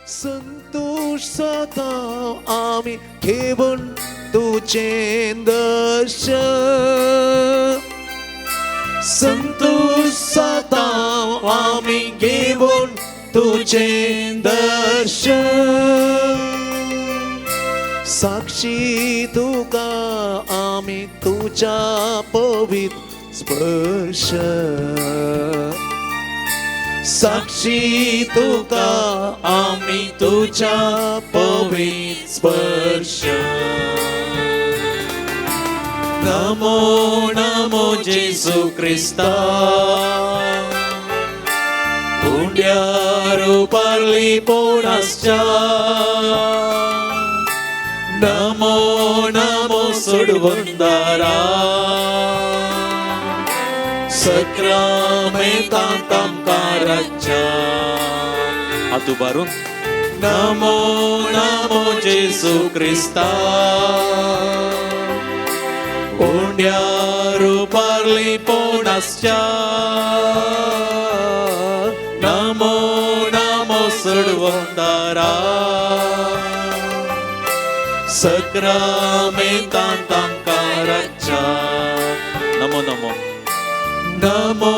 संतोष सदा आम्ही घेऊन तुझे दर्शन, संतोष सदा आम्ही घेऊन तुझे दर्शन, साक्षी तुका आम्ही तुझ्या पवित्र स्पर्श, साक्षी तुका आम्ही तुझ्या पवित्र स्पर्श. नमो नमो जेसू ख्रिस्ता, उंड्या रूपारली पोणासच्या. नमो नमो सोडवंदारा, सक्रामेंतांत आमकां राज्या. हात उबारून नमो नमो जेसू ख्रिस्ता, उंड्या रूपारली पोणासच्या. नमो नमो सोडवंदारा, सक्रामेंतांत आमकां राज्या. नमो नमो नमो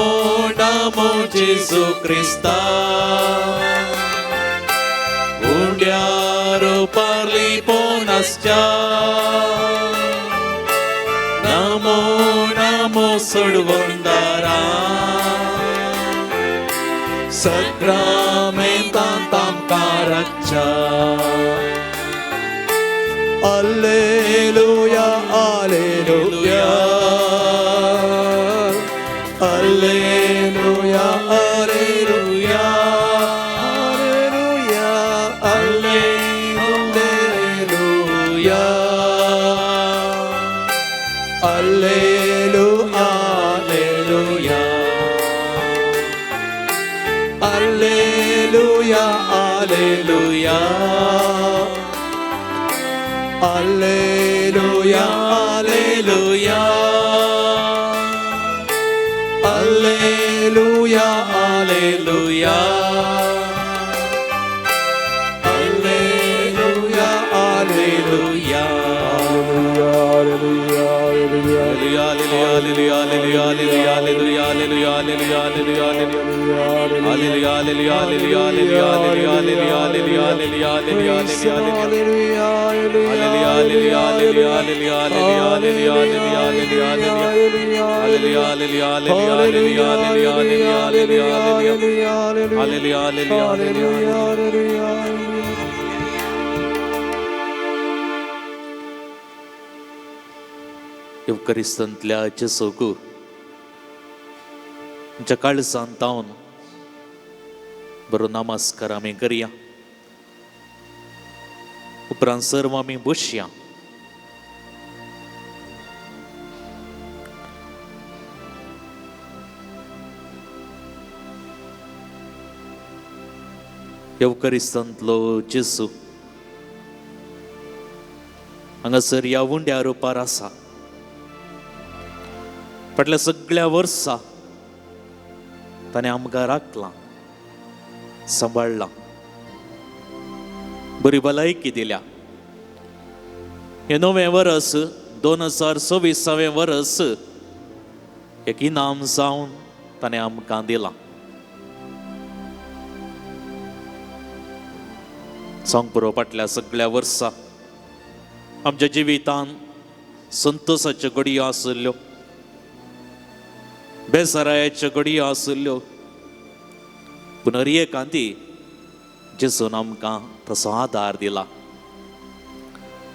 नमो जेसू ख्रिस्ता, उंड्या रूपारली पोणासच्या. नमो नमो सोडवंदारा, सक्रामेंतांत आमकां राज्या. Alleluia, alleluia, alleluia, alleluia, alleluia, alleluia, alleluia, alleluia, alleluia, alleluia, alleluia, alleluia, alleluia, alleluia, alleluia, एवकरिस्तंतल्या जेसूक जकाळ सांतावन बरो नमस्कार आमी करया. उपरांत सर्व आमी बसया. एवकरिस्तंतलो जेसू हांगासर ह्या उंड्या रुपार आसा. फाटल्या सगळ्या वर्सां ताणें आमकां राखलां, सांबाळलां, बरी भलायकी दिल्या. हे 9वें वर्स 2026वें वर्स एक इनाम जावन ताणें आमकां दिलां. सांग पुरो फाटल्या सगळ्या वर्सां आमच्या जिवितांत संतोशाच्यो घडयो आसल्यो, बेसरायाच्यो घडयो आसल्यो, पूण हर एकांती जेसून आमकां तसो आदार दिला.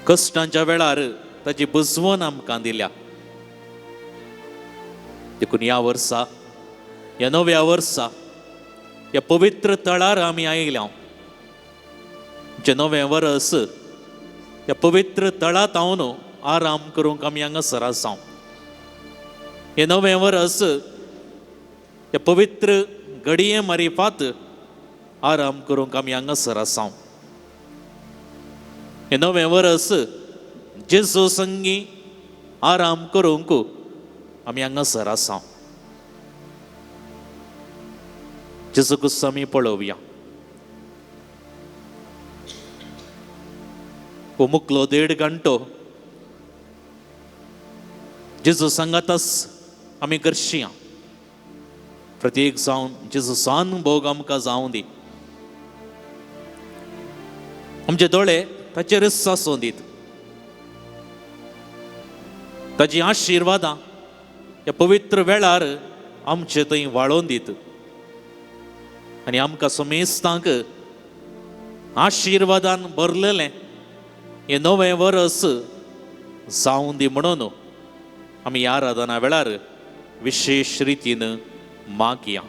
कश्टांच्या वेळार ताची बुजवण आमकां दिल्या. देखून ह्या वर्सा, ह्या 9व्या वर्सा ह्या पवित्र तळार आमी आयल्या. जे 9वें वर्स ह्या पवित्र तळांत हांव न्हू आराम करूंक आमी हांगासर आसां. हे 9वें वर्स ह्या पवित्र घडये मारिफात आराम करूंक आमी हांगासर आसां. हे 9वें वर्स जेजू संगी आराम करूंक आमी हांगासर आसां. जेजू कुस्स आमी पळोवया. हो मुकलो 1.5 घंटो जेजू सांगातच आमी करशी प्रत्येक जावन जेजूसान भोग आमकां जावं दी. आमचे दोळे ताचेरच आसूं दीत. ताची आशिर्वादां ह्या पवित्र वेळार आमचे थंय वाळोवन दीत आनी आमकां समेस्तांक आशिर्वादान भरलेलें हें नवें वर्स जावं दी म्हणून आमी ह्या आराधना वेळार विशेष रितीन मागया.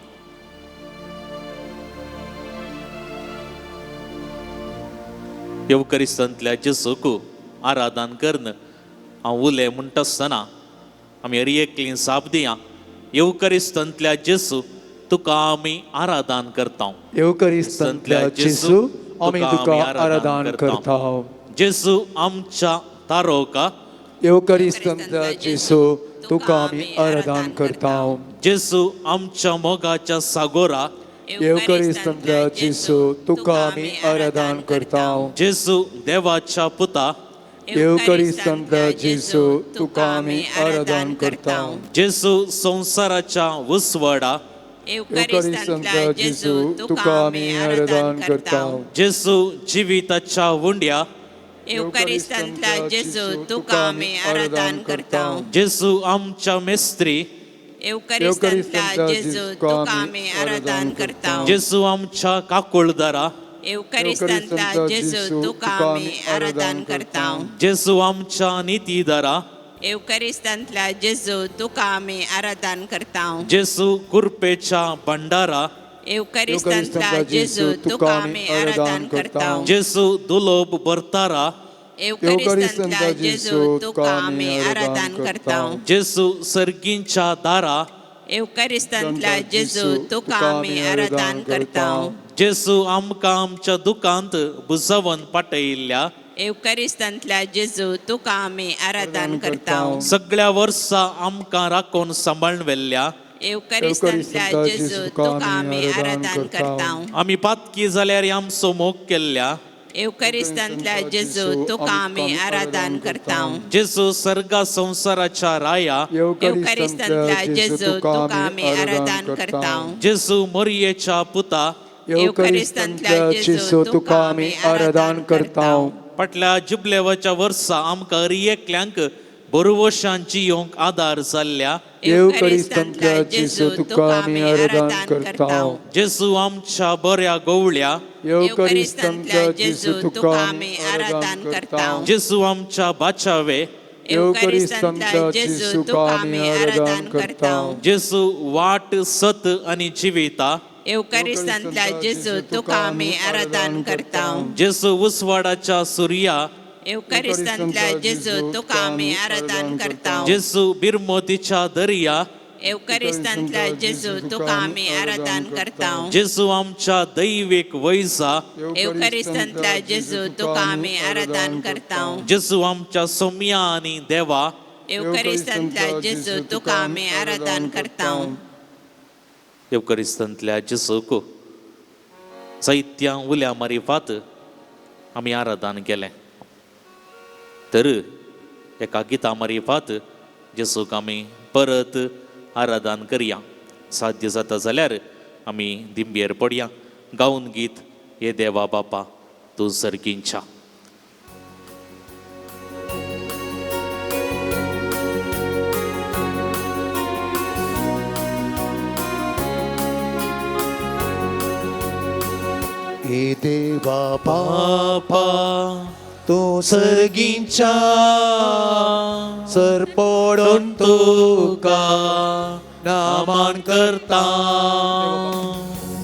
येवकरिस्तांतल्या जेजूक आराधन करन हांव उलय म्हणटा आसतना आमी हर एकलीं साप दिया. येवकरिस्तांतल्या जेजू तुका आमी आराधन करता. येवकरिस्तांतल्या जेजू आमी तुका आराधन करता. जेजू आमच्या तारोका. येवकरिस्तांतल्या जेजू तुका आमी आराधन करता. जेजू आमच्या मोगाच्या सागोरा. येवकरिस्तांतल्या जेजू तुका आमी आराधन करता. जेजू देवाच्या पुता. येवकरिस्तांतल्या जेजू तुका आमी आराधन करता. जेजू संसाराच्या उसवडा. येवकरिस्तांतल्या जेजू तुका आमी आराधन करता. जेजू जिविताच्या वुंड्या. येवकरिस्तांतल्या जेजू तुका आमी आराधन करता. जेजू आमच्या मेस्त्री. येवकरिस्तांतल्या जेजू तुका आमी आराधन करता. जेजू आमच्या काकुळदारा. येवकरिस्तांतल्या जेजू तुका आमी आराधन करता. जेजू आमच्या नितीदारा. येवकरिस्तांतल्या जेजू तुका आमी आराधन करता. जेजू कुरपेच्या भंडारा. येवकरिस्तांतल्या जेजू तुका आमी आराधन करता. जेजू दुलोब भरतारा. येवकरिस्तांतल्या जेजू तुका आमी आराधन करता. जेजू सर्गींच्या दारा. येवकरिस्तांतल्या जेजू तुका आमी आराधन करता. जेजू आमकां आमच्या दुखांत बुजवून पाटयल्ल्या. येवकरिस्तांतल्या जेजू तुका आमी आराधन करता. सगळ्या वर्सां आमकां राखून सांबाळून व्हेल्ल्या. येवकरिस्तांतल्या जेजू तुका आमी आराधन करता. आमी पातकी जाल्यार आमचो मोग केल्ल्या. येवकरिस्तांतल्या जेजू तुका आमी आराधन करता. जेजू सर्गा संसाराच्या राया. येवकरिस्तांतल्या जेजू तुका आमी आराधन करता. जेजू मोरयेच्या पुता. येवकरिस्तांतल्या जेजू तुका आमी आराधन करता. फाटल्या जुबलेवाच्या वर्सा आमकां हर एकल्यांक बरोवशांची येवंक आदार जाल्ल्या. येवकरिस्तांतल्या जेजू तुका आमी आराधन करता. जेजू आमच्या बऱ्या गवळ्या. येवकरिस्तांतल्या जेजू तुका आमी आराधन करता. जेजू आमच्या बाचावे. येवकरिस्तांतल्या जेजू तुका आमी आराधन करता. जेजू वाट सत आनी जिविता. येवकरिस्तांतल्या जेजू तुका आमी आराधन करता. जेजू उसवाडाच्या सुर्या. येवकरिस्तांतल्या जेजू तुका आमी आराधन करता. जेजू बिरमोतीच्या दर्या. येवकरिस्तांतल्या जेजू तुका आमी आराधन करता. जेजू आमच्या दैविक वैजा. येवकरिस्तांतल्या जेजू तुका आमी आराधन करता. जेजू आमच्या सौम्या आनी देवा. येवकरिस्तांतल्या जेजू तुका आमी आराधन करता. येवकरिस्तांतल्या जेजूक जायत्या उल्या मारिफात आमी आराधन केलें. तर एका गिता मारिफात जेजूक आमी परत आराधन करया. साध्य जाता जाल्यार आमी दिंबेर पडया. गावन गीत हे देवा बापा तूं सर्गींच्या. हे देवा बापा तूं सर्गींच्या सर पडून तुका नामान करता.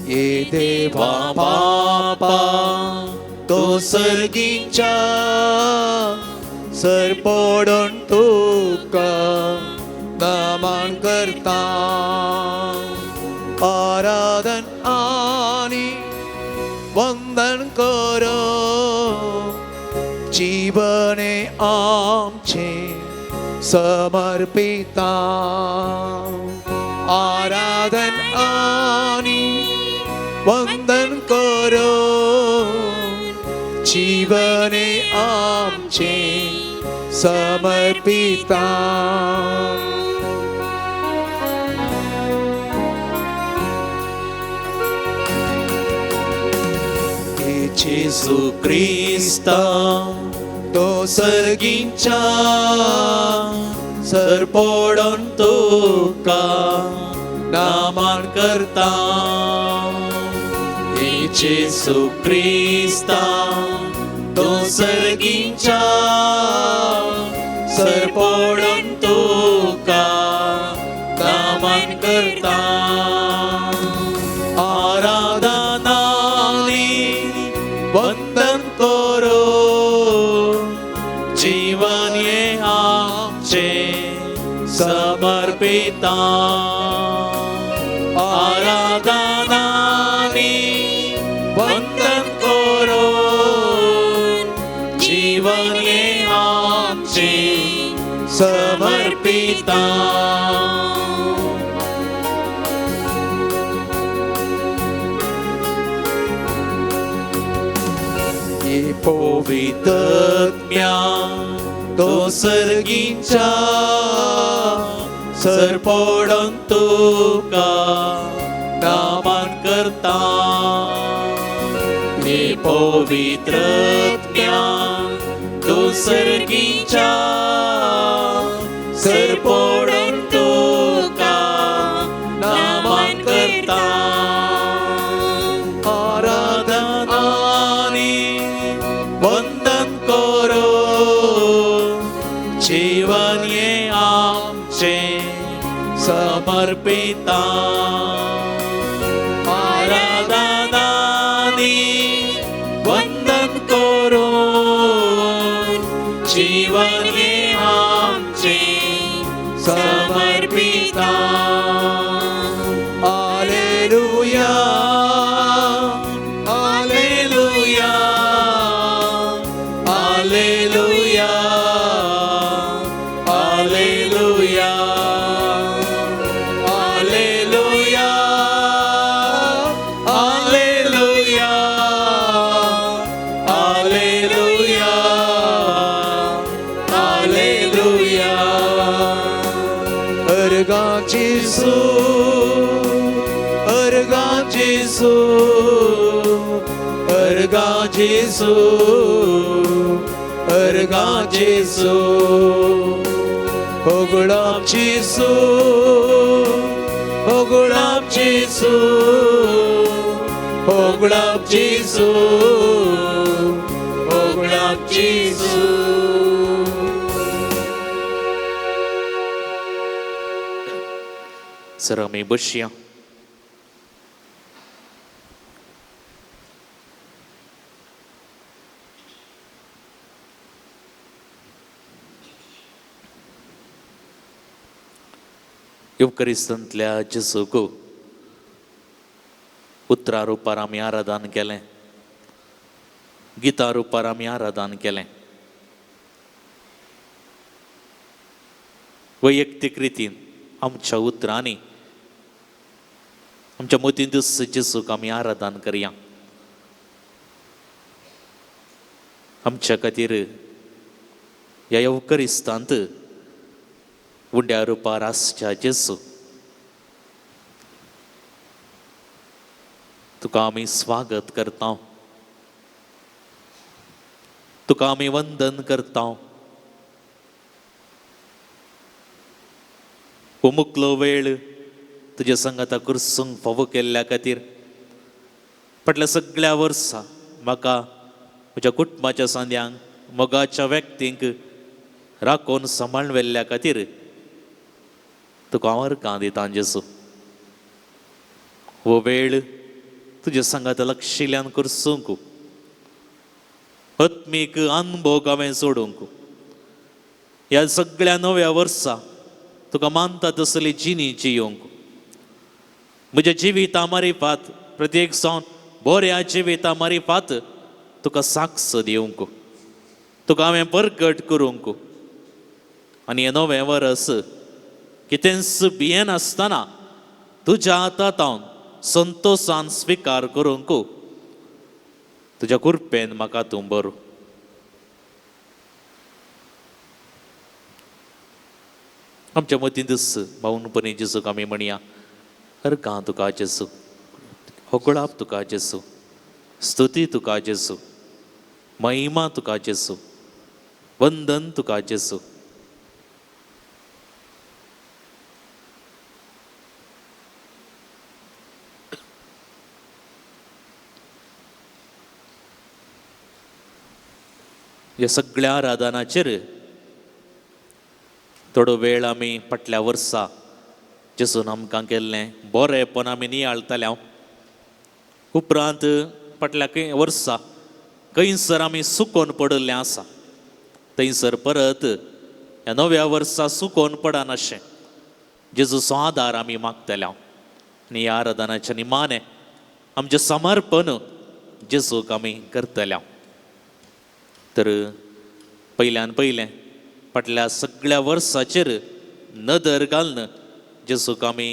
हे देवा बापा तूं सर्गींच्या सर पडून तुका नमन करता. आराधन आनी वंदन करो जीवने आमचे समर्पिता. आराधन आनी वंदन करो जीवने आमचे समर्पिता. येशू ख्रिस्ता तो सर्गींच्या सरपोडून तुका नामान करता. येशू ख्रिस्ता तो सर्गींच्या सरपोडून तुका नामान करता. आराधनानी वंदन करो जीवन ये आमचे समर्पिता. आराधनानी वंदन करो जीवन ये आमचे समर्पिता. ये पवित्रत्म्या तो सर्गींच्या सरपोडून तुका नामान करता. हे पवित्रत्म्या तो सर्गींच्या सरपोडून तुका नामान करता. आराधनानी वंदन करो जीवन ये आमचे समर्पिता. आराधनानी वंदन करो जीवन ये आमचे समर्पिता. हालेलुया हालेलुया हालेलुया हालेलुया हालेलुया हालेलुया हालेलुया हालेलुया. अर्गाची अर्गाचेसू अर्गाचेसू अर्गाचेसू ओगळापचेसू ओगळापचेसू ओगळापचेसू ओगळापचेसू. सर आमी बसया. युवकरिस्तंतल्या जेसूक उतरा रुपार आमी आराधन केलें, गिता रुपार आमी आराधन केलें. वैयक्तीक रितीन आमच्या उतरांनी आमच्या मतीन दिस जेसूक आमी आराधन करया. आमच्या खातीर ह्या येवकरिस्तांत उंड्या रुपार आसच्या जेसू तुका आमी स्वागत करता, तुका आमी वंदन करता. हो मुकलो वेळ तुज्या संगता कुर्सूंक फावो केल्ल्या खातीर, फाटल्या सगळ्या वर्सां म्हाका म्हज्या कुटुंबाच्या सांद्यांक मोगाच्या व्यक्तींक राखून सांबाळून व्हेल्ल्या खातीर तुका हांव अर्गां दितां जेसू. हो वेळ तुज्या संगत लक्षिल्ल्यान कुर्सूंक, आत्मीक अनुभव हांवें सोडूंक, ह्या सगळ्या नव्या वर्सा तुका मानता तसली जिणी जियोंक, म्हज्या जिविता मारिफात प्रत्येक सावन बऱ्या जिविता मारिफात तुका साक्ष दिवंक, तुका हांवें परगट करूंक. आनी हें नवें वर्स कितेंच भियेन आसतना तुज्या हातांत हांव संतोशान स्विकार करूंक तुज्या कृपेन म्हाका तूं बर. आमच्या मतीन दिस भावनपणी जेसूक आमी म्हणया, अर्गां तुका जेसू, होगळाप तुका जेसू, स्तुती तुका जेसू, महिमा तुका जेसू, वंदन तुका जेसू. ह्या सगळ्या आराधनाचेर थोडो वेळ आमी फाटल्या वर्सा जेसून आमकां केल्लें बरेंपण आमी नियाळटले. उपरांत फाटल्या वर्सा खंयसर आमी सुकोन पडिल्ले आसा, थंयसर परत ह्या नव्या वर्सा सुकोन पडनाशें जेजूचो आदार आमी मागतले. आनी ह्या आराधनाच्या निमाणें आमचें समर्पण जेजूक आमी करतले. तर पयल्यान पयलें फाटल्या सगळ्या वर्साचेर नदर घालन जेजूक आमी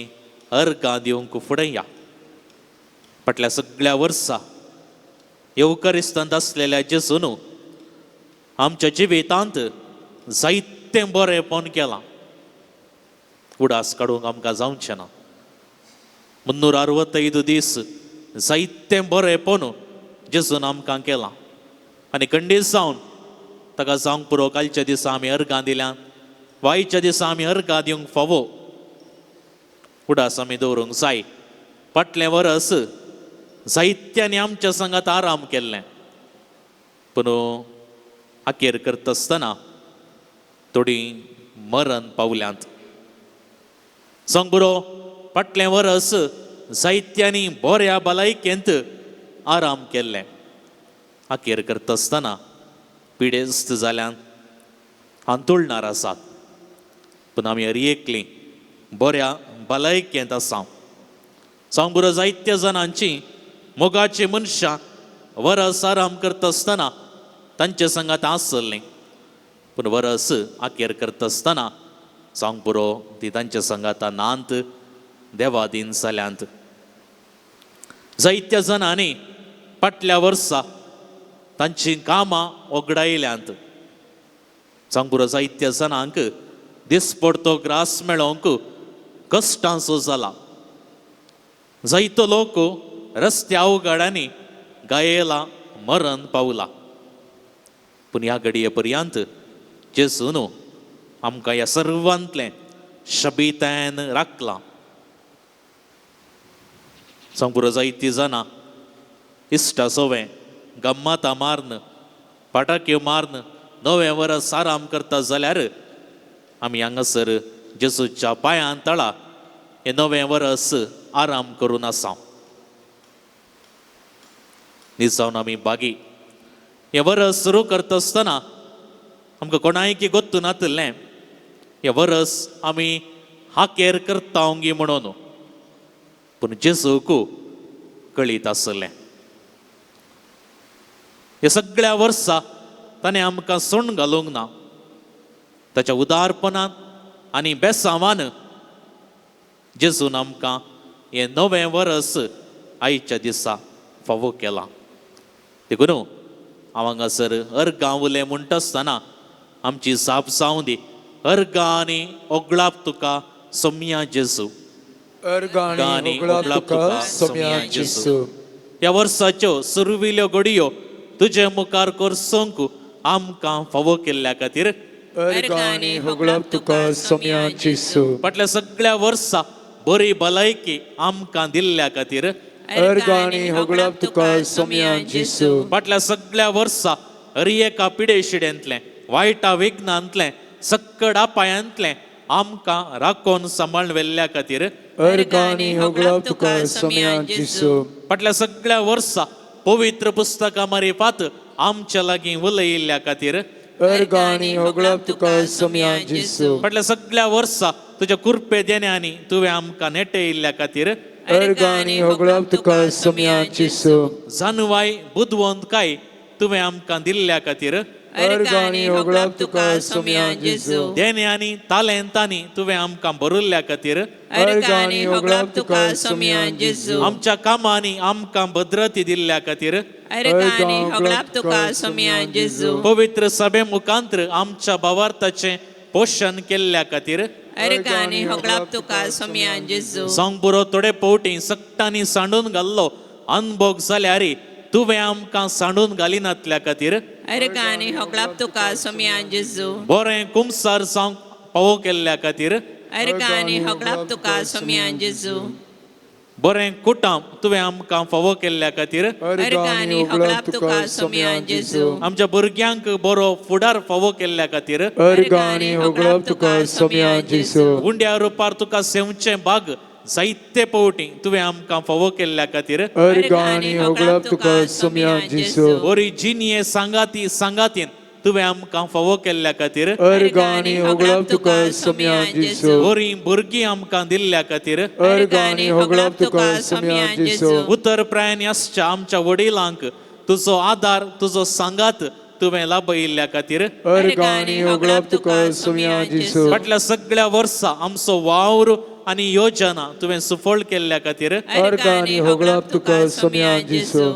अर्गां दिवंक फुडें या. फाटल्या सगळ्या वर्सां येवकारिस्तांत आसलेल्या जेजून आमच्या जिवितांत जायतें बरेंपण केलां. उडास काडूंक आमकां जावचें ना. 365 दीस जायतें बरेंपण जेजून आमकां केलां. आनी खंडीत जावन ताका जावंक पुरो कालच्या दिसा आमी अर्गां दिल्यां, वायच्या दिसा आमी अर्गां दिवंक फावो. उडास आमी दवरूंक जाय. फाटलें वर्स जायत्यांनी आमच्या संगात आराम केल्लें, पूण आखेर करता आसतना थोडीं मरण पावल्यांत. सांग पुरो फाटलें वर्स जायत्यांनी बऱ्या भलायकेंत आराम केल्लें. आखेर करता आसतना पिडेस्त जाल्यान हांतुळणार आसात, पूण आमी एकलीं बऱ्या भलायकेंत आसा. सांग बरो जायत्या जाणांची मोगाची मनशां वरस आराम करता आसतना तांचे संगात आसलीं, पूण वरस आखेर करता आसतना सांग पुरो ती तांच्या संगात नांत देवादीन जाल्यांत. जायत्या जाणांनी फाटल्या वर्सा तांची कामां वगडायल्यांत. सांग पुरो जायत्या जाणांक दिसपडतो ग्रास मेळोवंक कश्टांचो जाला. जायतो लोक रस्त्या अवघडांनी गायेला मरण पावला. पूण ह्या घडये पर्यंत जेजून आमकां ह्या सर्वांतलें शबितायन राखलां. सांग पुरो जायतीं जाणां इश्टा सोवें गम्मातां मारन, फटाक्यो मारन नवें वर्स आराम करता जाल्यार आमी हांगासर जेजूच्या पांयां तळा हें नवें वर्स आराम करून आसा. न्ही जावन आमी बागी हें वर्स सुरू करता आसतना आमकां कोणायकी गोत्तू नातलें हें वर्स आमी हाकेर करता ओंगी म्हणून, पूण जेजूक कळीत आसलें. ह्या सगळ्या वर्सां ताणें आमकां सोण घालूंक ना. ताच्या उदारपणान आनी बेसांवान जेजून आमकां हें नवें वर्स आयच्या दिसा फावो केलां. देखून हांव हांगासर अर्गां उलें म्हणटा आसतना आमची जाप जावं दी. अर्गां आनी ओगळाप तुका सोम्या जेजू. अर्गां आनी ओगळाप तुका सोम्या जेजू. ह्या वर्साच्यो सुरविल्यो घडयो तुजे मुखार करसूंक आमकां फावो केल्ल्या खातीर अर्गां आनी ओगळाप तुका सोम्या जेजू. फाटल्या सगळ्या वर्सां बरी भलायकी आमकां दिल्ल्या खातीर अर्गां आनी ओगळाप तुका सोम्या जेजू. फाटल्या सगळ्या वर्सां एका पिडेशिडेंतलें वायटा विघ्नांतलें सक्कड आपायांतलें आमकां राखोन सांबाळून व्हेल्ल्या खातीर अर्गां आनी ओगळाप तुका सोम्या जेजू. फाटल्या सगळ्या वर्सां पवित्र पुस्तका मारिफात आमच्या लागीं उलयिल्ल्या खातीर अर्गां आनी ओगळाप तुका सोम्या जेजू. फाटल्या सगळ्या वर्सां तुज्या कुरपे देण्यानी तुवें आमकां नेटयिल्ल्या खातीर अर्गां आनी ओगळाप तुका सोम्या जेजू. जानवाय बुदवंत काय तुवें आमकां दिल्ल्या खातीर अर्गांनी होगळप तुका सोम्या जेजू देणे आनी तालेंतांनी तुवें आमकां भरिल्ल्या खातीर अर्गांनी होगळप तुका सोम्या जेजू आमच्या कामांनी आमकां भद्रती दिल्ल्या खातीर अर्गांनी होगळप तुका सोम्या जेजू पवित्र सभे मुखांतर आमच्या भावार्थाचें पोषण केल्ल्या खातीर अर्गांनी होगळप तुका सोम्या जेजू सांग पुरो थोडे पावटी सक्तांनी सांडून घाल्लो अनभोग जाल्यार तुवें आमकां सांडून घालिनातल्या खातीर अर्गांनी होगळप तुका सोम्या जेजू बरें कुमसार जावंक फावो केल्ल्या खातीर अर्गांनी होगळप तुका सोम्या जेजू बरें कुटाम तुवें आमकां फावो केल्ल्या खातीर अर्गांनी होगळप तुका सोम्या जेजू आमच्या भुरग्यांक बरो फुडार फावो केल्ल्या खातीर अर्गांनी होगळप तुका सोम्या जेजू उंड्या रुपार तुका सेवचे बाग जायते पावटी तुवें आमकां फावो केल्ल्या खातीर अर्गांनी होगळप तुका सोम्या जेजू बरी जिनिये सांगातीन तुवें आमकां फावो केल्ल्या खातीर अर्गांनी होगळप तुका सोम्या जेजू बरी भुरगीं आमकां दिल्ल्या खातीर अर्गांनी होगळप तुका सोम्या जेजू उतर प्रायन्यासच्या आमच्या वडिलांक तुजो आदार तुजो सांगात तुवें लाभयिल्ल्या खातीर अर्गांनी होगळप तुका सोम्या जेजू फाटल्या सगळ्या वर्सां आमचो वावर आनी योजना तुवें सुफळ केल्ल्या खातीर अर्गांनी होगळप तुका सोम्या जेजू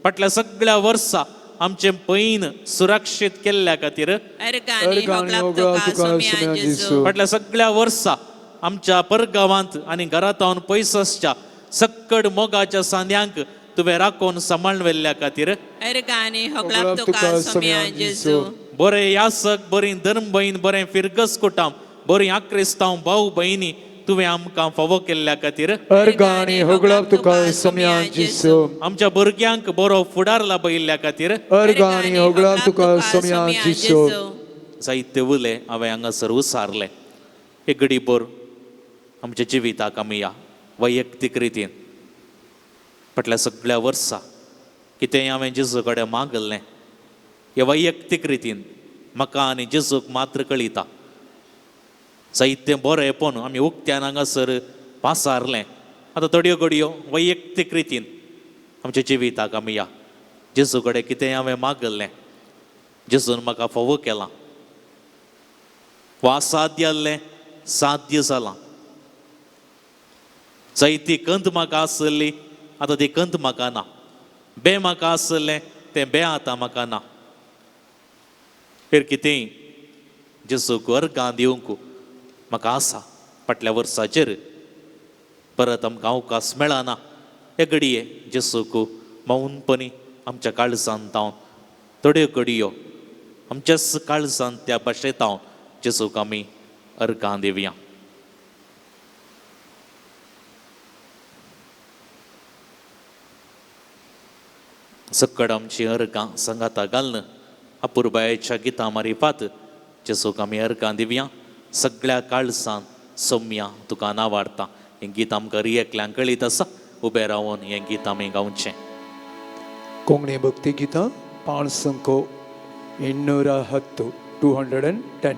फाटल्या सगळ्या वर्सां आमचे पैन सुरक्षीत केल्ल्या खातीर अर्गांनी होगळप तुका सोम्या जेजू फाटल्या सगळ्या वर्सां आमच्या परगांवांत आनी घरांत पयसच्या सक्कड मोगाच्या सांद्यांक तुवें राखून सांबाळवेल्ल्या खातीर अर्गांनी होगळप तुका सोम्या जेजू बरें यासक बरी धर्म बहीण बरें फिरगस कुटाम बरी आक्रिस्तांव भाऊ भयणी तुवें आमकां फावो केल्ल्या खातीर अर्गांनी होगळप तुका सोम्या जेजू आमच्या भुरग्यांक बरो फुडार लाभयिल्ल्या खातीर अर्गांनी होगळप तुका सोम्या जेजू जायते उले हांवें हांगासर उसारले एक घडीभर आमच्या जिविताक आमी या वैयक्तीक रितीन फाटल्या सगळ्या वर्सां कितेंय हांवें जेजू कडेन मागलें हे वैयक्तीक रितीन म्हाका आनी जेजूक मात्र कळिता जायतें बरेंपण आमी उक्त्यान हांगासर पासारलें आतां थोड्यो घडयो वैयक्तीक रितीन आमच्या जिविताक आमी या जेजू कडेन कितेंय हांवें मागलें जेजून म्हाका फावो केलां वा असाध्य आसलें साध्य जालां जायती कंत म्हाका आसली आतां ती कंत म्हाका ना बे म्हाका आसलें तें बे आतां म्हाका ना फेर कितेंय जेजूक अर्गां दिवंक म्हाका आसा फाटल्या वर्साचेर परत आमकां अवकाश मेळना हे घडये जेजूक मौनपणी आमच्या काळजांत तावन थोड्यो घडयो आमच्याच काळजांत त्या भाशेंत हांव जेजूक आमी अर्गां दिवया सक्कड आमची अर्गां संगाता घालन अपुरबायेच्या गितां मारिफात जेजूक आमी अर्गां दिवया सगळ्या काळजांत सोम्या तुका नावाडटा हें गीत आमकां रियेकल्यांक कळीत आसा उबें रावन हें गीत आमी गावचें कोंकणी भक्ती गीतां पाण संको 810 210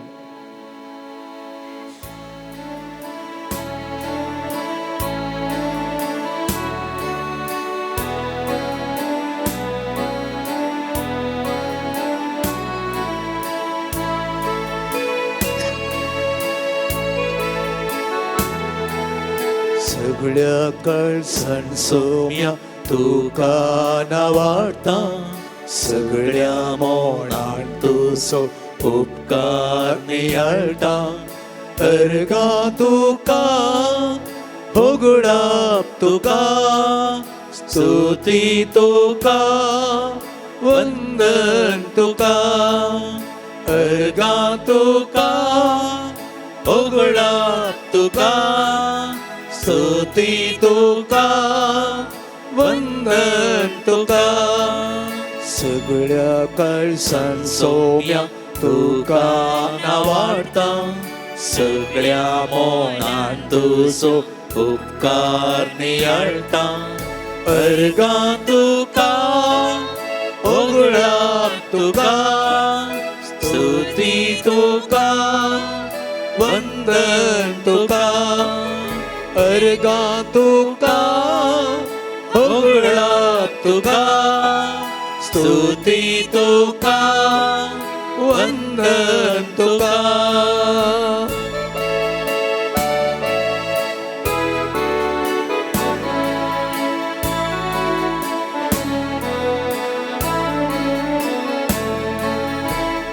सगळ्या काळजान सोम्या तुका नावाडटा सगळ्या मोणान तुजो उपकार नियाळटा अर्गां तुका होगडाप तुका स्तुती तुका वंदन तुका अर्गां तुका होगडाप तुका स्तुती तुका वंदन तुका सगळ्या काळजान सोम्या तुका नावाडटा सगळ्या मोणान तुजो उपकार नियाळटा अर्गां तुका होगडाप तुका स्तुती तुका वंदन तुका अर्गां तुका होगडाप तुका स्तुती तुका वंदन तुका.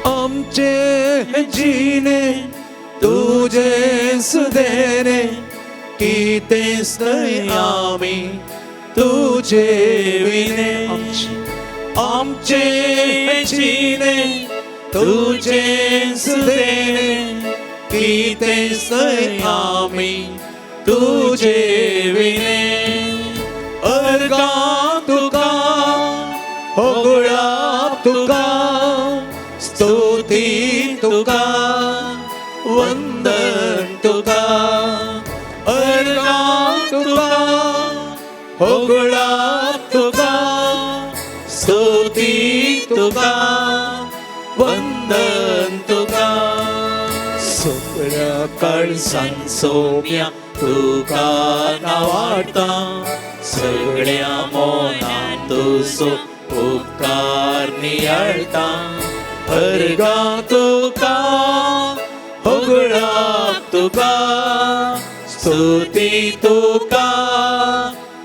आमचे जीने तुझे सुदेने कितेच नाही आम्ही तुझे विने. आमचे जीने तुझे सुदेने कितेच नाही आम्ही तुझे विने. अर्गा तुका होगळा तुका स्तुती तुका वंदन तुका. अर्गा तुका होगळा तुका स्तुती तुका वंदन तुका. सगळ्या काळजान सोम्या तुका नावाडता. सगळ्या मोनान तुजो उपकार नियाळता. अर्गा तुका होगळा तुका स्तुती तुका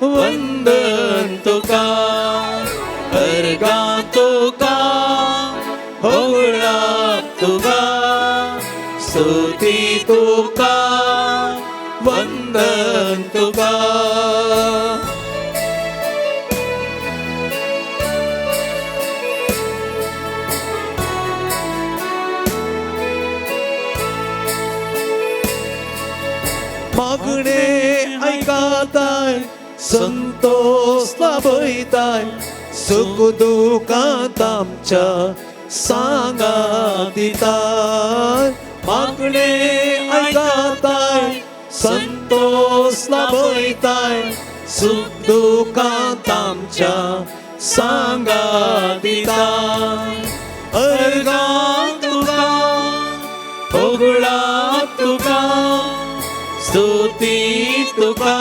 वंदन तुका. अर्गा तुका होगळा तुका स्तुती तुका वंदन तुका. मागणे ऐकाताय संतोष लाभयताय. सुख दुखांत आमच्या सांगा दिताय. मागणे ऐकाताय संतोष लाभयताय. सुख दुखांत आमच्या सांगा दिताय. अर्गा तुका होगळा तुका स्तुती तुका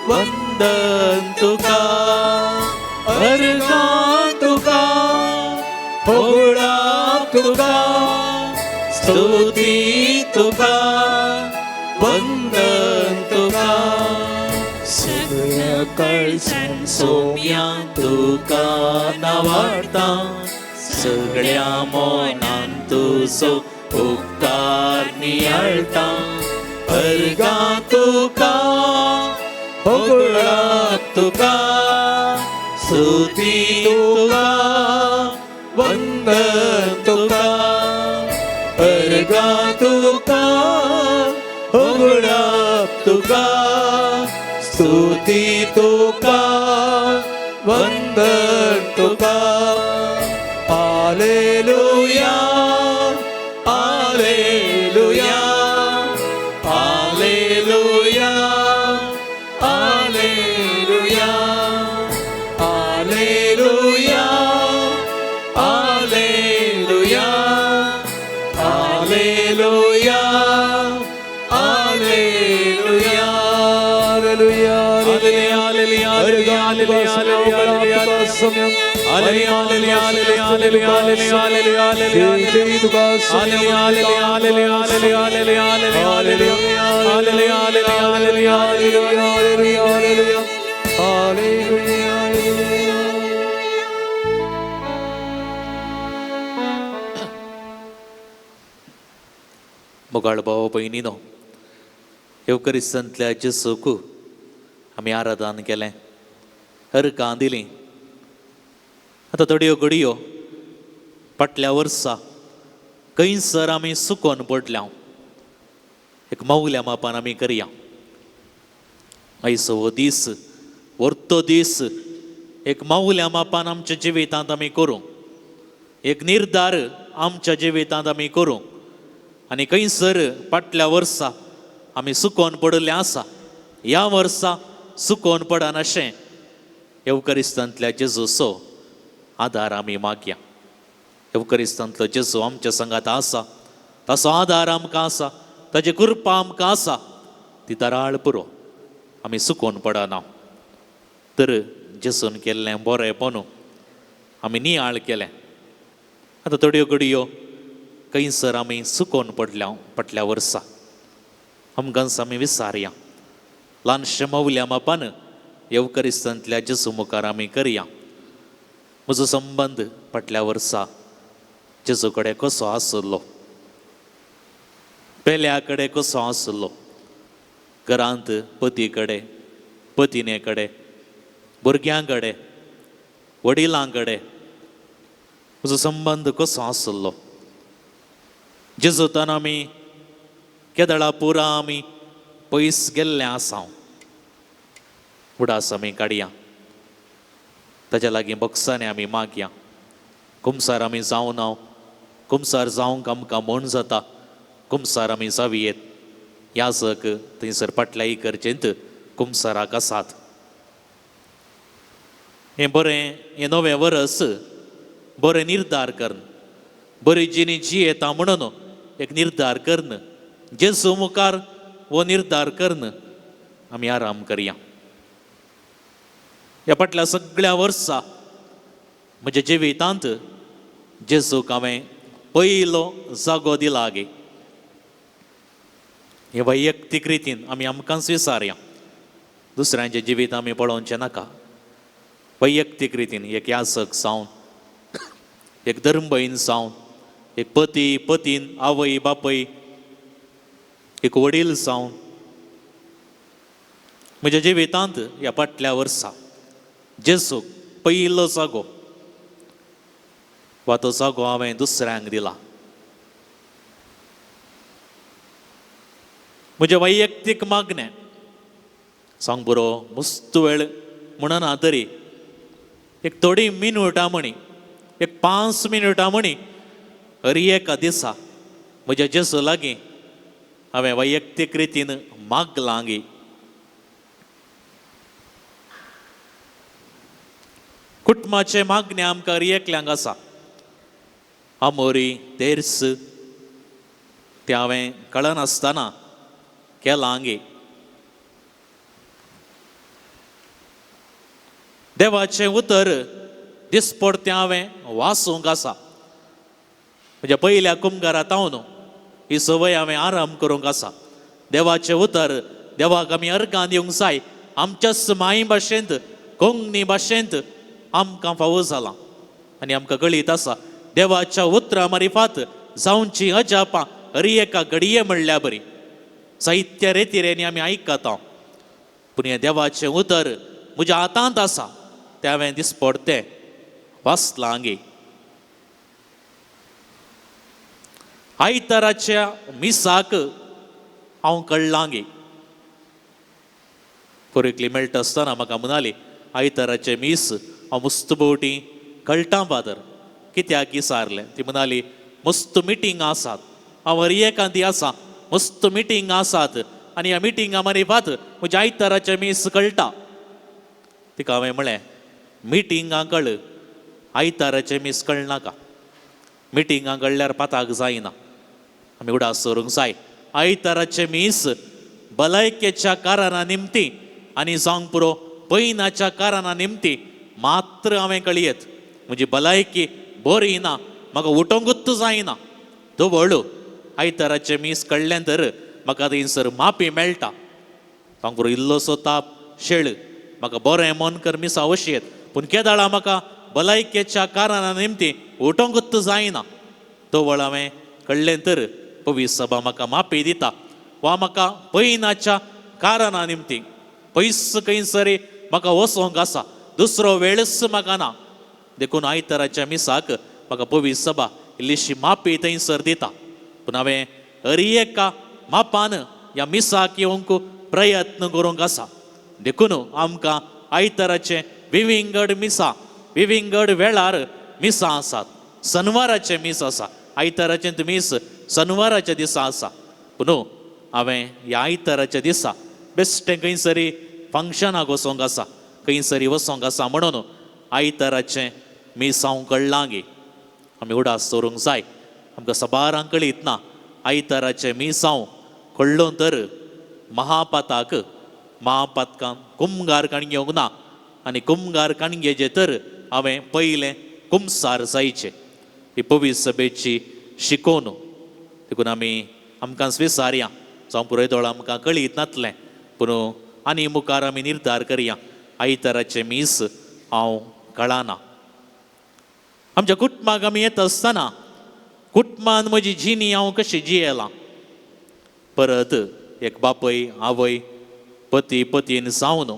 वंदन तुका. अर्गा तुका होगळा तुका स्तुती तुका वंदन तुका. सगळ्या काळजान सोम्या तुका नावाडता. सगळ्या मोनान तुजो उपकार नियाळता. अर्गा तुका होगळा तुका स्तुती तुका वंदन तुका. अर्गा तुका होगळा तुका स्तुती तुका वंदन तुका. हालेलुया हालेलुया हालेलुया हालेलुया हालेलुया हालेलुया हालेलुया हालेलुया. मोगाळ भाव भयणीनो, येवकरिस्तंतल्या जेसूक आमी आराधन केलें, हरकां दिलीं. आतां थोड्यो घडयो फाटल्या वर्सा खंयसर आमी सुकोन पडल्या, एक मौल्या मापान आमी करया. आयचो हो दीस व्हरतो दीस एक मौल्या मापान आमच्या जिवितांत आमी करूं, एक निर्धार आमच्या जिवितांत आमी करूं. आनी खंयसर फाटल्या वर्सा आमी सुकोन पडले आसा, ह्या वर्सा सुकोन पडन अशें येवकरिस्तंतल्या जेजूचो आदार आमी मागया. येवकरिस्तंतलो जेजू आमच्या संगात आसा, ताचो आदार आमकां आसा, ताची कृपा आमकां आसा, ती तराळ पुरो. आमी सुकोन पडना. तर जेजून केल्लें बरेंपण आमी नियाळ केलें. आतां थोड्यो घडयो खंयसर आमी चुकोवन पटल्या वर्सां आमकां आमी विसारया ल्हानशें मौल्या मापान येवकरिस्तांतल्या जेजू मुखार आमी करया. म्हजो संबंद फाटल्या वर्सा जेजू कडेन कसो आसलो, पेल्या कडेन कसो आसलो, घरांत पती कडेन, पत्नी कडेन, भुरग्यां कडेन, वडिलां कडेन म्हजो संबंद कसो आसलो. जेजूतान आमी केदळा पुरा आमी पयस गेल्ले आसा. उडास आमी काडया, ताच्या लागीं बॉक्सांनी आमी मागया. कुमसार आमी जावन हांव कुमसार जावंक आमकां म्हण जाता, कुमसार आमी जावयेत. याजक थंयसर फाटल्या इकर्जेंत कुमसाराक आसात. हें बरें, हें नवें वर्स बरें निर्धार करन, बरी जिणी जियेता म्हणून एक निर्धार करन, जेजू मुखार वो निर्धार करन आमी आराम करया. ह्या फाटल्या सगळ्या वर्सां म्हज्या जिवितांत जेजूक हांवें पयलो जागो दिला गे. हे वैयक्तीक रितीन आमी आमकांच विचारया. दुसऱ्यांचें जिवीत आमी पळोवचें नाका. वैयक्तीक रितीन एक याजक जावन, एक धर्मभयण जावन, एक पती पतीन, आवय बापय, एक वडील जावन म्हज्या जिवितांत ह्या फाटल्या वर्सां जेजूक पयलो जागो वा तो जागो हांवें दुसऱ्यांक दिला. म्हजें वैयक्तीक मागणें सांग बरो मस्त वेळ म्हणना तरी एक थोडी मिनटां म्हणी, एक 5 मिनटां म्हणी हर एका दिसा म्हज्या जेजू लागीं हांवें वैयक्तीक रितीन मागलां गे. कुटुंबाचे मागणे आमकां एकल्यांक आसा. आमोरी तेर्स ते हांवें कळनासतना केलां गे. देवाचें उतर दिसपडतें हांवें वाचूंक आसा. म्हज्या पयल्या कुमगारांत हांव ही संवय हांवें आराम करूंक आसा. देवाचें उतर देवाक आमी अर्गां दिवंक जाय. आमच्याच माय भाशेंत, कोंकणी भाशेंत आमकां फावो जाला आनी आमकां कळीत आसा देवाच्या उतरां मारिफात जावची अजापां हर एका घडये म्हणल्यार बरी. साहित्य रेतिरेनी आमी आयकता, पूण हें देवाचें उतर म्हज्या हातांत आसा तें हांवें दिसपडतें वाचलां गे. आयताराच्या मिसाक हांव कळ्ळां गे. पोरकली मेळटा आसतना म्हाका म्हणाली आयताराचे मीस हांव मस्त भोंवटी कळटां फादर. कित्याक विचारलें. ती म्हणाली मस्त मिटिंगां आसात. हांव हर एकांती आसा, मस्त मिटिंगां आसात आनी ह्या मिटिंगां मारिफात म्हज्या आयताराचे मीस कळटा. तिका हांवें म्हळें मिटिंगां कळ, आयताराचे मीस कळनाका. मिटिंगां कळल्यार पाताक जायना. आमी उडास सोरूंक जाय. आयताराचे मीस भलायकेच्या कारणां निमती आनी जावंक पुरो पयनाच्या कारणां निमती मात्र हांवें कळयत. म्हजी भलायकी बरी ना, म्हाका उठोंकूच जायना. तो व्हडलो आयताराचे मीस कळ्ळें तर म्हाका थंयसर माफी मेळटा. सांग पुरो इल्लोसो ताप शेळ म्हाका बरें मन कर मिसा अशें, पूण केदाळा म्हाका भलायकेच्या कारणां निमती उठोंकूच जायना. तो वळ हांवें कळ्ळें तर पवित्र सभा म्हाका माफी दिता. वा म्हाका पयनाच्या कारणां निमती पयस खंयसरी म्हाका वचोंक आसा, दुसरो वेळच म्हाका ना. देखून आयताराच्या मिसाक म्हाका पवित्र सभा इल्लीशी माफी थंयसर दिता. पूण हांवें हर एका मापान ह्या मिसाक येवंक प्रयत्न करूंक आसा. देखून आमकां आयताराचे विविंगड मिसा, विविंगड वेळार मिसां आसात. शनवाराचे मीस आसा. आयताराचें मीस शनवाराच्या दिसा आसा. पूण हांवें ह्या आयताराच्या दिसा बेश्टें खंयसरी फंक्शनाक वचोंक आसा, खंयसरी वचोंक आसा म्हणून आयताराचें मीस हांव कळ्ळां गे. आमी उडास सोरूंक जाय. आमकां सबारांक कळीत ना. आयताराचें मीस हांव कळ्ळो तर महापातकान कुमगार काणयोंक ना. आनी कुमगार काणयेचें तर हांवें पयलें कुमसार जायचें. ही पवित्र सभेची शिकोवणूक देखून आमी आमकां विचारया जावं पुरयतोळ आमकां कळीत नातलें पूण आनी मुखार आमी निर्धार करया आयताराचे मीस हांव कळना. आमच्या कुटुंबाक आमी येता आसतना कुटुंबान म्हजी जिणी हांव कशी जियेलां. परत एक बापय आवय पती पतीन जावन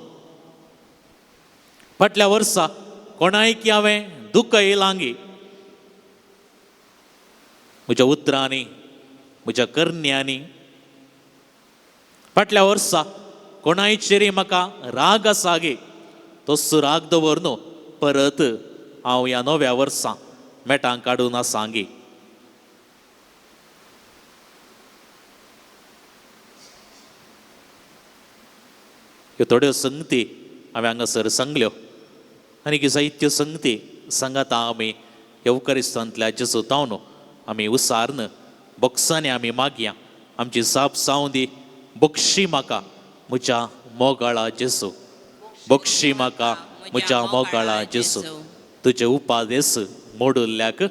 फाटल्या वर्सा कोणाय की हांवें दुख येयलांगी म्हज्या उतरांनी म्हज्या करण्यांनी. फाटल्या वर्सा कोणायचेरी म्हाका राग आसा गे तसो राग दवर न्हू. परत हांव ह्या नव्या वर्सा मेटांक काडून आसांगी. ह्यो थोड्यो संगती हांवें हांगासर सांगल्यो आनी जायत्यो संगती सांगाता आमी येवकारिस्तांतल्या जेजू तावन आमी उसारन बॉक्सांनी आमी मागया आमची साप साव दी बक्षी म्हाका म्हज्या मोगाळा जेजू. बक्षी म्हाका म्हज्या मोगाळा जेजू. तुजे उपादेस मोडुल्ल्याक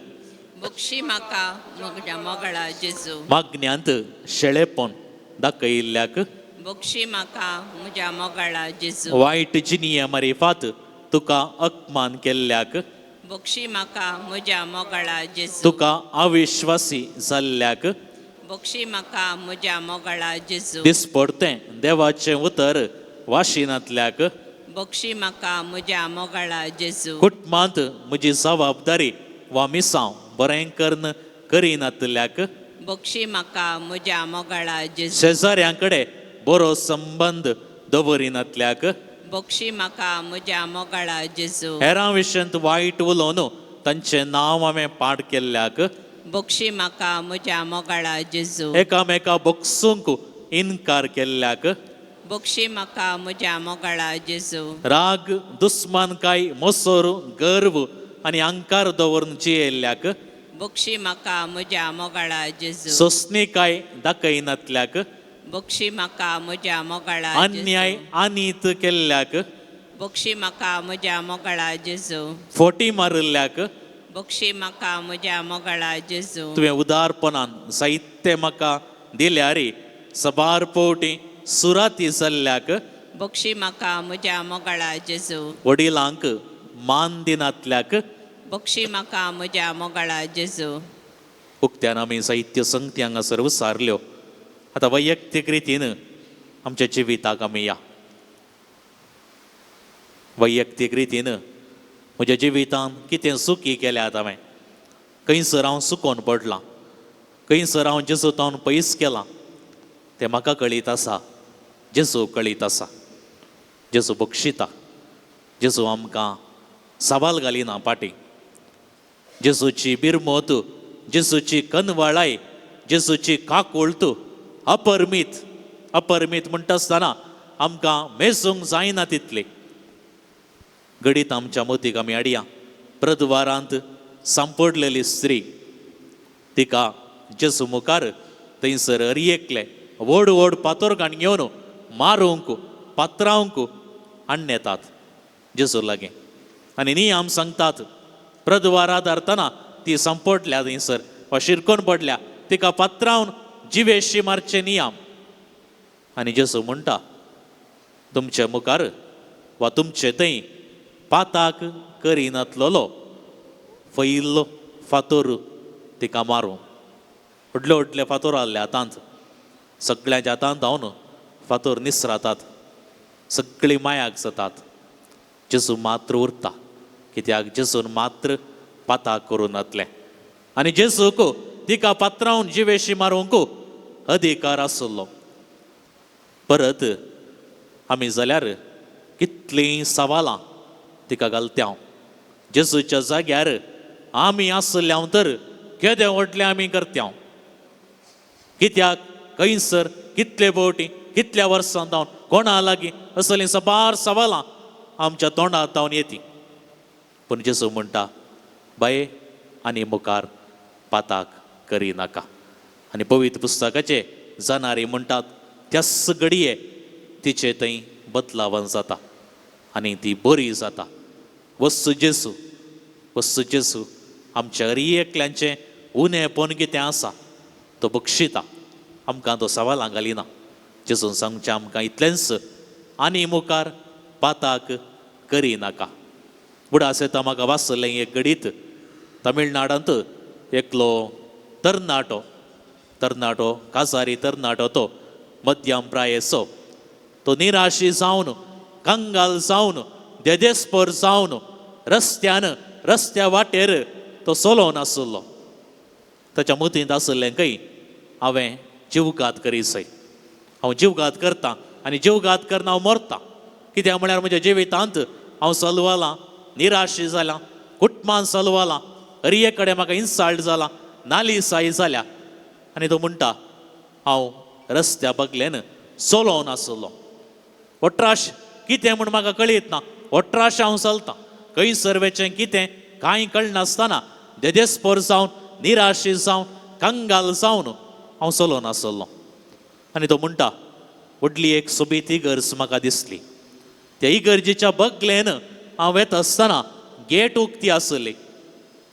बक्षी म्हाका म्हज्या मोगाळा जेजू. मागण्यांत शेळेपण दाखयिल्ल्याक बक्षी म्हाका म्हज्या मोगाळा जेजू. वायट जिनिये मारिफात तुका अपमान केल्ल्याक बक्षी म्हाका म्हज्या मोगाळा जेजू. तुका अविश्वासी जाल्ल्याक बक्षी म्हाका म्हज्या मोगाळा जेजू. दिसपडतें देवाचें उतर वाशिनांतल्याक बक्षी म्हाका म्हज्या मोगाळा जेजू. कुटुंबांत म्हजी जबाबदारी वा मिसांव बरें करन करिनातल्याक बक्षी म्हाका म्हज्या मोगाळा जेजू. शेजाऱ्यां कडेन बरो संबंद दवरिनातल्याक बक्षी म्हाका म्हज्या मोगाळा जेजू. हेरां विशयंत वायट उलोवन तांचें नांव हांवें पाड केल्ल्याक बक्षी म्हाका म्हज्या मोगाळा जेजू. एकामेका बक्षूंक इन्कार केल्ल्याक बक्षी म्हाका म्हज्या मोगाळा जेजू. राग दुस्मानकाय मोसोर गर्व आनी अहंकार दवरून जियेल्ल्याक बक्षी म्हाका म्हज्या मोगाळा जेजू. सोसणीकाय दाखयनातल्याक बक्षी म्हाका म्हज्या मोगाळा अन्याय आनीत केल्ल्याक बक्षी म्हाका म्हज्या मोगाळा जेजू. फोटी मारिल्ल्याक बक्षी म्हाका म्हज्या मोगाळा जेजू. तुवें उदारपणान साहित्य म्हाका दिल्यारी सबार पोवटी सुराती जाल्ल्याक बक्षी म्हाका म्हज्या मोगाळा जेजू. वडिलांक मान दिनातल्याक बक्षी म्हाका म्हज्या मोगाळा जेजू. उक्त्यान आमी साहित्य संगती हांगासर उसारल्यो. आतां वैयक्तीक रितीन आमच्या जिविताक आमी या. वैयक्तीक रितीन म्हज्या जिवितान कितें सुखी केल्यात हांवें. खंयसर हांव सुकोवन पडलां, खंयसर हांव जेजू तावन पयस केलां तें म्हाका कळीत आसा. जेजू कळीत आसा. जेजू बक्षिता. जेजू आमकां सवाल घालिना पाटी. जेजूची बिरमोत, जेजूची कनवळाय, जेजूची काकुळत अपरमीत अपरमीत म्हणटा आसतना आमकां मेजूंक जायना तितली. घडीत आमच्या मतीक आमी हाडया प्रद्वारांत सांपडलेली स्त्री. तिका जेजू मुखार थंयसर अरियेकले व्हड व्हड पातोरकाण घेवन मारूंक पात्रावंक हाडून येतात जेजू लागीं. आनी नियम सांगतात प्रद्वारा धरतना ती सांपडल्या थंयसर वा शिरकोन पडल्या तिका पात्रावन जिवेशी मारचे नियम. आनी जेजू म्हणटा तुमचे मुखार वा तुमचे थंय पाताक करिनातलो फैल्लो फातोर तिका मारूं. व्हडले व्हडले फातोर आहले हातांत. सगळ्यांच्या हातांत धांवन फातोर निसरातात. सगळीं मायाक जातात. जेजू मात्र उरता कित्याक जेजून मात्र पाताक करूं नातलें. आनी जेजूक तिका पात्रावन जिवेशी मारूंक अधिकार आसलो. परत आमी जाल्यार कितलीं सवालां तिका घालता हांव. जेजूच्या जाग्यार आमी आसल्या तर केदें व्हडलें आमी करता हांव. कित्याक खंयसर कितले फावटी कितल्या वर्सां जावन कोणा लागीं असलीं सबार सवालां आमच्या तोंडांत जावन येती. पूण जेजू म्हणटा बाये आनी मुखार पाताक करिनाका. आनी पवित्र पुस्तकाचे जाणारी म्हणटात त्याच घडये तिचे थंय बदलावन जाता आनी ती बरी जाता. वस्तू जेजू आमच्या एकल्यांचें उणेपण कितें आसा तो बक्षिता आमकां तो सवालां घालिना. जेजून सांगचें आमकां इतलेंच, आनी मुखार पाताक करिनाका. बुडास येता म्हाका वाचलें एक गडीत तमिळनाडांत एकलो तरणाटो काजारी तरणाटो तो मध्यम प्रायेचो तो निराशी जावन कंगाल जावन देदेस्पर जावन रस्त्या वाटेर तो चलोवन आसलो. ताच्या मतींत आसलें खंय हांवें जीवघात करीसय, हांव जीवघात करतां आनी जीवघात करना हांव मरतां. कित्याक म्हळ्यार म्हज्या जिवितांत हांव चलवालां, निराशी जालां, कुटुंबान चलवालां, हरये कडेन म्हाका इन्सल्ट जाला, नालिसाई जाल्या. आनी तो म्हणटा हांव रस्त्या बगलेन चलोवन आसलो. अठराश कितें म्हूण म्हाका कळीत ना. अठराश हांव चलतां, खंय सर्वेचें कितें कांय कळनासतना देदेस्पर जावन निराशी जावन कंगाल जावन हांव चलोवन आसलो. आनी तो म्हणटा व्हडली एक सोबीत इगर्ज म्हाका दिसली. त्या इगर्जेच्या बगलेन हांव येता आसतना गेट उक्ती आसली.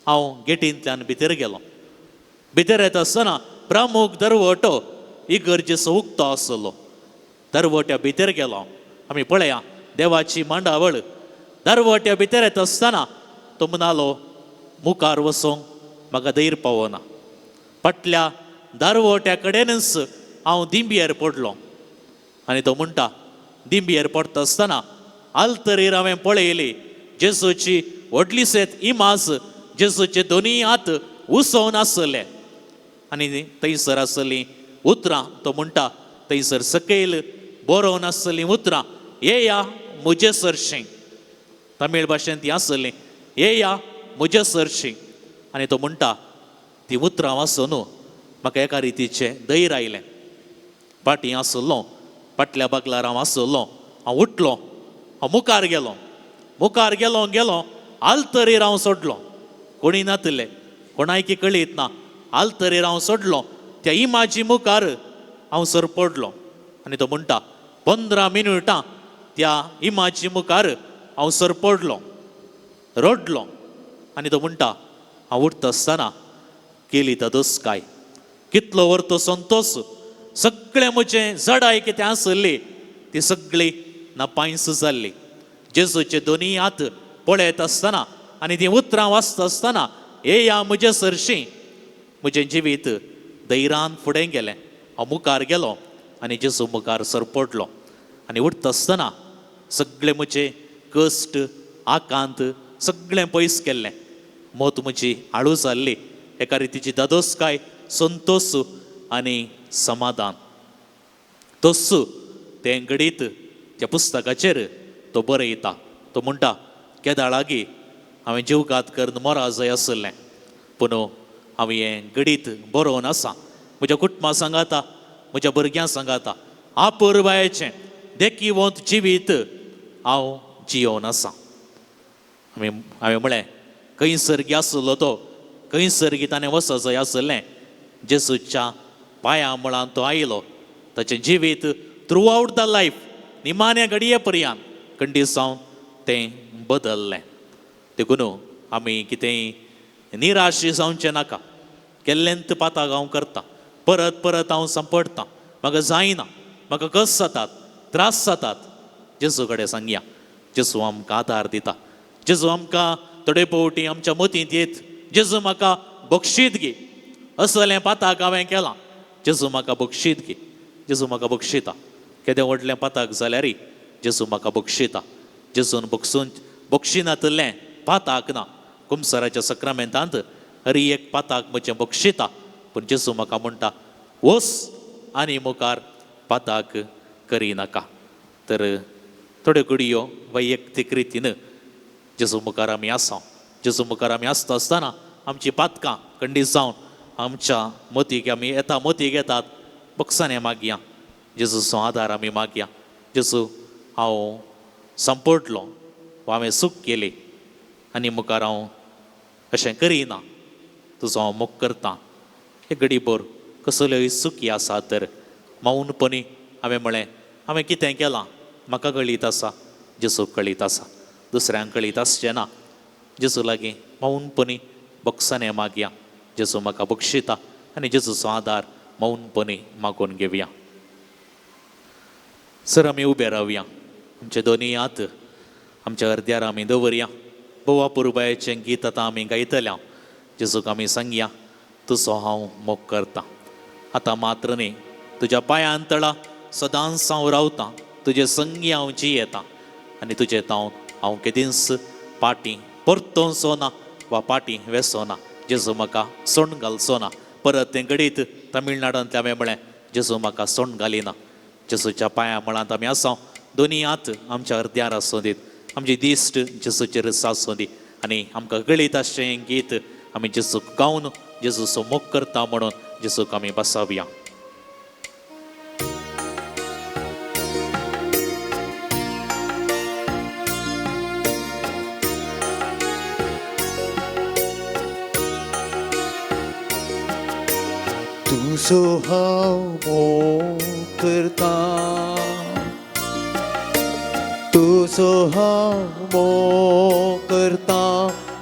हांव गेटींतल्यान भितर गेलो. भितर येता आसतना प्रमुख दरवटो इगर्जेचो उक्तो आसलो. दरवट्या भितर गेलो. आमी पळया देवाची मांडावळ. दरवट्या भितर येता आसतना तो म्हणालो मुखार वचोंक म्हाका धैर्य पावना. फाटल्या दरवट्या कडेनच हांव दिंबयेर पडलो. आनी तो म्हणटा दिंबयेर पडटा आसतना आल्तरीर हांवें पळयली जेजूची व्हडलीशेत इमाज, जेजूचे दोनी हात उसोवन आसले. आनी थंयसर आसलीं उतरां. तो म्हणटा थंयसर सकयल बरोवन आसलीं उतरां, येया म्हजे सरशीं. तमीळ भाशेंत ती आसलीं, येया म्हजे सरशीं. आनी तो म्हणटा ती उतरां वाचून म्हाका एका रितीचें धैर्य आयलें. फाटीं आसलो, फाटल्या बागलार हांव आसलो. हांव उठलो, हांव मुखार गेलो. आल्तरीर हांव सोडलो. कोणी नातले, कोणायकी कळीत ना. आल्तरीर हांव सोडलो. त्या इमाजी मुखार हांव सर पडलो. आनी तो म्हणटा 15 मिनटां त्या इमाजी मुखार हांव सर पडलो, रडलो. आनी तो म्हणटा हांव उठता आसतना केली ता दसकाय, कितलो व्हरतो संतोष. सगळें म्हजें जडाय कितें आसली ती सगळी नापायस जाल्ली. जेजूचे दोनी हात पळयत आसतना आनी ती उतरां वाचता आसतना येया म्हजे सरशीं. म्हजें जिवीत धैर्यान फुडें गेलें. हांव मुखार गेलो आनी जेजू मुखार सर पडलो. आनी उठता आसतना सगळें म्हजें कश्ट आकांत सगळें पयस केल्लें. मोत म्हजी आळू जाल्ली. एका रितीची दादोसकाय, संतोष आनी समाधान. तस तें घडीत त्या पुस्तकाचेर तो बरयता. तो म्हणटा केदाळागी हांवें जीवघात करून मरा जाय आसलें, पूण हांवें हें घडीत बरोवन आसा. म्हज्या कुटुंबा सांगाता, म्हज्या भुरग्यां सांगाता, आपुरबायेचें देखीवंत जिवीत हांव जियोवन आसा. हांवें म्हळें खंयसर आसलो तो, खंयसर ताणें वचो जाय आसलें. जेजूच्या पांयां मुळान तो आयलो. ताचें जिवीत थ्रू आवट द लायफ, निमाण्या घडये पर्यंत खंडी जावन तें बदल्लें. देखून आमी कितेंय निराशी जावचें नाका. केल्लेंत पाताक हांव करतां, परत हांव सांपडटां, म्हाका जायना, म्हाका कस जातात, त्रास जातात. जेजू कडेन सांगया. जेजू आमकां आदार दिता. जेजू आमकां थोडे फावटी आमच्या मतींत येत, जेजू म्हाका बक्षीत घे, असलें पाताक हांवें केलां, जेजू म्हाका बक्षीत घे. जेजू म्हाका बक्षिता. केदें व्हडलें पाताक जाल्यार जेजू म्हाका बक्षिता. जेजून बक्षिनातलें पाताक ना. कुमसाराच्या सक्रामेंतांत हर एक पाताक म्हजें बक्षिता, पूण जेजू म्हाका म्हणटा वस आनी मुखार पाताक करिनाका. तर थोड्यो घडयो वैयक्तीक रितीन जेजू मुखार आमी आसा. जेजू मुखार आमी आसता आसतना आमची पातकां खंडीत जावन आमच्या मतीक आमी येता, मतीक येतात, बक्षांनी मागया. जेजूचो आदार आमी मागया. जेजू हांव सांपडलो, वा हांवें चूक केली आनी मुखार हांव अशें करिना, तुजो हांव मोग करतां. एक घडीभर कसल्योय चुकी आसा तर मौनपणी हांवें म्हळें हांवें कितें केलां म्हाका कळीत आसा, जेजूक कळीत आसा, दुसऱ्यांक कळीत आसचें ना. जेजू लागीं मौनपणी बक्षाने मागया. जेजू म्हाका बक्षिता आनी जेजूचो आदार मौनपणी मागून घेवया. सर आमी उबे रावया. आमचे दोनी हात आमच्या हृदयार आमी दवरया. बोवा पुरबायेचें गीत आतां आमी गायतल्या. जेजूक आमी सांगया, तुजो हांव मोग करता. आतां मात्र न्ही, तुज्या पांयां तळा सदांच हांव रावतां. तुजे संगी हांव जियेतां आनी तुजे तावन हांव केदींच पाटी परतोवचो ना वा पाटी वेसो ना. जेजू म्हाका सोंड घालचो ना. परत तें घडीत तमिळनाडांतल्या मेबळें जेजू म्हाका सोंड घालिना. जेजूच्या पांया मळांत आमी आसां. दोनी हात आमच्या हृदयार आसूं दीत. आमची दिश्ट जेजूचेर आसूं दी आनी आमकां गळीत अशें गीत आमी जेजूक गावन जेजूचो मोग करता म्हणून जेजूक आमी बसावया. तुजो हांव मोग करता. तुजो हांव मोग करता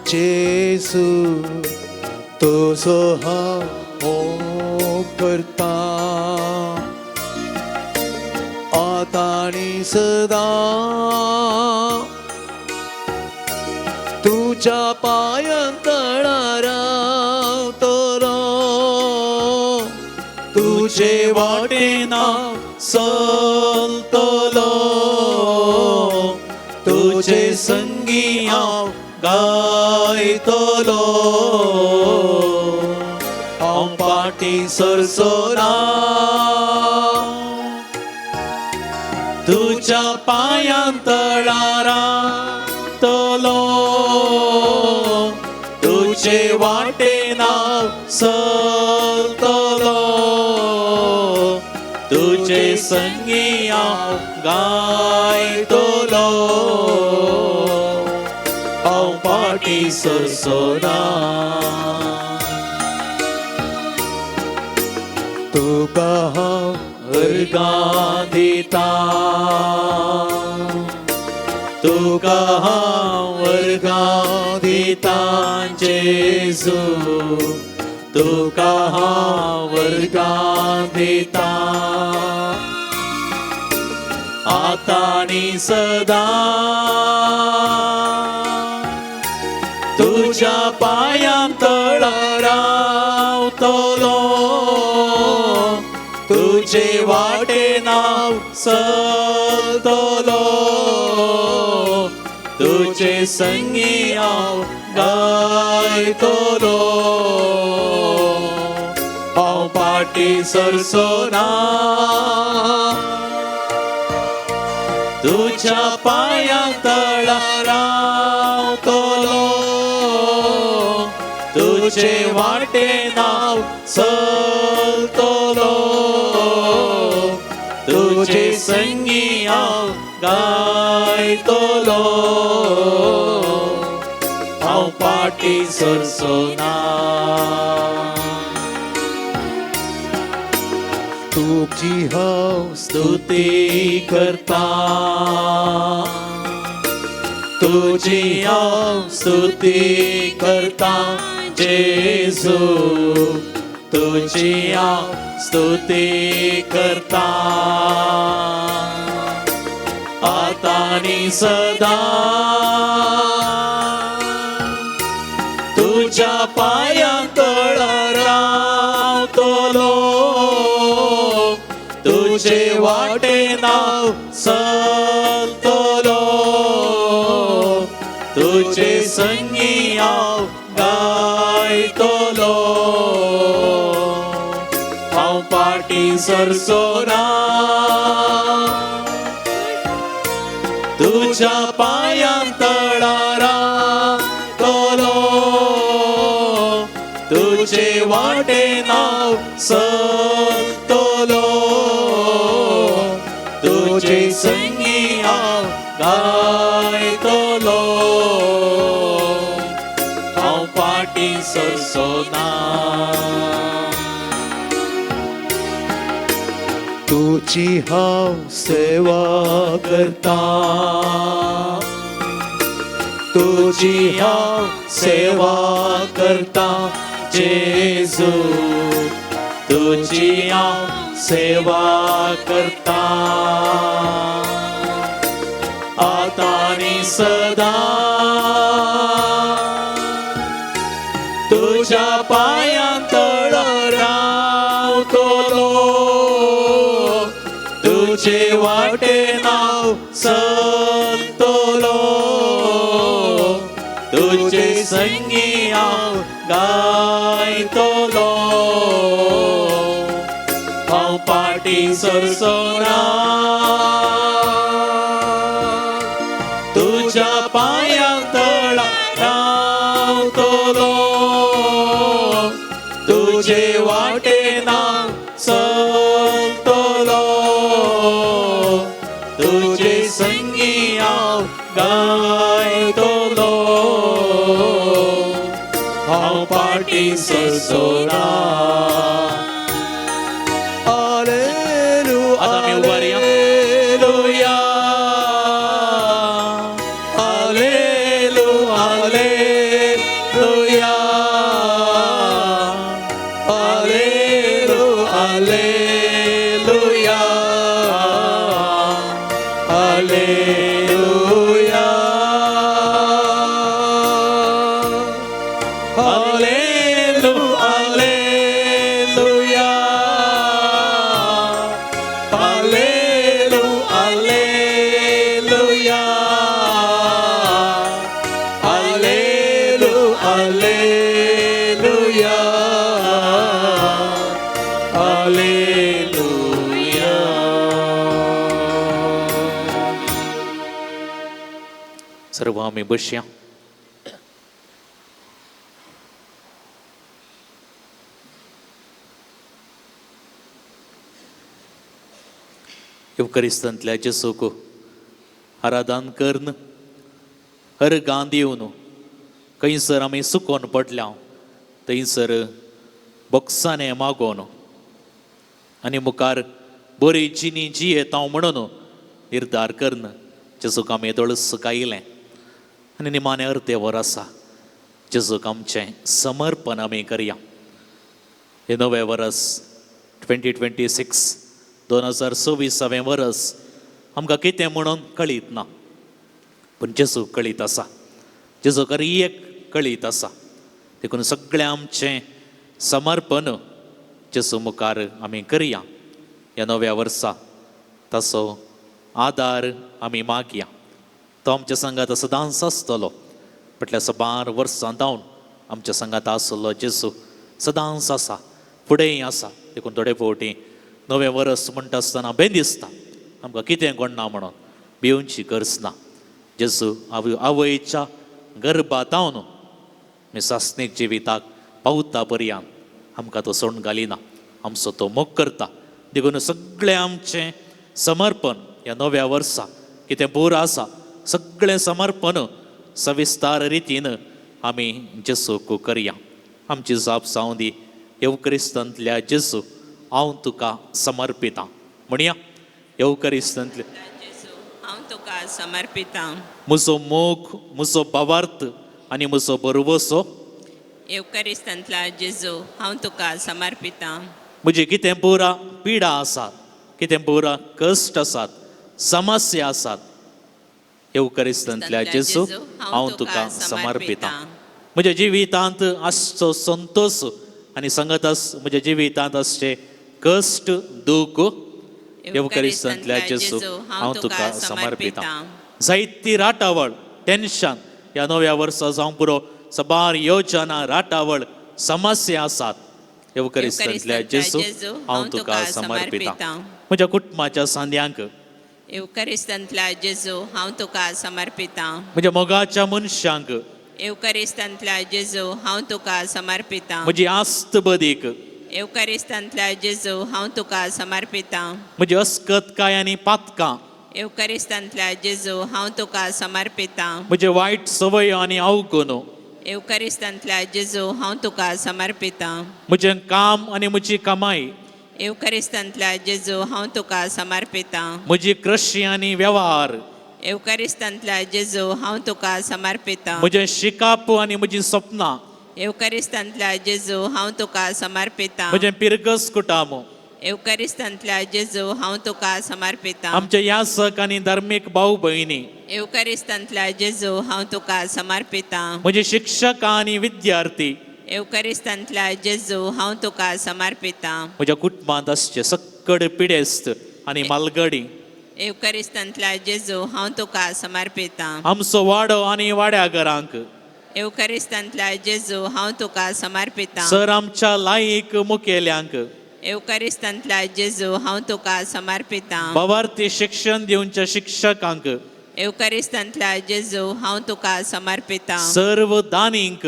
जेजू. तुजो हांव मोग करता. आतां आनी सदां तुज्या पांयां तळा रावतलो. तुजे वाटेन हांव चलतलो. तुजे संगी हांव गायतलो. हांव पाटी सरसोना. तुज्या पांयां तळा रावतलो. तुजे वाटेन हांव चलतलो. तुजे संगी हांव गायतलो. हांव पाटी सरसोना. तुका हांव अर्गां दिता. तुका हांव अर्गां दिता जेजू. तुका हांव अर्गां दिता. आतां आनी सदां तुज्या पांयां तळा रावतलो. तुजे वाटेन हांव चलतलो. तुजे संगी हांव गायतलो. हांव पाटी सरसोना. तुज्या पांयां तळा रावतलो. तुजे वाटेन हांव चलतलो. तुजे संगी हांव गायतलो. हांव पाटी सरसोना. तुजी हांव स्तुती करता. तुजी हांव स्तुती करता जेजू. तुजी हांव स्तुती करता. आतां आनी सदां तुज्या पांयां तळा रावतलो. तुजे वाटेन हांव चलतलो. तुजे संगी हांव गायतलो. हांव पाटी सरसोना. तुज्या पांयां तळा रावतलो. तुजे वाटेन हांव चलतलो. तुजे संगी हांव गायतलो. हांव पाटी सरसोना. तुजी हांव सेवा करता. तुझी हांव सेवा करता जेजू तुझी हांव सेवा करता आता आनी सदां तुझ्या पांयां तळ रावतलो तुझे वाटेन हांव चलतलो तुझे संगी हांव गायतलो हांव पाटी सरसोना तुझ्या पांयां तळा रावतलो तुझे वाटेन हांव चलतलो तुझे संगी हांव गायतलो हांव पाटी सरसोना आता आमी उभार या सर्व आम्ही बसया युवकरिस्तंतल्या जेसूक आराधन करन हर गांध येवन खंयसर आमी सुकोन पडल्या थंयसर बॉक्साने मागोवन आनी मुखार बरी जिनी जी येता म्हणून निर्धार करन जेसूक आमी येदोळस कायलें आनी निमाणे अर्दे वर आसा जेसूक आमचें समर्पण आमी करया हे नवें वर्स 2026 2026 वर्स आमकां कितें म्हणून कळीत ना पूण जेजू कळीत आसा जेजू एक कळीत आसा देखून सगळें आमचें समर्पण जेजू मुखार आमी करया ह्या नव्या वर्सा ताचो आदार आमी मागया तो आमच्या संगात सदांच आसतलो फाटल्या 12 वर्सां जावन आमच्या संगात आसलो जेजू सदांच आसा फुडेंय आसा देखून थोडे फावटी नवें वर्स म्हणटा आसतना बें दिसता आमकां कितें घडना म्हणून भिवूंची गरज ना जेजू आवयच्या गर्भांत आमी सासणीक जिविताक पावता पर्यंत आमकां तो सोडून घालिना आमचो तो मोग करता देखून सगळें आमचें समर्पण ह्या नव्या वर्सा कितें बोर आसा सगळें समर्पण सविस्तार रितीन आमी जेजूक करया आमची जाप जावं दी येवक्रिस्तंतल्या जेजू हांव तुका समर्पितां म्हणया येवक्रिस्तंतल्या हांव तुका समर्पितां म्हजो मोग म्हजो भावार्थ आनी म्हजो बरोवसो येवक्रिस्तंतला जेजू हांव तुका समर्पितां म्हजी कितें पुरा पिडा आसात कितें पुरा कश्ट आसात समस्या आसात येवक्रिस्तंतल्या जेजू हांव तुका समर्पितां म्हज्या जिवितांत आसचो संतोष आनी सांगतास म्हज्या जिवितांत आसचे कश्ट दूख येवक्रिस्तंतल्या जेजू हांव तुका समर्पितां जायती राटावळ टेन्शन ह्या नव्या वर्सा जावं पुरो सबार योजना राटावळ समस्या आसात येवक्रिस्तंतल्या जेजू हांव तुका समर्पितां म्हज्या कुटुंबाच्या सांद्यांक येवक्रिस्तंतला जेजू हांव तुका समर्पितां म्हज्या मोगाच्या मनशांक येवक्रिस्तंतला जेजू हांव तुका समर्पितां म्हजी आस्त बदीक येवक्रिस्तंतला जेजू हांव तुका समर्पितां म्हजी अस्कतकाय आनी पातकां येवक्रिस्तंतला जेजू हांव तुका समर्पितां म्हजे वायट संवय आनी अवगुण येवक्रिस्तंतला जेजू हांव तुका समर्पितां म्हजें काम आनी म्हजी कमाई येवक्रिस्तंतला जेजू हांव तुका समर्पितां म्हजी कृशी आनी वेव्हार एवकारिस्तांतल्या जेजू हांव तुका समर्पिता म्हजें शिकाप आनी म्हजीं सपनां, एवकारिस्तांतल्या जेजू हांव तुका समर्पिता म्हजें पिरगस कुटाम, एवकारिस्तांतल्या जेजू हांव तुका समर्पिता आमचे यासक आनी धार्मीक भाऊ भयणी, एवकारिस्तांतल्या जेजू हांव तुका समर्पिता म्हजे शिक्षक आनी विद्यार्थी, एवकारिस्तांतल्या जेजू हांव तुका समर्पिता म्हज्या कुटुंबांत आसचे सक्कड पिडेस्त आनी मालगडी, एवकारिस्तांतल्या जेजू हांव तुका समर्पिता आमचो वाडो आनी वाड्याघरांक, एवकारिस्तांतल्या जेजू हांव तुका समर्पिता सर आमच्या लायक मुखेल्यांक, एवकारिस्तांतल्या जेजू हांव तुका समर्पिता भावार्थी शिक्षण दिवच्या शिक्षकांक, एवकारिस्तांतल्या जेजू हांव तुका समर्पिता सर्व दानींक,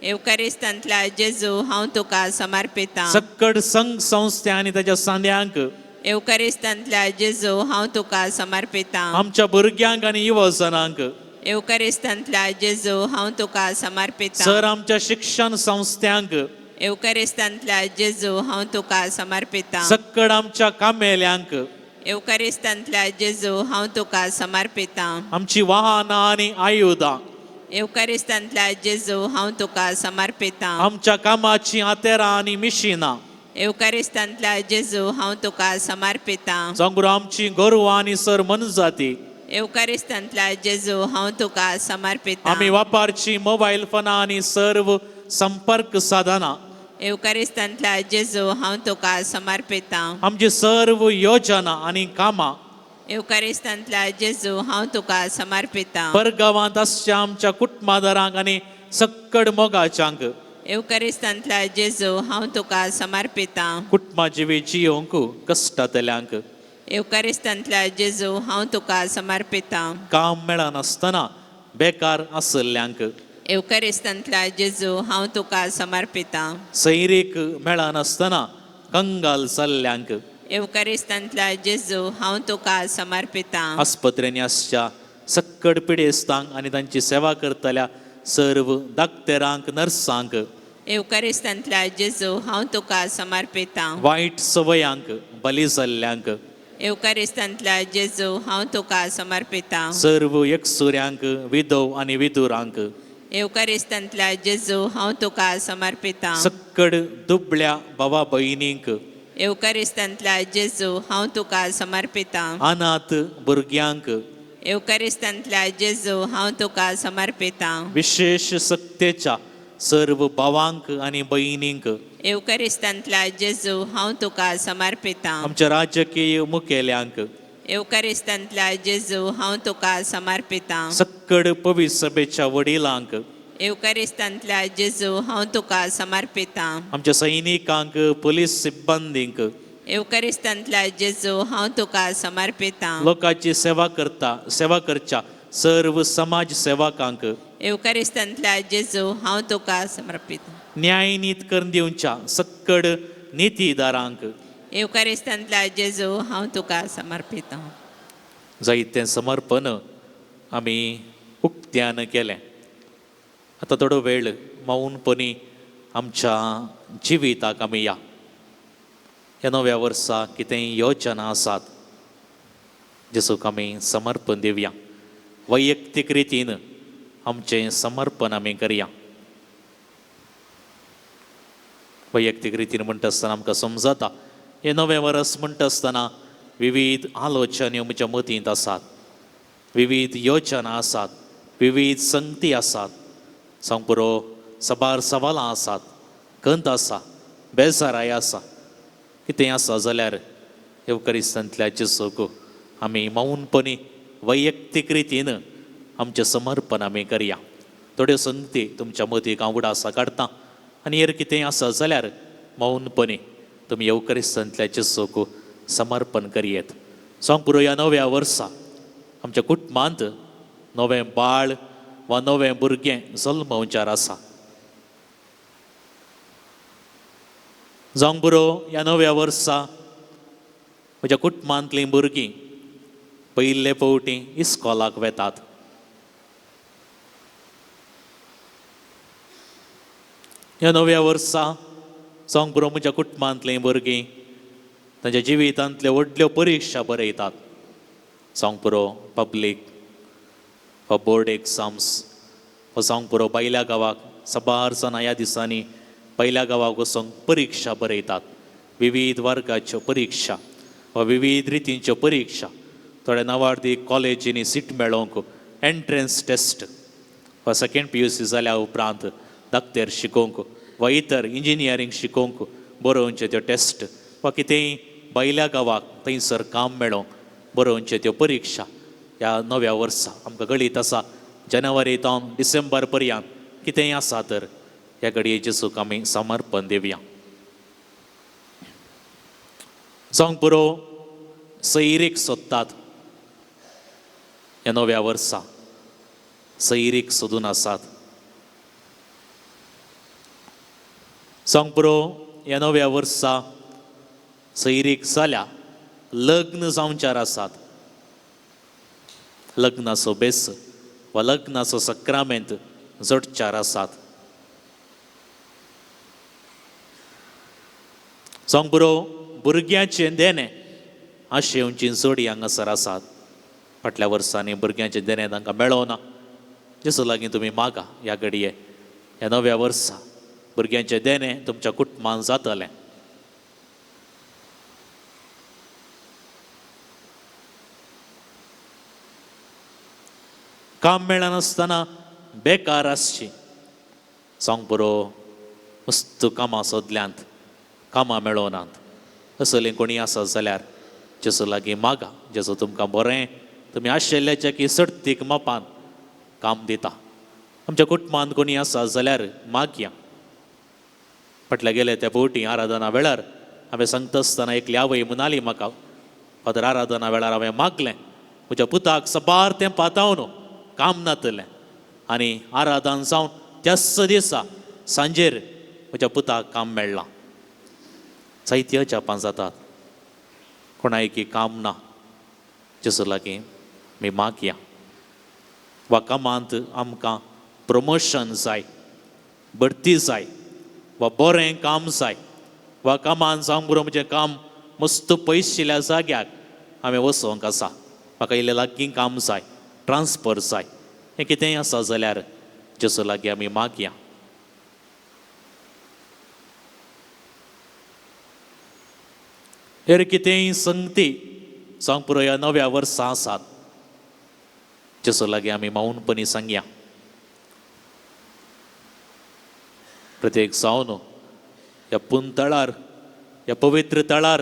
एवकारिस्तांतल्या जेजू हांव तुका समर्पिता सक्कड संघ संस्था आनी ताच्या सांद्यांक, एवकारिस्तांतल्या जेजू हांव तुका समर्पिता आमच्या भुरग्यांक आनी युवजनांक, एवकारिस्तांतल्या जेजू हांव तुका समर्पिता सर आमच्या शिक्षण संस्थांक, एवकारिस्तांतल्या जेजू हांव तुका समर्पिता सक्कड आमच्या कामेल्यांक, एवकारिस्तांतल्या जेजू हांव तुका समर्पिता आमची वाहनां आनी आयुधां, एवकारिस्तांतल्या जेजू हांव तुका समर्पिता आमच्या कामाची आतेरां आनी मिशिनां, एवकारिस्तांतल्या जेजू हांव तुका समर्पिता जांगुरो आमची गोरवां आनी सर मनजाती, एवकारिस्तांतल्या जेजू हांव तुका समर्पिता आमी वापरची मोबायल फोनां आनी सर्व संपर्क साधनां, एवकारिस्तांतल्या जेजू हांव तुका समर्पिता आमची सर्व योजना आनी कामां, एवकारिस्तांतल्या जेजू हांव तुका समर्पिता परगांवांत आसच्या आमच्या कुटुंबादारांक आनी सक्कड मोगाच्यांक, एवकारिस्तांतल्या जेजू हांव तुका समर्पिता कुटुंबा जिवी जियोंक कश्टातल्यांक, एवकारिस्तांतल्या जेजू हांव तुका समर्पिता काम मेळनासतना बेकार आसल्ल्यांक, एवकारिस्तांतल्या जेजू हांव तुका समर्पिता सैरीक मेळनासतना कंगाल जाल्ल्यांक, एवकारिस्तांतल्या जेजू हांव तुका समर्पिता आस्पत्रेनी आसच्या सक्कड पिडेस्तांक आनी तांची सेवा करतल्या सर्व दाक्तेरांक नर्सांक, एवकारिस्तांतल्या जेजू हांव तुका समर्पिता वायट सवयांक बली जाल्ल्यांक, एवकारिस्तांतल्या जेजू हांव तुका समर्पिता सर्व एकसुऱ्यांक विधव आनी विधुरांक, एवकारिस्तांतल्या जेजू हांव तुका समर्पिता सक्कड दुबळ्या भावा भयणींक, एवकारिस्तांतल्या जेजू हांव तुका समर्पिता अनाथ भुरग्यांक, एवकारिस्तांतल्या जेजू हांव तुका समर्पिता विशेष सक्तेच्या सर्व भावांक आनी भयणींक, एवकारिस्तांतल्या जेजू हांव तुका समर्पिता आमच्या राजकीय मुखेल्यांक, एवकारिस्तांतल्या जेजू हांव तुका समर्पिता सक्कड पवित्र सभेच्या वडिलांक, एवकारिस्तांतल्या जेजू हांव तुका समर्पिता आमच्या सैनिकांक पुलीस सिब्बंदींक, एवकारिस्तांतल्या जेजू हांव तुका समर्पिता लोकांची सेवा करच्या सर्व समाज सेवकांक, एवकारिस्तांतल्या जेजू हांव तुका समर्पिता न्याय नीत करून दिवच्या सक्कड नितीदारांक, एवकारिस्तांतल्या जेजू हांव तुका समर्पिता जायतें समर्पण आमी उक्त्यान केलें. आतां थोडो वेळ मौनपणी आमच्या जिविताक आमी या. ह्या नव्या वर्सा कितेंय योजना आसात जेसूक आमी समर्पण दिवया. वैयक्तीक रितीन आमचें समर्पण आमी करया. वैयक्तीक रितीन म्हणटा आसतना आमकां समजता हें नवें वर्स म्हणटा आसतना विविध आलोचना म्हज्या मतींत आसात, विविध योजना आसात, विविध संगती आसात, सांगपुरो सबार सवालां आसात, खंत आसा, बेजाराय आसा. कितें आसा जाल्यार एवकारिस्तांतल्या जेसूक आमी मौनपणी वैयक्तीक रितीन आमचें समर्पण आमी करया. थोड्यो संगती तुमच्या मदीक हांव उडासा काडटां आनी हेर कितेंय आसा जाल्यार मौनपणी तुमी एवकारिस्तांतल्या जेसूक समर्पण करयेत. सांगपुरो ह्या नव्या वर्सा आमच्या कुटुंबांत नवें बाळ वा नवें भुरगें जल्मवच्यार आसा. जावंक बरो ह्या नव्या वर्सा म्हज्या कुटुंबांतलीं भुरगीं पयले फावटी इस्कॉलाक वेतात. ह्या नव्या वर्सा जावंक बरो म्हज्या कुटुंबांतलीं भुरगीं तांच्या जिवितांतल्यो व्हडल्यो परिक्षा बरयतात. जावंक बरो पब्लीक वा बोर्ड एग्जाम्स हो जावंक पुरो पयल्या गांवाक सबार जाणां ह्या दिसांनी पयल्या गांवाक वचून परिक्षा बरयतात. विविध वर्गाच्यो परिक्षा वा विविध रितींच्यो परिक्षा. थोड्या नवार्थी कॉलेजींनी सीट मेळोवंक एंट्रन्स टेस्ट वा सेकंड PUC जाल्या उपरांत धाकटेर शिकोवंक वा इतर इंजिनियरींग शिकोवंक बरोवचे त्यो टेस्ट वा कितेंय भायल्या गांवाक थंयसर काम मेळोवंक बरोवचे त्यो परिक्षा ह्या नव्या वर्सा आमकां कळीत आसा. जानेवारी तावन डिसेंबर पर्यंत कितेंय आसा तर ह्या घडये जेजूक आमी समर्पण दिवया. जावंक पुरो सैरीक सोदतात ह्या नव्या वर्सा सैरीक सोदून आसात. जावंक पुरो ह्या नव्या वर्सा सैरीक जाल्या लग्न जावंचार आसात. लग्नाचो बेस वा लग्नाचो सक्रामेंत जोडचार आसात. जावंक पुरो भुरग्याचें देणें आशेवची जोडी हांगासर आसात. फाटल्या वर्सांनी भुरग्यांचें देणें तांकां मेळों ना. जेजू लागीं तुमी मागा ह्या घडये ह्या नव्या वर्सा भुरग्यांचें देणें तुमच्या कुटुंबान जातलें. काम मेळनासतना बेकार आसची. जावंक पुरो मस्त कामां सोदल्यांत कामां मेळोनात. असलें कोणी आसा जाल्यार जेजू लागीं मागा. जेजू तुमकां बरें तुमी आशिल्ल्याच्या की सर्तीक मापान काम दिता. आमच्या कुटुंबांत कोणी आसा जाल्यार मागया. फाटल्या गेले त्या फावटी आराधना वेळार हांवें सांगता आसतना एकली आवय म्हणाली म्हाका, फादर आराधना वेळार हांवें मागलें म्हज्या पुताक सबार तें पातावन काम नातलें आनी आराधन जावन त्याच दिसा सांजेर म्हज्या पुताक काम मेळ्ळां. जायत्यो जापां जातात कोणायकी काम ना. जेजू लागीं आमी मागया. वा कामांत आमकां प्रमोशन जाय, बढती जाय, वा बरें काम जाय, वा कामान जावंक पुरो म्हजें काम मस्त पयशिल्ल्या जाग्याक हांवें वसोंक आसा, म्हाका इल्लें लागीं काम जाय, ट्रान्सफर जाय, हें कितेंय आसा जाल्यार जेजू लागीं आमी मागया. हेर कितेंय संगती जावंक पुरो ह्या नव्या वर्सा आसात जेजू लागीं आमी मौनपणी सांगया. प्रत्येक जावन ह्या पुंतळार ह्या पवित्र तळार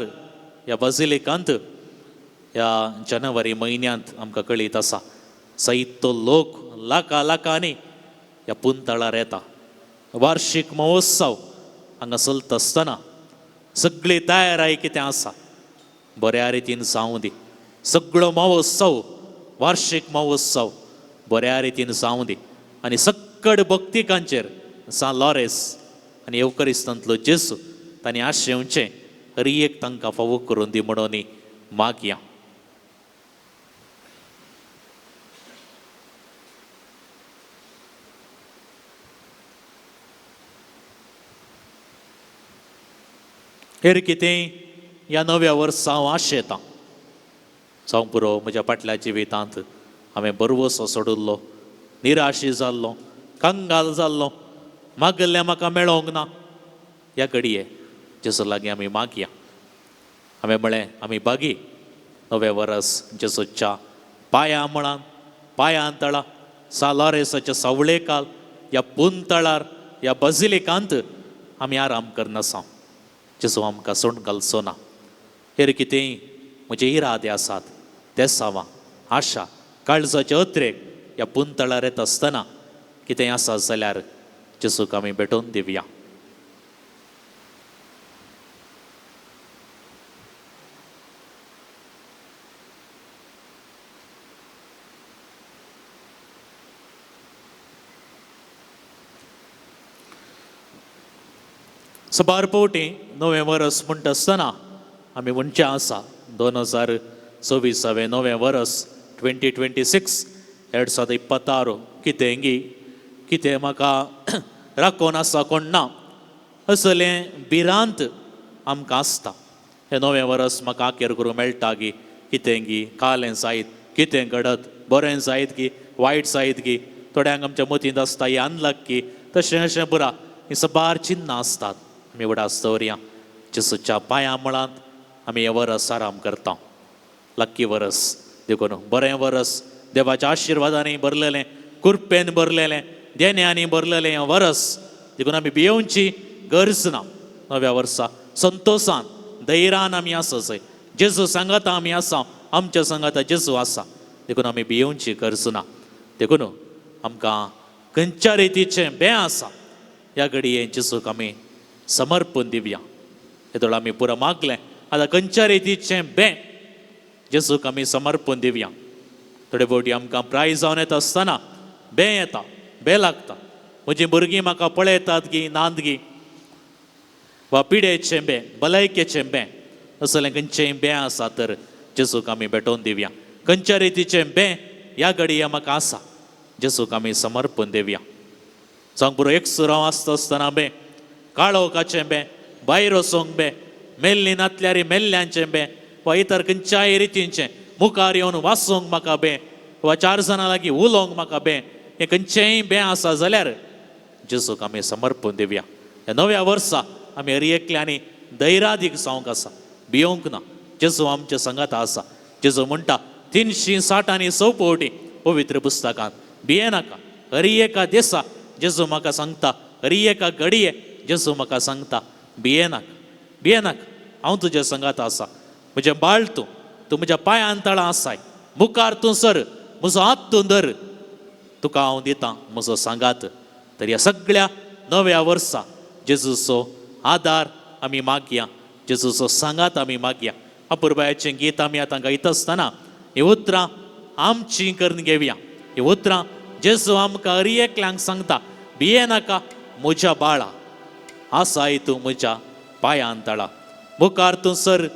ह्या बाजिलिकांत ह्या जानेवारी म्हयन्यांत आमकां कळीत आसा जायतो लोक लाखांनी ह्या पुंतळार येता. वार्षिक महोत्सव हांगा चलता आसतना सगळी तयाराय कितें आसा बऱ्या रितीन जावं दी. सगळो महोत्सव वार्षिक महोत्सव बऱ्या रितीन जावं दी आनी सक्कड भक्तिकांचेर सान लॉरेस आनी येवकरिस्तांतलो जेजू तांणी आशेवचें हर एक तांकां फावो करून दी म्हणून मागया. हेर कितेंय ह्या नव्या वर्सा हांव आशेतां. जावंक पुरो म्हज्या फाटल्या जिवितांत हांवें बरवसो सोडिल्लो, निराशी जाल्लो, कंगाल जाल्लो, मागल्लें म्हाका मेळोंक ना. ह्या घडये जेजू लागीं आमी मागया. हांवें म्हळें आमी बागी नवें वरस जेजूच्या पांयां मळान पांयां तळा सान लॉरेसाच्या सावळेकाल ह्या पुंतळार ह्या बाजिलिकांत आमी आराम करनासा. जेजू आमकां सोंड घालचो ना. हेर कितेंय म्हजे इरादे आसात, देसावां, आशा, काळजाचे अत्रेक ह्या पुंतळार येता आसतना कितेंय आसा जाल्यार जेजूक आमी भेटोवन दिवया. सबार पावटी नवें वर्स म्हणटा आसतना आमी म्हणचें आसा 2026 नवें वर्स 2026 2026 कितेंगी कितें म्हाका राखोन आसा कोण ना असलें भिरांत आमकां आसता. हें नवें वर्स म्हाका आखेर करूं मेळटा की कितेंगी कालें जायत, कितें घडत, बरें जायत की वायट जायत गी थोड्यांक आमच्या मतींत आसता ही अनलक्की तशें अशें पुरा ही सबार चिन्नां आसतात. आमी उडास दवरया जेसूच्या पांयां मुळांत आमी हें वरस आराम करता. लक्की वरस देखून बरें वरस देवाच्या आशिर्वादांनी भरलेलें कृपेन भरलेलें देण्यांनी भरलेलें हें वरस देखून आमी भियोवची गरज ना. नव्या वर्सा संतोशान धैर्यान आमी आसा जंय जेजू सांगाता आमी आसा आमच्या सांगाता जेजू आसा देखून आमी भियोवची गरज ना. देखून आमकां खंयच्या रितीचें बें आसा ह्या घडये जेजूक आमी समर्पण दिवया. हेतून आमी पुरो मागलें आतां खंयच्या रितीचें बें जेजूक आमी समर्पण दिवया. थोडे फावटी आमकां प्राय जावन येता आसतना बें येता बें लागता. म्हजीं भुरगीं म्हाका पळयतात गी नांद गी वा पिडेचें बें भलायकेचें बें असलें खंयचेंय बें आसा तर जेजूक आमी भेटोवन दिवया. खंयच्या रितीचें बें ह्या घडये म्हाका आसा जेजूक आमी समर्पण दिवया. जावं पुरो एक सुराव आसता आसतना बें काळोखाचें बें भायर वचोंक बें मेल्लीं नातल्यार मेल्ल्यांचें बें वा इतर खंयच्याय रितींचें मुखार येवन वाचूंक म्हाका बें वा 4 जाणां लागीं उलोवंक म्हाका बें हें खंयचेंय बें आसा जाल्यार जेजूक आमी समर्पण दिवया. ह्या नव्या वर्सा आमी हर एकल्यांनी धैर्यादीक जावंक आसा भियोंक ना. जेजू आमच्या संगात आसा. जेजू म्हणटा 360 फावटी पवित्र पुस्तकांत भियेनाका. हर एका दिसा जेजू म्हाका सांगता हर एका घडये जेजू म्हाका सांगता भियेनाका भियेनाका हांव तुज्या संगात आसा. म्हजें बाळ तूं म्हज्या पांयां तळां आसाय मुखार तूं सर म्हजो हात तूं धर तुका हांव दितां म्हजो सांगात. तर ह्या सगळ्या नव्या वर्सा जेजूचो आदार आमी मागया जेजूचो सांगात आमी मागया. अपुर्बायाचें गीत आमी आतां गायता आसतना हीं उतरां आमचीं करून घेवया. हीं उतरां जेजू आमकां हर एकल्यांक सांगता भियेनाका म्हज्या बाळा आसाय तूं म्हज्या पांयां तळां मुखार तूं सर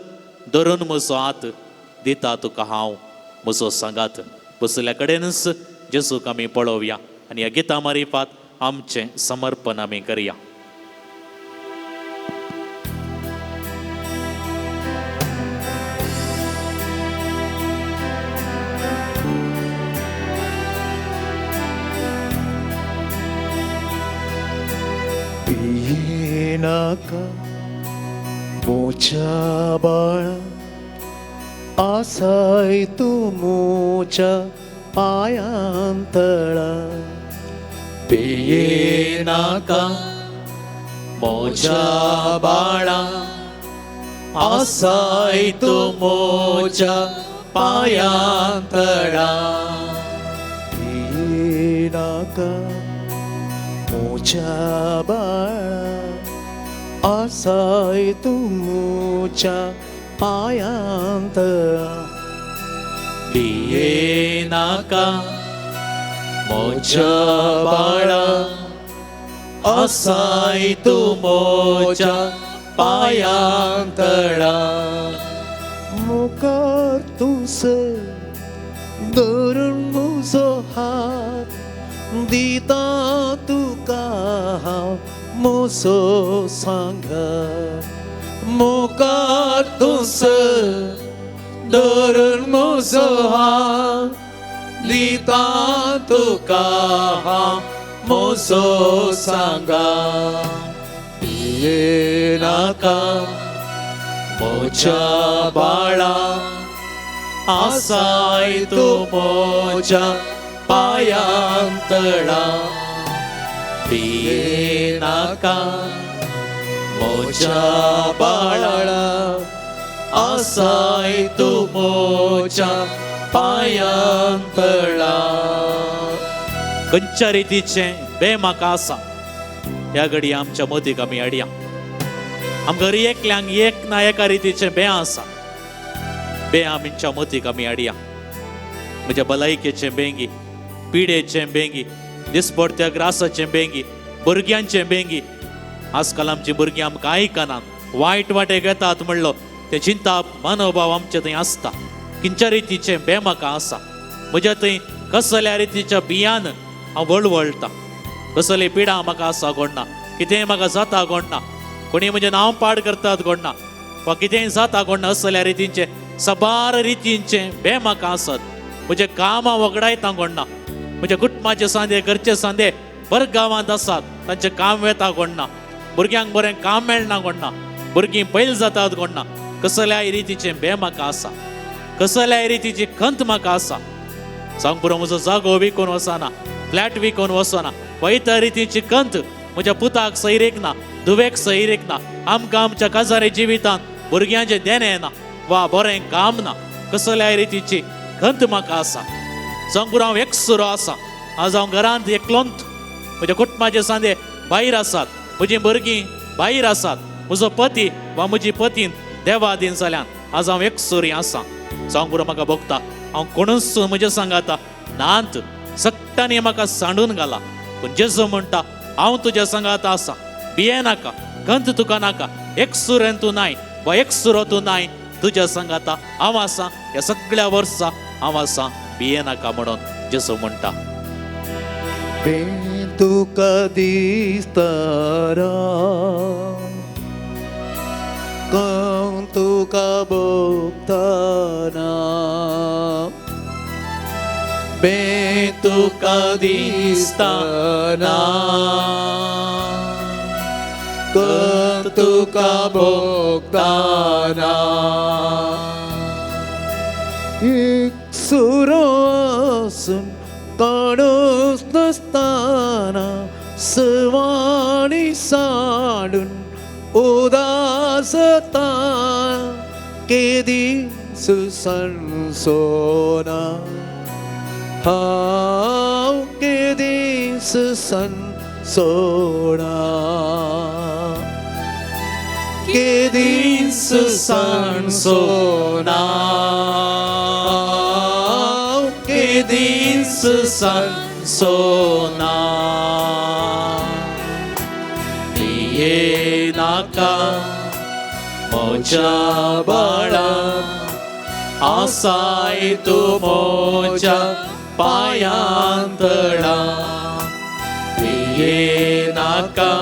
धरून म्हजो हात दिता तुका हांव म्हजो सांगात. बसल्या कडेनच जेजूक आमी पळोवया आनी ह्या गितां मारिफात आमचें समर्पण आमी करया. भियेनाका मोच्या बाळा आसाय तूं मोच्या पांयां तळां भियेनाका म्हज्या बाळा आसाय तूं म्हज्या पांयां तळां भियेनाका मोच्या बाळा आसाय तूं मोच्या पांयां तळां भियेनाका म्हज्या बाळा आसाय तूं म्हज्या पांयां तळां मुखार तूं सर धरून म्हजो हात दिता तुका हांव म्हजो सांगात मुखार तूं सर धरून म्हजो हात दिता तुका हांव म्हजो सांगात भियेनाका म्हज्या बाळा आसाय तूं म्हज्या पांयां तळां भियेनाका म्हज्या बाळा आसाय तूं म्हज्या पांयां तळां. खंयच्या रितीचें बें म्हाका आसा ह्या घडये आमच्या मदीक आमी हाडया. आमकां हर एकल्यांक एक ना एका रितीचें बें आसा. बें आमच्या मदीक आमी हाडया. म्हज्या भलायकेचें बेंगी पिडेचें बेंगी दिसपडत्या ग्रासाचें बेंगी भुरग्यांचें बेंगी. आजकाल आमचीं भुरगीं आमकां आयकनात वायट वाटे घेतात म्हणलो ते चिंता मनोभाव आमचे थंय आसता. खंयच्या रितीचें बें म्हाका आसा. म्हज्या थंय कसल्या रितीच्या बियान हांव वळवळटा. कसली पिडां म्हाका आसा कोण ना कितेंय म्हाका जाता कोण ना कोणी म्हजें नांव पाड करतात कोण ना वा कितेंय जाता कोण ना असल्या रितींचे सबार रितींचे बें म्हाका आसत. म्हजें काम हांव वगडायता कोण ना म्हज्या कुटुंबाचे सांदे घरचे सांदे बरे गांवांत आसात, तांचे काम वेता कोणना, भुरग्यांक बरें काम मेळना कोणना, भुरगीं बैल जातात कोणना. कसल्याय रितीचे भे म्हाका आसा, कसल्याय रितीची खंत म्हाका आसा. सांग पुरो म्हजो जागो विकून वचना, फ्लॅट विकून वचना, वयता रितीची खंत म्हज्या पुताक सैरीक ना, धुवेक सैरीक ना, आमकां आमच्या काजारे जिवितांत भुरग्यांचे देणे ना वा बरें काम ना. कसल्याय रितीची खंत म्हाका आसा. सांग पुरो हांव एकसुरो आसा. आज हांव घरांत एकलोंत, म्हज्या कुटुंबाचे सांदे भायर आसात, म्हजीं भुरगीं भायर आसात, म्हजो पती वा म्हजी पतीन देवादीन जाल्यान आज हांव एकसुरी आसा. सांग पुरो म्हाका भोगता हांव कोणूच म्हज्या सांगाता नांत, सक्टांनी म्हाका सांडून घाला. पूण जेजू म्हणटा हांव तुज्या सांगाता आसा, भिये नाका, खंत तुका नाका, एकसुरेन तूं नाय वा एकसुरो तूं नाय, तुज्या सांगाता हांव आसा, ह्या सगळ्या वर्सां हांव आसा, भिये नाका म्हणून जेजू म्हणटा. तुका दिसतारा तुका भोगताना तुका दिसताना तुका भोगताना एक सुरो आसून काढूच नसताना सवाणी सांडून उदासता केदी सुसनसोना हांव केदी सुसनसोना केदी सुसनसोना केदी सुसनसोना. भिये नाका म्हज्या बाळा, आसाय तूं म्हज्या पायांतळा. भिये नाका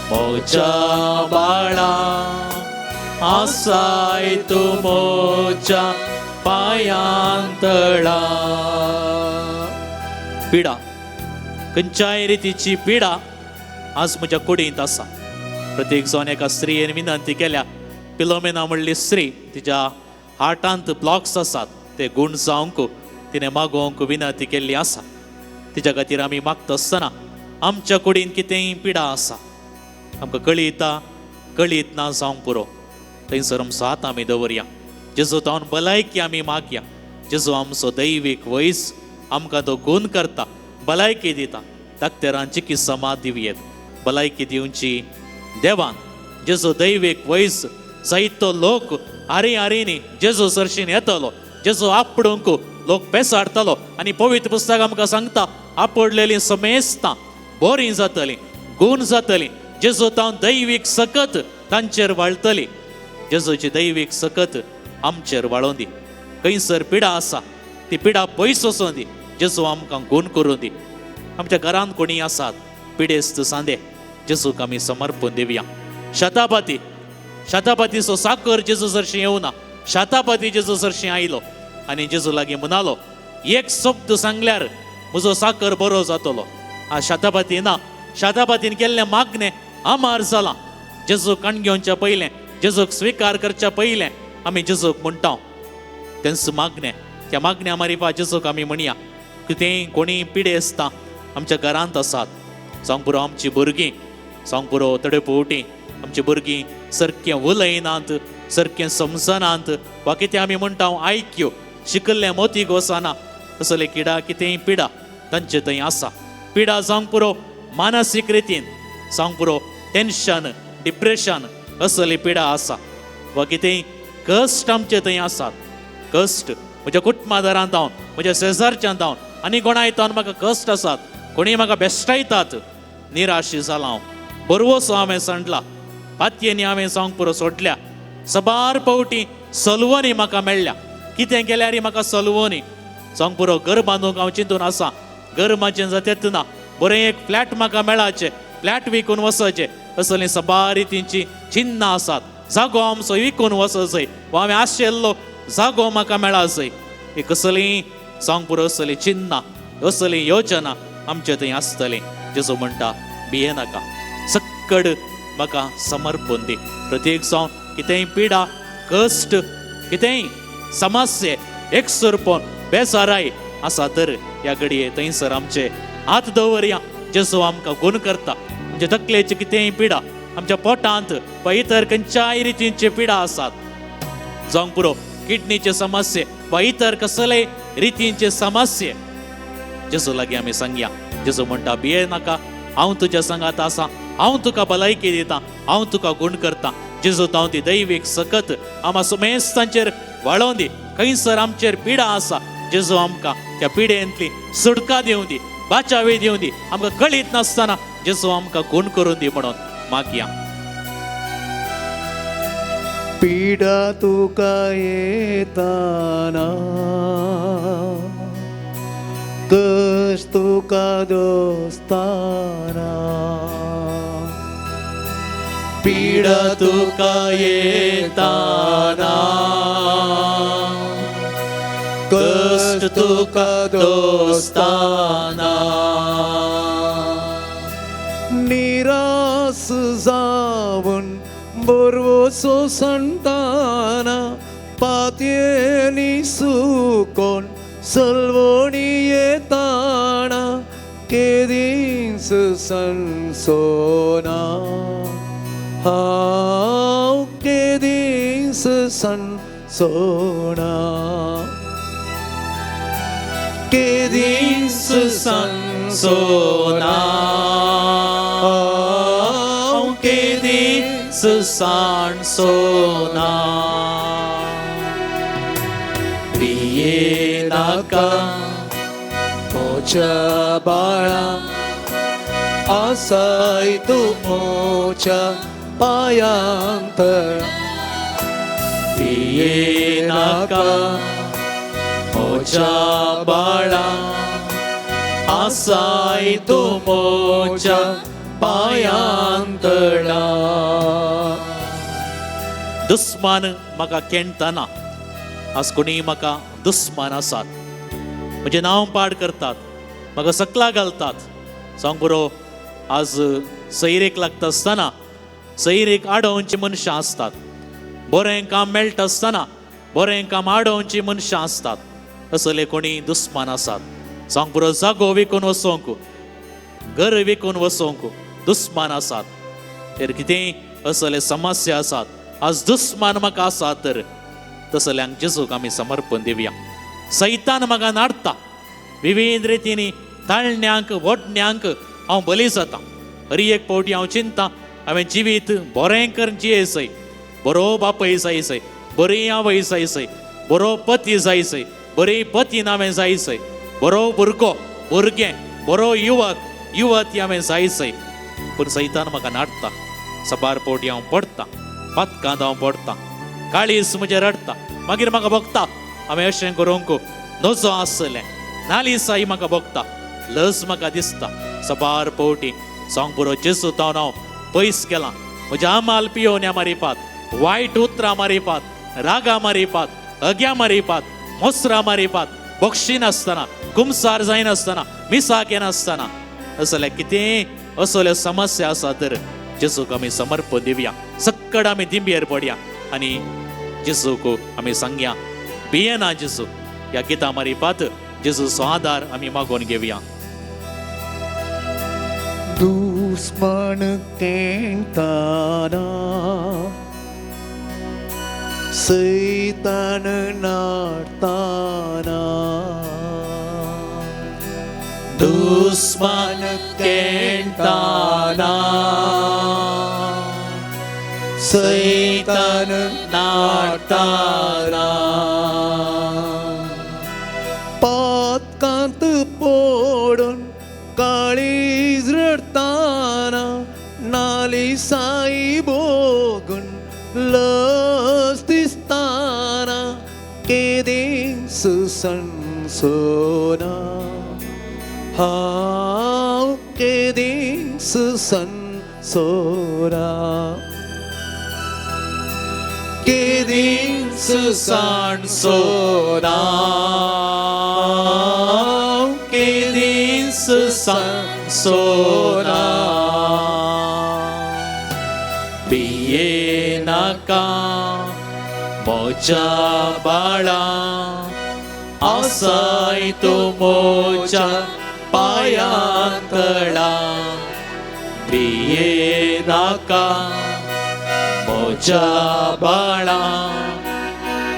म्हज्या बाळा, आसाय तूं म्हज्या पायांतळा. पिडा, खंयच्याय रितीची पिडा आज म्हज्या कुडींत आसा. प्रत्येक जावन एका स्त्रीयेन विनंती केल्या, पिलोमेना म्हणली स्त्री, तिच्या हार्टांत ब्लॉक्स आसात, ते गूण जावंक तिने मागोवंक विनंती केल्ली आसा. तिच्या खातीर आमी मागता आसतना आमच्या कुडींत कितेंय पिडा आसा, आमकां कळीत ना जावंक पुरो, थंयसर आमचो हात आमी दवरया. जेजू तावन भलायकी आमी मागया. जेजू आमचो दैवीक वैस आमकां तो गूण करता, भलायकी दिता. दाक्तेरांची किस्सामात दिवयेत, भलायकी दिवची देवान. जेजू दैवीक वैस जायतो लोक आरी जेजू सरशीन येतलो, जेजू आपडूंक लोक पेसाडतलो. आनी पवित्र पुस्तक आमकां सांगता आपडलेलीं समेस्तां बरीं जातलीं, गूण जातलीं. जेजू तावन दैवीक सकत तांचेर वाळटली. जेजूची दैवीक सकत आमचेर वाळोवन दी. खंयसर पिडा आसा ती पिडा पयस वचोन दी. जेजू आमकां गूण करून दी. आमच्या घरांत कोणी आसात पिडेस्त सांदे, जेजूक आमी समर्पण दिवया. शतापतीचो साकर जेजू सरशी येवना, शतापती जेजू सरशी आयलो आनी जेजू लागीं म्हणालो, एक शब्द सांगल्यार म्हजो साकर बरो जातलो. हा शतापती ना, शतापतीन केल्लें मागणें आमार जालां. जेजूक काणघेवच्या पयलें, जेजूक स्विकार करच्या पयलें आमी जेजूक म्हणटा तेंच मागणें. त्या मागण्या मारिफा जेजूक आमी म्हणया. कितेंय कोणी पिडे आसता आमच्या घरांत आसात, सांग पुरो आमची भुरगीं, सांग पुरो तडेपोवटी आमची भुरगीं सारकें उलयनात, सारकें समजनात, वा कितें आमी म्हणटा आयक्यो शिकल्ले मोतीक वचना, असले किडा कितेंय पिडा तांचे थंय आसा. पिडा जावंक पुरो मानसीक रितीन, सांग पुरो टेन्शन, डिप्रेशन असली पिडा आसा, वा कितेंय कश्ट आमचे थंय आसात. कश्ट म्हज्या कुटुंबादारांत हांव, म्हज्या शेजारच्यान हांव आनी कोणाय हांव म्हाका कश्ट आसात, कोणी म्हाका बेश्टायतात, निराशी जाला हांव. बरवसो हांवें सांडला, पातयेनी हांवें सांग पुरो सोडल्या, सबार पावटी सलवनी म्हाका मेळ्ळ्या. कितें केल्यार म्हाका सलवनी, सांग पुरो घर बांदूंक हांव चिंतून आसा, घर म्हाजें जातेत ना, बरें एक फ्लॅट म्हाका मेळाचें, फ्लॅट विकून वचचें, असलीं सबार रितींची चिन्नां आसात. जागो आमचो विकून वचत जाय, वा हांवें आशिल्लो जागो म्हाका मेळा जाय. ही कसलीं सांग पुरो असलीं चिन्नां असली योजना आमचे थंय आसतले. जेजू म्हणटा भिये नाका, सक्कड म्हाका समर्पण दी. प्रत्येक जावन कितेंय पिडा, कश्ट, कितेंय समस्ये, एकसुरपण, बेजाराय आसा तर ह्या घडये थंयसर आमचे हात दवरया. जेजू आमकां गूण करता. म्हणजे तकलेची कितेंय पिडा, आमच्या पोटांत वा इतर खंयच्याय रितींचे पिडा आसात, जावंक पुरो किडनीचे समस्ये वा इतर कसले रितींचे समस्ये, जेजू लागीं आमी सांगया. जेजू म्हणटा भिये नाका, हांव तुज्या संगात आसा, हांव तुका भलायकी दिता, हांव तुका गूण करता. जेजू तांव ती दैवीक सकत आमा सुमेस्तांचेर वाळोवन दी. खंयसर आमचेर पिडा आसा, जेजू आमकां त्या पिडेंतली सुटका दिवं दी, बाचावी दिवं दी. आमकां कळीत नासतना जेजू आमकां गूण करून दी म्हणून मागया. पीडा तुका येताना, कष्ट तुका दोस्ताना, पीडा तुका येताना, कष्ट तुका दोस्ताना, निराश जावन बोरवोसो संताना, पातयेनी सुकोन सलवणी येताना, केदींस सनसोना, हांव केदींस सनसोना, केदींस सनसोना, हांव केदींस सनसोना. भिये नाका मोच्या बाळा, आसाय तू मोच्या पायांतळा, भिये नाका मोच्या बाळा, आसाय तू मोच्या पायांतळा. दुस्मान म्हाका केणतना, आज कोणी म्हाका दुस्मान आसात, म्हणजे नांव पाड करतात, म्हाका सकला घालतात. सांग बरो, आज सैरेक लागता आसतना सैरेक आडोवची मनशां असतात, बरें काम मेळटा आसतना बरें काम आडोवची मनशां असतात. असले कोणी दुस्मान आसात. सांग बरो, जागो विकून वसोंक, घर विकून वसोंक दुस्मान आसात. तर कितें असले समस्या आसात, आज दुस्मान म्हाका आसा तर तसल्यांक जेजूक आमी समर्पण दिवया. सैतान म्हाका नाडटा, विविध रितींनी ताळण्यांक वडण्यांक हांव बली जाता. हरी एक पावटी हांव चिंता, हांवें जिवीत बरें करून जियेसय, बरो बापय जायसय, बरी आवय जायसय, बरो पती जायसय, बरी पतीन हांवें जायसय, बरो भुरगो भुरगें, बरो युवक युवती हांवें जायसय. पूण सैतान म्हाका नाडटा. सबार पावटी हांव पडटा, पातकांत हांव पडटा, काळीस म्हजें रडटा. मागीर म्हाका भोगता हांवें अशें करूंक नजो आसलें, नालिसाई म्हाका भोगता, लज म्हाका दिसता. सबार पावटी सांग बरो, जेजू तावन हांव पयस गेलां. म्हज्या आमाल पियोवण्या मारिपात, वायट उतरां मारिपात, रागा मारिपात, अग्या मारिपात, मोसरां मारिपात, बक्षी नासतना, कुमसार जायनासतना, मिसाक येनासतना असले कितें असल्यो समस्या आसा तर जेजूक आमी समर्पण दिवया. सक्कड आमी दिंबेर पडया आनी जेजूक आमी सांगया, भियेना जेजू. ह्या गितां मारिपात जेजूचो आदार आमी मागून घेवया. दुस्मान केणताना, सैतान नाडताना, दुस्मान केणताना, सैतान नाडताना, पातकांत पडून काळीज रडताना, नालिसाई भोगून लज दिसताना, केदींस सनसोना, हांव केदींस सनसोना, केदींस सनसोना, केदींस सोना बिये नाका मोच्या बाळा आसाय तो मोच्या पायांतळा बिये नाका मोच्या बाळा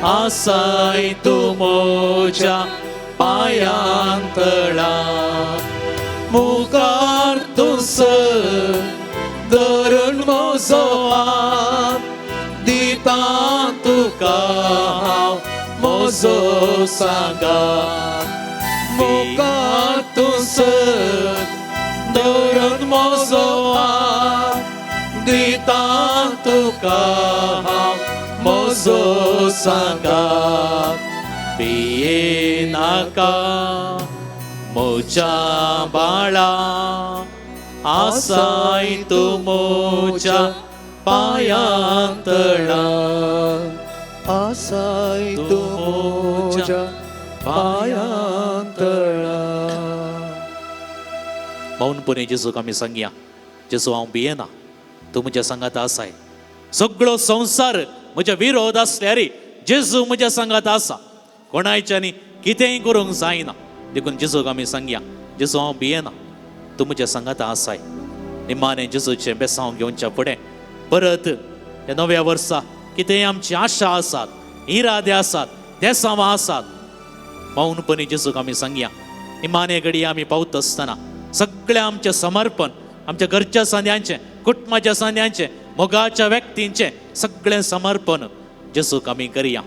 आसाय तू मोच्या पायांतळा मुखार तुस धरून मोजो हात दिता तुका हांव मोजो सांगा मुखार तुस धरून मोजो हात दिता तुका हांव मोजो सांगा पिये नाका मोच्या बाळा आसाय तू मोच्या पायांतळा आसाय तू मोच्या पायांतळा. मौनपणे जेजूक आमी सांगया जेजू हांव भियेना तू म्हज्या सांगात आसाय. सगळो संसार म्हज्या विरोध आसल्यार जेजू म्हज्या सांगात आसा. कोणाच्यानी कितेंय करूंक जायना देखून जेजूक आमी सांगया जेजू हांव भियेना तू म्हज्या सांगात आसाय. निमाणें जेजूचे बेसांव घेवच्या फुडें परत ह्या नव्या वर्सा कितेंय आमची आशा आसात इरादे आसात देसांवां आसात मौनपणी जेजूक आमी सांगया. निमाणे घडी आमी पावत आसतना सगळें आमचें समर्पण आमच्या घरच्या सांद्यांचें कुटुंबाच्या सांद्यांचें मोगाच्या व्यक्तींचें सगळें समर्पण जेजूक आमी करया.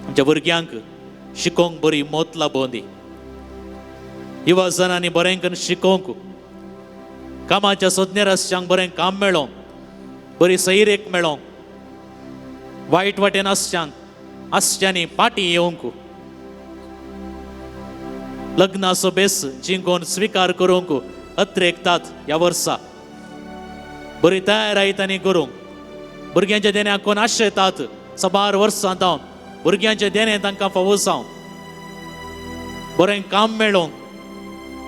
आमच्या भुरग्यांक शिकोवंक बरी मोत लाबोंदी युवा जनांनी बरें करून शिकोवंक कामाच्या सोदण्यार आसच्यांक बरें काम मेळोवंक बरी सैरेक मेळोवंक वायट वाटेन आसच्यांनी पाटी येवंक लग्नाचो बेस जिंकोवन स्विकार करूंक अत्रेकतात ह्या वर्सा बरी तयारायतांनी करूंक भुरग्यांच्या देण्याक कोण आशेतात सबार वर्सां जावन भुरग्यांचे देणे तांकां फावो जावं बरें काम मेळोवंक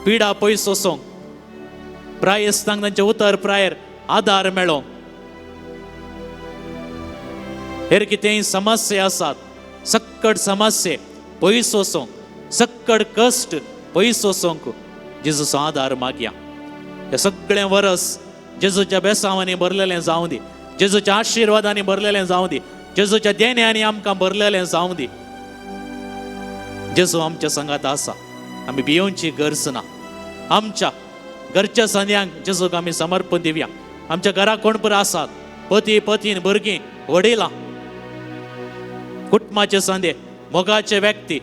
पिडा पयस वचोंक प्रायस्तांक तांचे उतर प्रायर आदार मेळोवंक हेर कितेंय समस्या आसात सक्कड समस्ये पयस वचोंक सक्कड कश्ट पयस वचोंक जेजूचो आदार मागया. हे सगळें वरस जेजूच्या बेसांवांनी भरलेलें जावं दी जेजूच्या आशिर्वादांनी भरलेलें जावं दी जेजूच्या देण्यांनी आमकां भरलेलें जावं दी. जेजू आमच्या संगात आसा आमी भियोवची गरज ना. आमच्या घरच्या सांद्यांक जेजूक आमी समर्पण दिवया. आमच्या घरा कोण पळय आसात पती पतीन भुरगीं वडिलां कुटुंबाचे सांदे मोगाचे व्यक्ती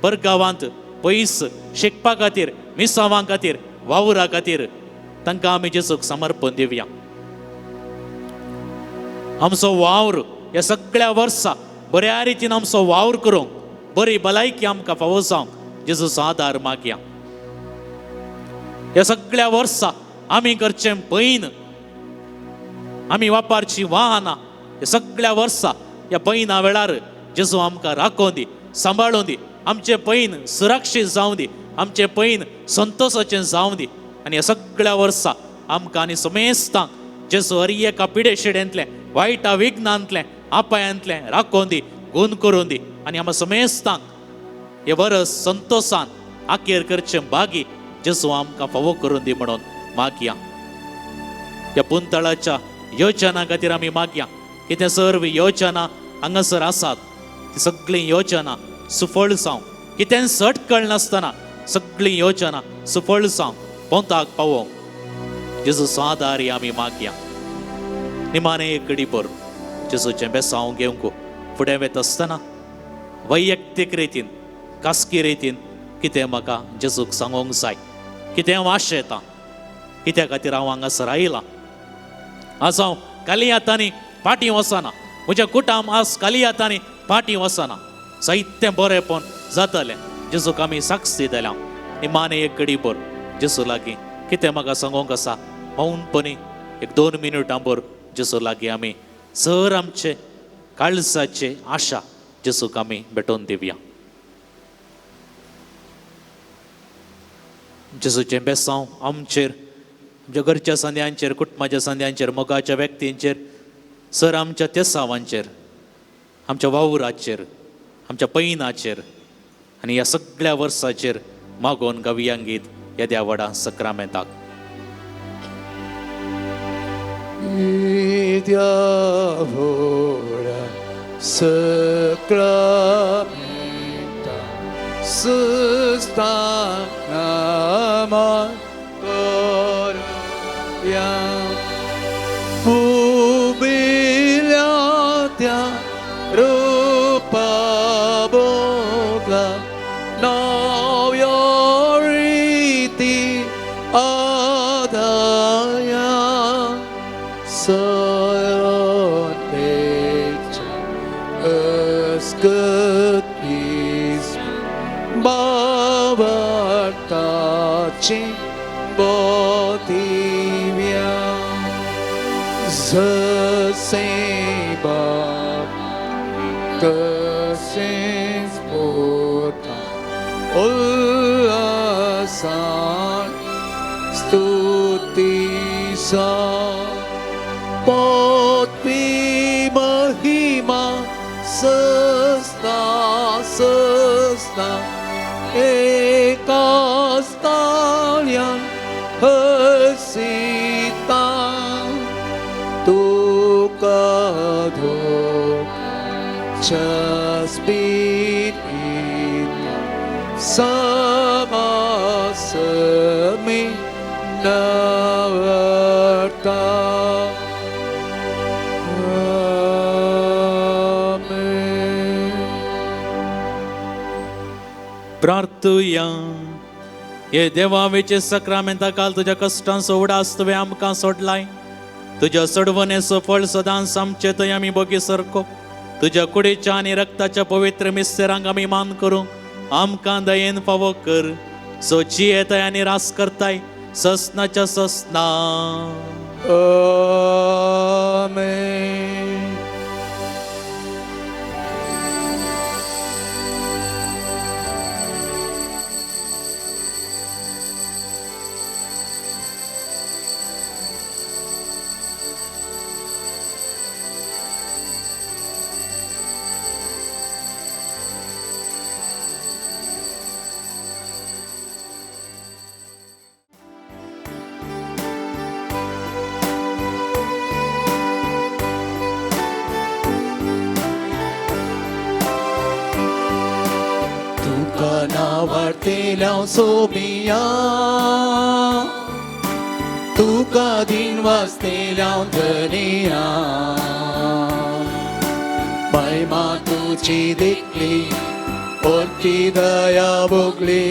परगांवांत पयस शिकपा खातीर मिसांवां खातीर वावरा खातीर तांकां आमी जेजूक समर्पण दिवया. आमचो वावर ह्या सगळ्या वर्सां बऱ्या रितीन आमचो वावर करूंक बरी भलायकी आमकां फावो जावंक जेजूचो आदार मागया. ह्या सगळ्या वर्सां आमी करचें पैन आमी वापरची वाहनां ह्या सगळ्या वर्सां ह्या पैना वेळार जेजू आमकां राखोवन दी सांबाळून दी आमचें पैन सुरक्षीत जावं दी आमचें पैन संतोशाचें जावं दी आनी ह्या सगळ्या वर्सां आमकां आनी समेस्तांक जेजू हर एका पिडेशिडेंतलें वायटा विघ्नांतलें आपायांतलें राखोवन दी गूण करून दी आनी आमकां समेस्तांक हे वर्स संतोशान आखेर करचें बागी जेजू आमकां फावो करून दी म्हणून मागया. ह्या पुंतळाच्या योजना खातीर आमी मागया. कितें सर्व योजना हांगासर आसात ती सगळीं योजना सुफळ जावं कितें सटकळ नासतना सगळीं योजना सुफळ जावं पोंताक पावोवंक जेजूचो आदार आमी मागया. निमाणें एक घडीभर जेजूचें बेसांव घेवंक फुडें वेत आसतना वैयक्तीक रितीन खासगी रितीन कितें म्हाका जेजूक सांगूंक जाय कितें हांव आशेतां कित्या खातीर हांव हांगासर आयलां. आज हांव खाली हातांनी फाटीं वचना म्हज्या कुटाम आज खाली हातांनी फाटीं वचना साहित्य बरेंपण जातलें जेजूक आमी साक्ष दितल्या. निमाणें एक घडीभर जेजू लागीं कितें म्हाका सांगूंक आसा मौनपणी एक 2 मिनटां भर जेजू लागीं आमी सर आमचे काळजाचे आशा जेजूक आमी भेटोवन दिवया. जेजूचें बेसांव आमचेर, आमच्या घरच्या संद्यांचेर, कुटुंबाच्या संद्यांचेर, मोगाच्या व्यक्तींचेर, सर आमच्या तेसावांचेर, आमच्या वावुराचेर, आमच्या पैनाचेर आनी ह्या सगळ्या वर्साचेर मागोवन गावयांगीत ह्या देवा व्हडा सक्रामेंताक. Idiavora sacramenta sustanama gloria jubilatia rupa bogla novioriti adaya Sion nature as good is Bhavatachi Bodhivya Zaseba Kasins Bota Ullasan Stutisa Potpi Mahima Sasta Sasta Ekastalian Hasita Tukadok Chaspita Samasami Navarta प्रार्थुया. हे देवावेचे सक्रामेंता काल तुझ्या कष्टांचो उडास तुवें आमकां सोडलाय. तुज्या सोडवणेचो फळ सदांच आमचे थंय आमी बोगी सरको. तुज्या कुडीच्या आनी रक्ताच्या पवित्र मिस्तेरांक आमी मान करूं आमकां दयेन फावो कर. सोची येताय आनी रास करताय ससनाच्या ससना. Amen. नावार्तेल्या सोबिया तुका दिन वाचतेल्या धनिया महिमा तुची देखली ओटी दया भोगली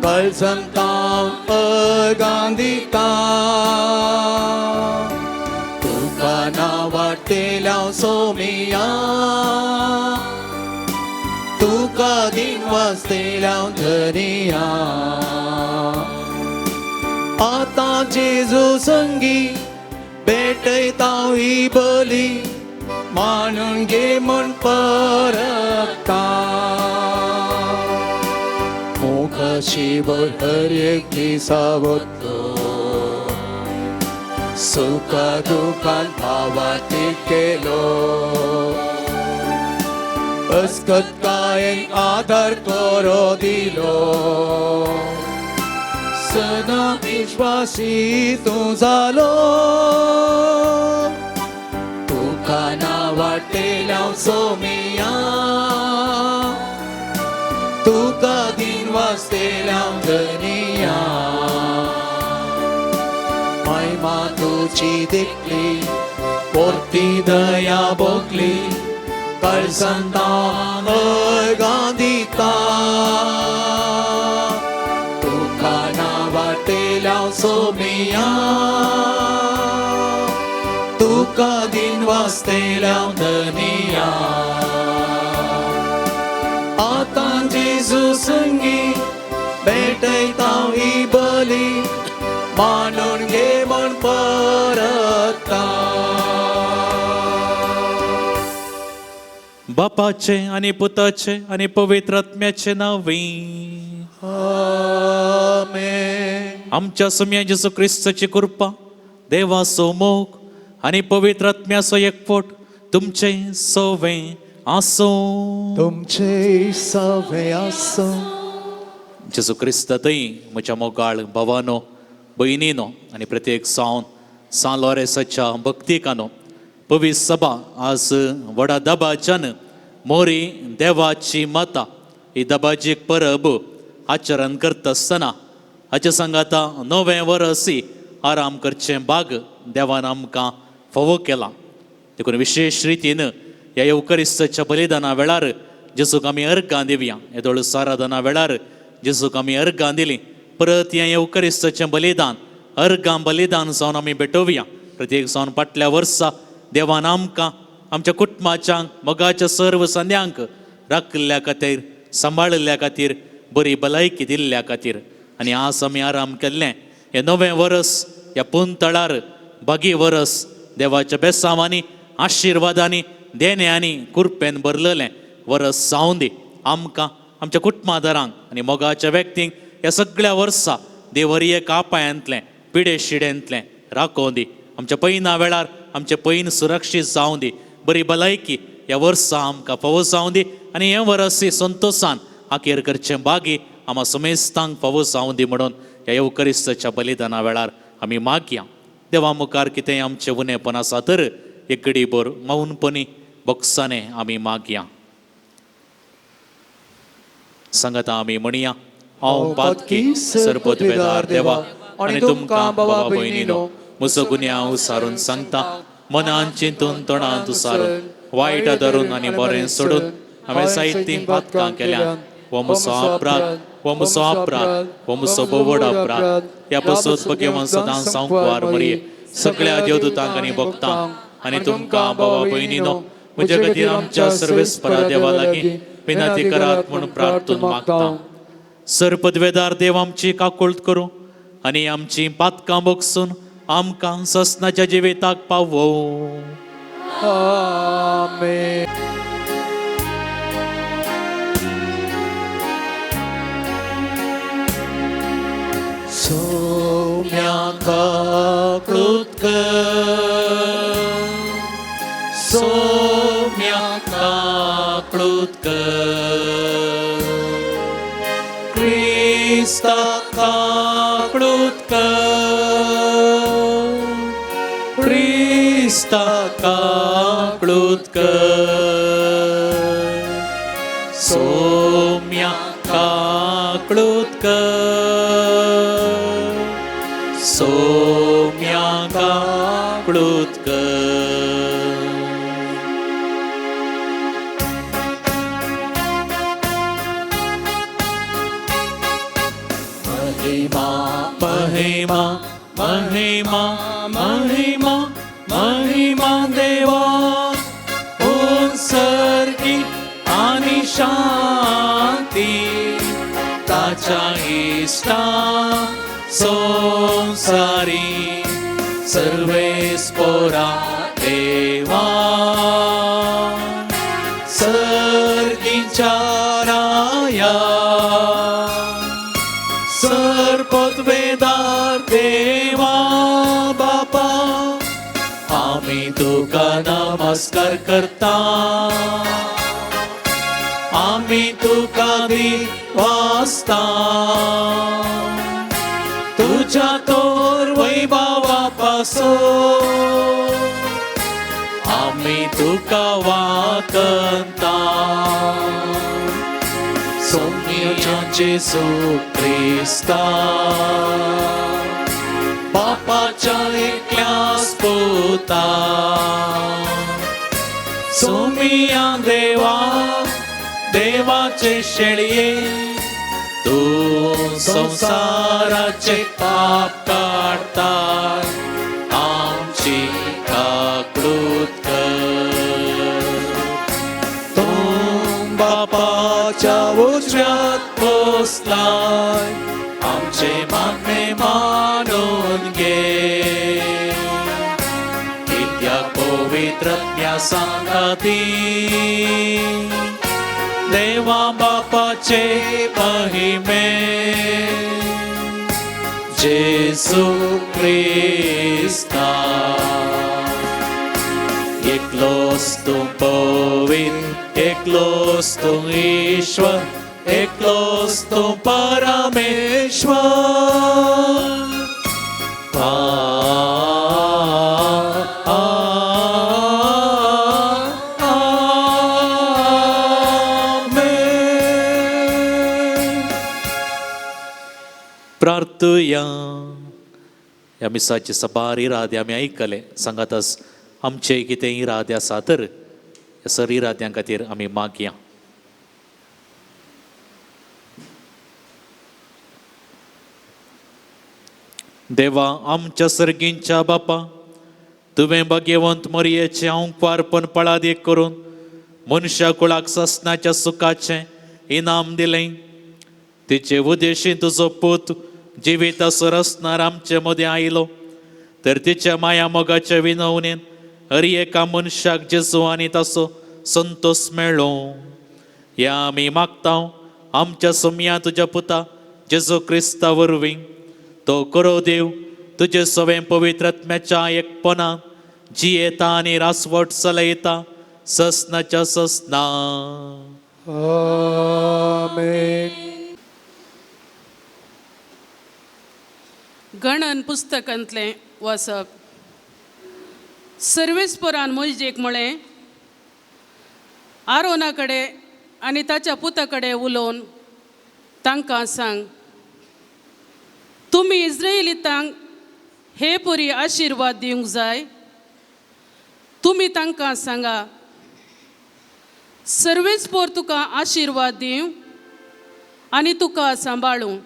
कल संतां अगांदिता तुका नावार्तेल्या सोबिया तुका दिन वाचतेल्या धनिया आता जेजू संगी भेटयता ही बली मानून घे म्हण परता मोगाची बळ हर एक दिसा वतलो सुखा दुखान भावाती केलो अस्कत कायेन आधार करो दिलो सदा विश्वासी तूं जालो तुका नावार्तेल्या सोमिया तुका दिन वाचतेल्या धनिया महिमा तुची देखली पोरती दया भोगली कल संतां अगांदिता तुका नावार्तेल्या सोमिया तुका दिन वाचतेल्या धनिया आता जेजू संगी भेटयता ही बली मानून घे म्हण परता बापाचे आणि पुताचे आणि पवित्र आत्म्याचे नावी आमेन. आमच्या सम्या जेसू क्रिस्ताची कृपा, देवाचो मोग आनी पवित्र आत्म्याचो एकवट तुमचे सवे आसो. तुमचे सवे आसो. जेसू क्रिस्तातय म्हज्या मोगाळ भावानो, भयणीनो आनी प्रत्येक सान लॉरेसाच्या भक्तिकानो, पवित्र सभा आज व्हडा दबाच्यान मोरी देवाची माता ही दबाची एक परब आचरण करता आसतना हाचे सांगाता 9वें वर्स आराम करचे भाग देवान आमकां फावो केला. देखून विशेष रितीन ह्या येवकरिस्ताच्या बलिदाना वेळार जेसूक आमी अर्गां दिवया. येदोळ साराधना वेळार जेसूक आमी अर्गां दिली. परत हें येवकरिस्ताचें बलिदान अर्गां बलिदान जावन आमी भेटोवया. प्रत्येक जावन फाटल्या वर्सा देवान आमकां आमच्या कुटुंबाच्या मोगाच्या सर्व संद्यांक राखल्या खातीर, सांबाळल्या खातीर, बरी भलायकी दिल्ल्या खातीर आनी आज आमी आराम केल्लें हें 9वें वर्स ह्या पुंतळार बागी वर्स देवाच्या बेसांवांनी, आशिर्वादांनी, देण्यांनी कुरपेन भरलेलें वर्स जावं दी आमकां, आमच्या कुटुंबादारांक आनी मोगाच्या व्यक्तींक. ह्या सगळ्या वर्सां देवरीये कापायांतलें, पिडे शिडेंतलें राखोवन दी. आमच्या पैना वेळार आमचें पैन सुरक्षीत जावं दी. बरी भलायकी ह्या वर्सां आमकां फावो जावं दी आनी हें वर्स संतोशान आखेर करचें बागी आम्हा समेस्तांक फावो जावं दी म्हणून ह्या येवकरिस्ताच्या बलिदाना वेळार आमी मागया. देवा मुखार कितेंय आमचें उणेपण आसा तर एक घडीभर मौनपणी बोगसाने आमी मागया. सांगता आमी म्हणया, हांव पातकी सरपदवेदार देवा आनी तुमकां भावा भयणीनो म्हजो गुन्यांव उसारून सांगता. मनान चिंतून तोंडांत उसारून वायट धरून आनी बरें सोडून हांवें जायतीं पातकां केल्यात. हो म्हजो अपराध, हो म्हजो अपराध, हो म्हजो बोवड अपराध. ह्या पासून भगवान सदां सांगवार मरये सगळ्या देवदूतांक आनी भक्तांक आनी तुमकां भावा भयणीनो म्हजे खातीर आमच्या सर्वेस्परा देवा लागीं विनंती करात म्हूण प्रार्थून मागता. सरपदवेदार देव आमची काकुळट करूं आनी आमची पातकां बोगसून आमकां ससनाच्या जिविताक पावो. आमेन. सोम्याक काकुळट कर, सोम्याक काकुळट कर, क्रिस्ताक काकुळट कर, क्रिस्ताक काकुळट कर, सोम्याक काकुळट कर, सोम्याक काकुळट कर. महिमा महिमा महिमा महिमा महिमा देवा उत्सर्गी आनी शांती ताच्या इष्टा संसारी सर्वेस्परा देवा सर्गीच्या राया सरपदवेदार देवा बापा आमी तुका नमस्कार करता. आमी तुका दिवासता तुझ्या तोर वैभवा पासून आमी तुका वाकता. सोम्या जेसू क्रिस्ता बापाच्या एकल्याच पुता सोम्या देवा देवाचे शेळये तू संसाराचे पाप काढता आमची काकुळट कर. तू बापाच्या उजव्यात बसलाय आमचे मागणे मानून घे. कित्याक पवित्र सांगाती देवा बापाचे महिमे जेसू क्रिस्ता एकलोस तू पवित्र एकलोस तू ईश्वर एकलोस तू परमेश्वर प्रार्थया ह्या मिसाची सबारी राद्या आमी आयकले सांगातच आमचे कितें इरादे आसा तर ह्या सर इराद्यां खातीर आमी मागया. देवा आमच्या सर्गींच्या बापा तुवें भाग्यवंत मरियेचें अंकवारपण पळादेक करून मनशा कुळाक ससनाच्या सुखाचें इनाम दिलें. तिचे उद्देशीन तुजो पूत जिवीत असर असणार आमचे मदें आयलो तर तिच्या माया मोगाच्या विनवणेन हर एका मनशाक जेजू आनी ताचो संतोष मेळ्ळो. ह्या आमी मागता आमच्या सुमया तुज्या पुता जेजू क्रिस्ता वरवीं. तो करो देव तुजे सवें पवित्र आत्म्याच्या एकपणान जियेता आनी रासवट चलयता ससनाच्या ससना. आमेन. गणन पुस्तकांतलें वाचप. सर्वेस्परान मोइजेक म्हळें आरोना कडेन आनी ताच्या पुता कडेन उलोवन तांकां सांग तुमी इस्रायेलीतांक हे परी आशिर्वाद दिवंक जाय. तुमी तांकां सांगा सर्वेस्पर तुका आशिर्वाद दिवं आनी तुका सांबाळूं.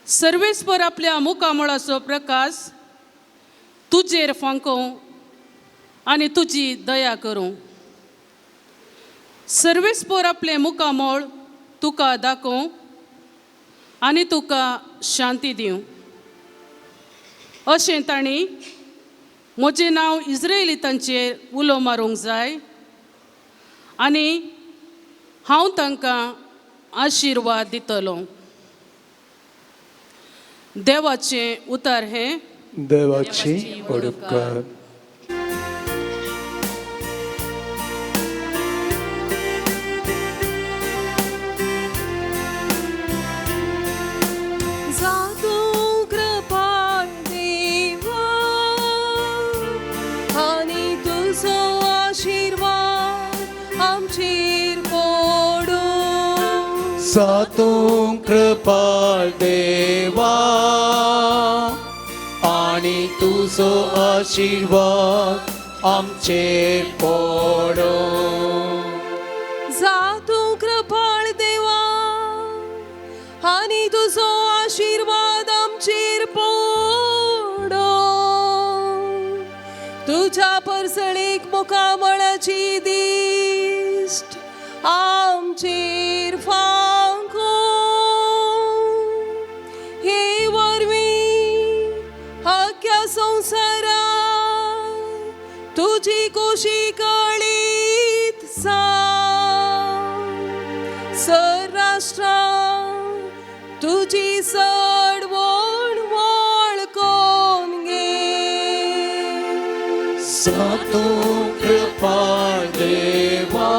सर्वेस्पर आपल्या मुखामळाचो प्रकाश तुजेर फांकोवं आनी तुजी दया करूं. सर्वेस्पर आपले मुखामळ तुका दाखोवं आनी तुका शांती दिवं. अशें तांणी म्हजें नांव इस्रायेलीतांचेर उलो मारूंक जाय आनी हांव तांकां आशिर्वाद दितलो. देवाचें उतर हें. देवाची ओडकार. जातूं कृपाळ देवा आनी तुजो आशिर्वाद आमचेर पडो. जातूं कृपाळ देवा आनी तुजो आशिर्वाद आमचेर पडो. तुज्या परसळीक मुखामळाची दिश्ट आमचेर फांको. हे वरवीं अख्ख्या संवसारांत तुजी खोशी कळीत सर्राष्ट्रांत तुजी चडवण वळखून घे. जातूं कृपाळ देवा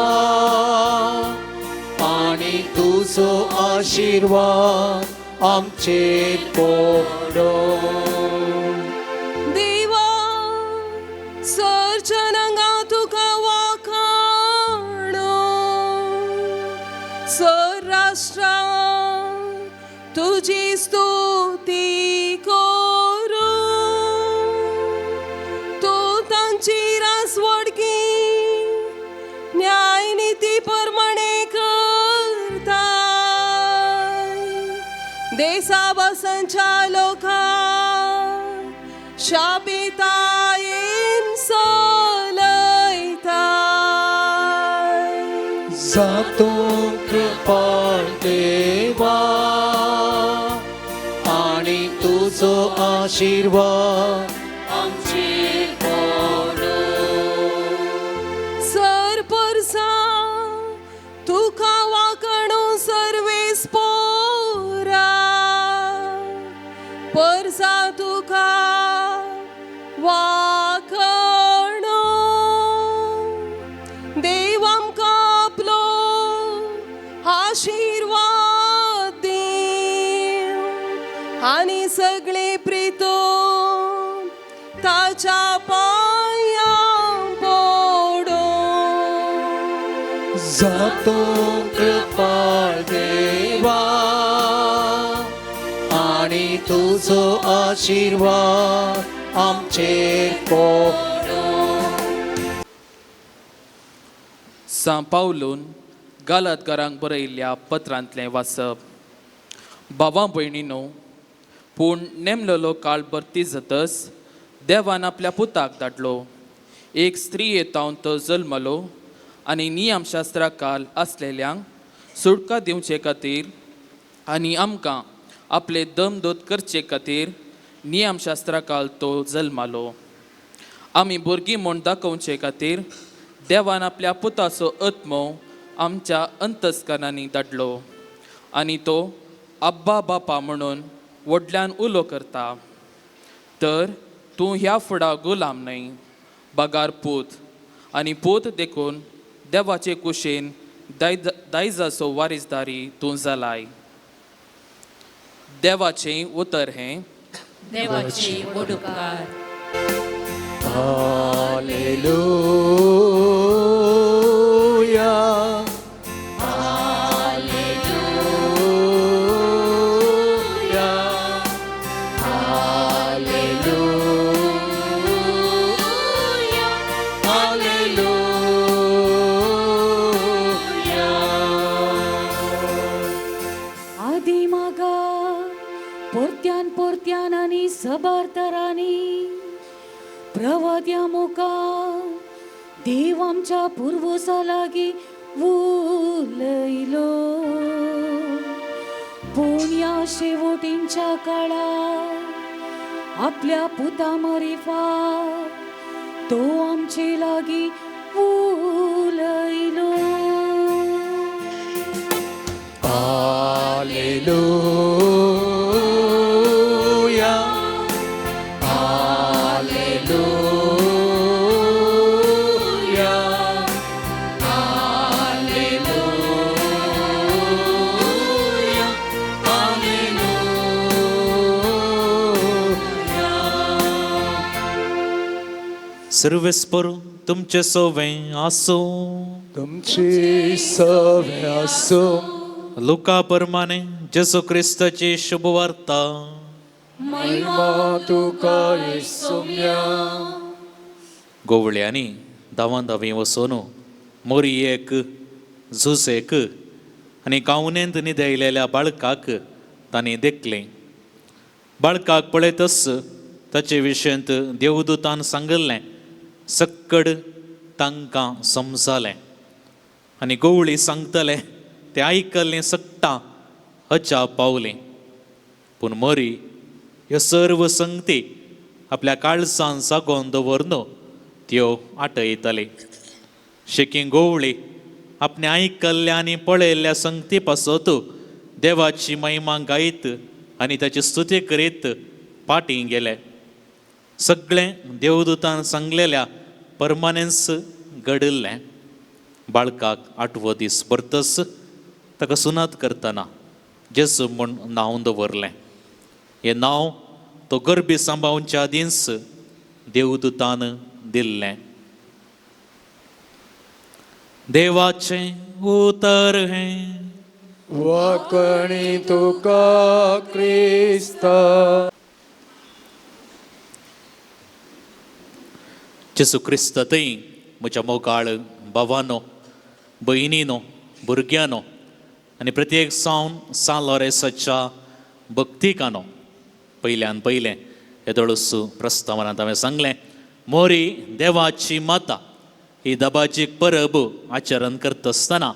आनी तुजो आशिर्वाद आमचेर पडो. देवा सर्जनांगा तुका वाखाणो. सर्राष्ट्रांत तुजी स्तुती करूं. तूं तांची रासवडकी न्याय नीती परमणे करता. देशाभासांच्या लोकांक शापितायेन चलयता. जातूं कृपाळ देवा आनी तुजो आशिर्वाद आमचेर पडो. सर्परसा तुका वाखाणो सर्वेस्परा. वर्सा तुका वाखणो देव आमकां आपलो आशीर्वाद दीव आनी सगळे प्रितो ताच्या पांयां पडो. जातो कृपाळ देवा आणि तुझो आशीर्वाद आमचेर पडो. सा पावलून गालातकारांक बरयल्ल्या पत्रांतलें वाचप. भावां भयणीनो, पूण नेमलेलो काळ भरती जातच देवान आपल्या पुताक धाडलो. एक स्त्री येतावन तो जल्मलो आनी नियमशास्त्रा काल आसलेल्यांक सुटका दिवचे खातीर आनी आमकां आपले दमदोत करचे खातीर नियमशास्त्रा काल तो जल्मालो. आमी भुरगीं म्हूण दाखोवचे खातीर देवान आपल्या पुताचो आत्मो आमच्या अंतस्करणांनी धाडलो आनी तो अब्बा बापा म्हणून व्हडल्यान उलो करता. तर तूं ह्या फुडा गुलाम न्हय, बागार पूत, आनी पूत देखून देवाचे कुशेन दायजाचो वारीसदारी तूं जालाय. देवाचें उतर हें देवाची वडुकार. हालेलुया हालेलुया हालेलुया हालेलुया. आदी मागा पोरत्यान पोरत्यान आनी सबारतरांनी प्रवाद्या मुखार देव आमच्या पुर्वजा लागीं उलयलो. पूण ह्या शेवटींच्या काळार आपल्या पुता मरिफार तो आमचे लागीं उलयलो. हालेलुया हालेलुया हालेलुया हालेलुया. सर्वेस्पर तुमचे सोवे आसो. तुमची सवे आसो. लुका प्रमाणे जेसू क्रिस्ताची शुभवार्ता. महिमा तुका येसुम्या. गोवळ्यांनी धांवां धांवी वचून मोरयेक झुजेक आनी कावनेंत न्हिदयलेल्या बाळकाक तांणी देखलें. बाळकाक पळयतच ताचे विशयंत देवदूतान सांगलें सक्कड तांकां समजलें आनी गोवळी सांगतले तें आयकल्लें सक्ता हच्या पावलें. पूण मरी ह्यो सर्व संगती आपल्या काळजांत सागोवन दवरून त्यो आटयतली. शेकी गोवळी आपणे आयकल्ल्या आनी पळयल्ल्या संगती पासत देवाची महिमा गायत आनी ताची स्तुती करीत पाटी गेले. सगळें देवदूतान सांगलेल्या परमानेंस घडल्लें. बाळकाक 8वो दीस परतस ताका सुनात करतना जेसू म्हूण नांव दवरलें. हें नांव तो गर्भी सांबाळूच्या दीस देवदूतान दिल्लें. देवाचें उतर हें वाकणी तुका क्रिस्ता. जेसू क्रिस्ततय म्हज्या मोगाळ भावानो, भयणीनो, भुरग्यानो आनी प्रत्येक सालोरेसाच्या भक्तिकानो, पयल्यान पयलें येदोळूस प्रस्तावनांत हांवें सांगलें मोरी देवाची माता ही दबाजीक परब आचरण करता आसतना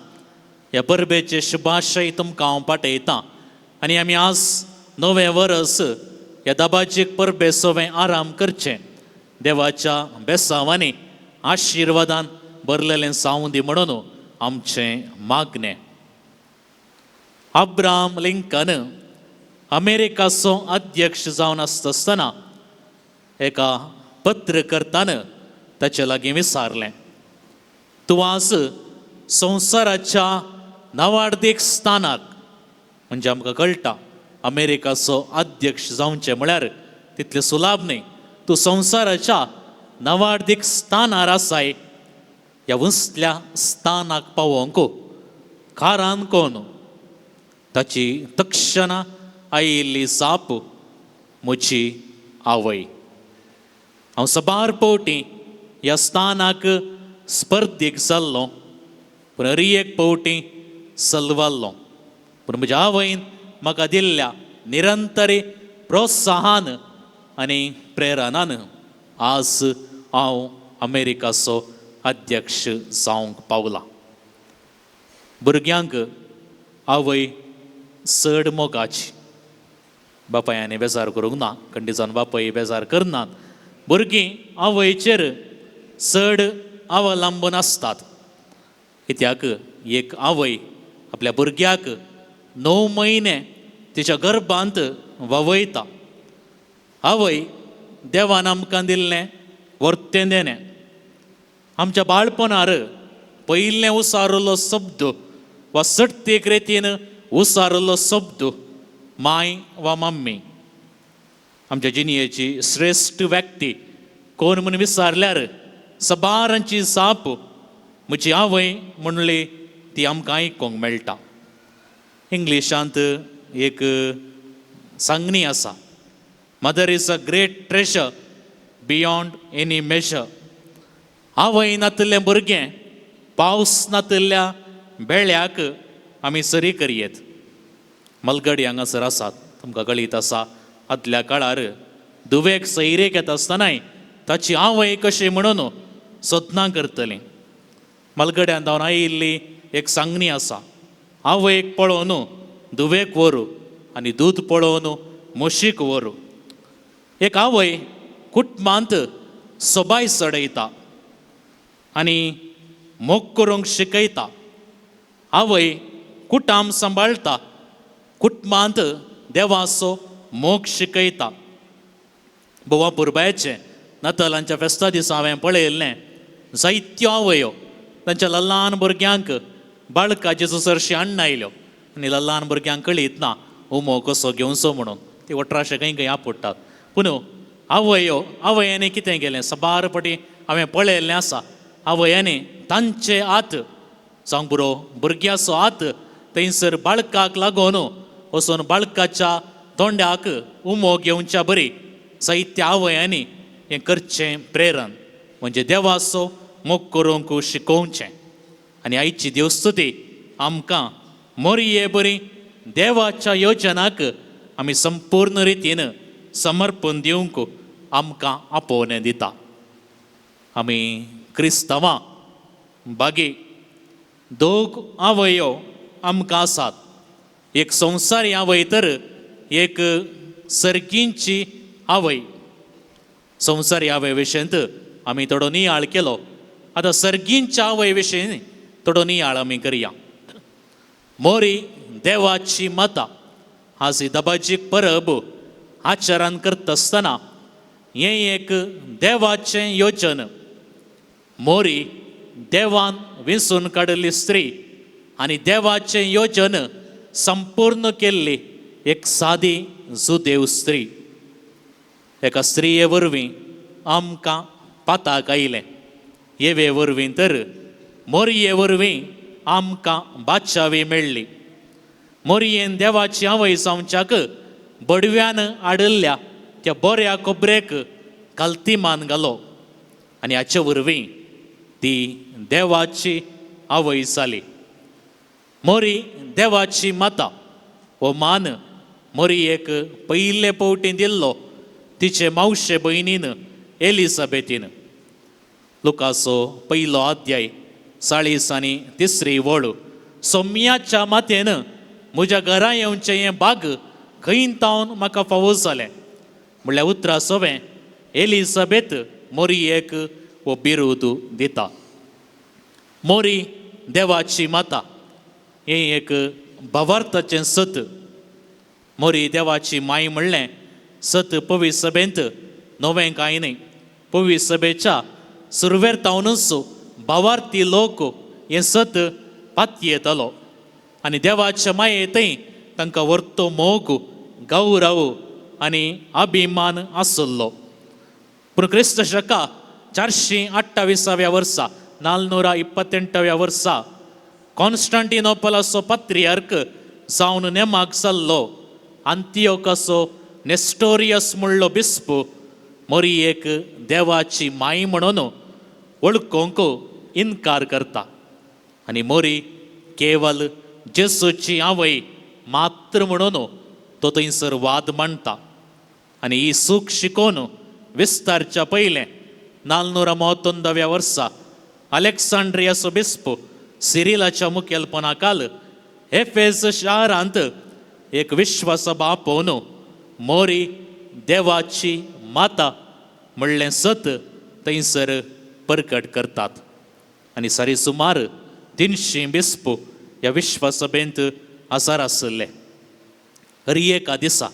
ह्या परबेचे शुभाशय तुमकां हांव पाठयतां. आनी आमी आज 9वें वर्स ह्या दबाजीक परबे सोवें आराम करचें. देवाच्या बेसांवांनी आशिर्वादान भरलेलें जावं दी म्हणून आमचें मागणें. अब्राहम लिंकन अमेरिकाचो अध्यक्ष जावन आसतना एका पत्रकर्तान ताचे लागीं विचारलें, तूं आज संवसाराच्या नवार्दीक स्थानाक, म्हणजे आमकां कळटा अमेरिकाचो अध्यक्ष जावचें म्हळ्यार तितलें सुलाभ न्ही, तूं संवसाराच्या नवार्दीक स्थानार आसाय, ह्या उंचल्या स्थानाक पावोंक कारान कोण? ताची तक्षणां आयिल्ली जाप म्हजी आवय. हांव सबार पावटी ह्या स्थानाक स्पर्धीक जाल्लो, पूण एक पावटी सलवाल्लो, पूण म्हज्या आवयन म्हाका दिल्ल्या निरंतरी प्रोत्साहन आनी प्रेरणान आज हांव अमेरिकाचो अध्यक्ष जावंक पावला. भुरग्यांक आवय चड मोगाची. बापायानी बेजार करूंक ना, खंडीसान बापाय बेजार करनात. भुरगीं आवयचेर चड अवलंबून आसतात. कित्याक एक आवय आपल्या भुरग्याक 9 म्हयने तिच्या गर्भांत ववयता. आवय देवान आमकां दिल्लें वर्तें देणें. आमच्या बाळपणार पयिल्लें उसारलो शब्द वा सट्टेक रितीन उसारलो शब्द माय वा मम्मी. आमच्या जिणयेची श्रेश्ठ व्यक्ती कोण म्हूण विचारल्यार सबारांची जाप म्हजी आवय म्हणली ती आमकां आयकूंक मेळटा. इंग्लिशांत एक सांगणी आसा, mother is a great treasure beyond any measure. आवय नातिल्लें भुरगें पावस नातिल्ल्या बेळ्याक आमी सरी करयेत. मलगडी हांगासर आसात, तुमकां कळीत आसा, आदल्या काळार दुवेक सैरेक येता आसतनाय ताची आवय कशी म्हणून सदनां करतली. मलगड्यान जावन आयिल्ली एक सांगणी आसा, आवयक पळोवन दुवेक व्हरू आनी दूद पळोवन म्हशीक व्हरू. एक आवय कुटुंबांत सोबाय चडयता आनी मोग करूंक शिकयता. आवय कुटाम सांबाळटा, कुटुंबांत देवाचो मोग शिकयता. बोवा पुरबायचे नातालांच्या फेस्ता दिसा हांवें पळयल्लें, जायत्यो आवयो तांच्या ल्हान भुरग्यांक बाळकाचे चरशी हाडून आयल्यो आनी ल्हान भुरग्यांक कळीत ना उमो कसो घेवचो म्हणून. ती वट्राशे खंय खंय आपडटात. पूण आवयांनी कितें केलें सबार फावटी हांवें पळयल्लें आसा. आवयांनी तांचे हात जावं बुरो भुरग्याचो हात थंयसर बाळकाक लागून वचून बाळकाच्या तोंड्याक उमो घेवच्या बरी जायत्या आवयांनी हें करचें प्रेरण, म्हणजे देवाचो मोग करूंक शिकोवचें. आनी आयची देवस्तुती आमकां मोरये बरी देवाच्या योजनाक आमी संपूर्ण रितीन समर्पण दिवंक आमकां आपोवणें दिता. आमी क्रिस्तांवां बागी 2 आवयो आमकां आसात. एक संवसारी आवय तर एक सर्गींची आवय. संवसारी आवय विशयंत आमी थोडो नियाळ केलो. आतां सर्गींच्या आवय विशीं थोडो नियाळ आमी करया. मोरी देवाची मतां आज ही दबाजीक परब आचरण करता आसतना हें एक देवाचें योजन. मोरी देवान विंचून काडिल्ली स्त्री आनी देवाचें योजन संपूर्ण केल्ली एक सादी जुदेव स्त्री. एका स्त्रिये वरवीं आमकां पाताक आयलें. येवे वरवीं तर मोरये वरवीं आमकां बादशावी मेळ्ळी. मोरयेन देवाची आवय जावच्याक बडव्यान आडल्ल्या त्या बऱ्या खोबरेक काल्तिमान घालो आनी हाचे वरवीं ती देवाची आवय जाली. मोरी देवाची माता हो मान मोरयेक पयले पावटी दिल्लो तिचे मावशे भयणीन एलिझाबेथीन. लुकाचो 1 अध्याय 40 आनी 3 वळ. सोम्याच्या मातेन म्हज्या घरा येवचें हें भाग खंय तावन म्हाका फावो जालें म्हणल्यार उतरां सोवें एलिझाबेथ मोरयेक हो बिरूद दिता. मोरी देवाची माता हें एक भावार्थाचें सत. मोरी देवाची माई म्हणलें सत पवी सभेंत नवें कांय न्ही. पवी सभेच्या सुरवेर तावनूच भावार्थी लोक हें सत पाती येतलो आनी देवाच्या मायेंतय तांकां वर्तो मोग गौरव आनी अभिमान आसलो. पूण क्रिस्त शका 428व्या वर्सा 428व्या वर्सा कॉन्स्टंटिनोपलाचो पात्रियार्क जावन नेमाक जाल्लो आंतियोकाचो नेस्टोरियस म्हणलो बिस्प मोरयेक देवाची माई म्हणून वळखूंक इन्कार करता आनी मोरी केवल जेसूची आवय मात्र म्हणून तो थंयसर वाद मांडटा. आनी ही सूख शिकोवन विस्तारच्या पयलें 431व्या वर्सा अलेक्सांड्रियाचो बिस्प सिरिलाच्या मुखेलपणाखाल एफेस शारांत एक विश्वसभा आपोवन मोरी देवाची माता म्हणलें सत थंयसर परकट करतात. आनी सारी सुमार 300 बिस्प ह्या विश्वसभेंत आसार आसले. हर एका दिसा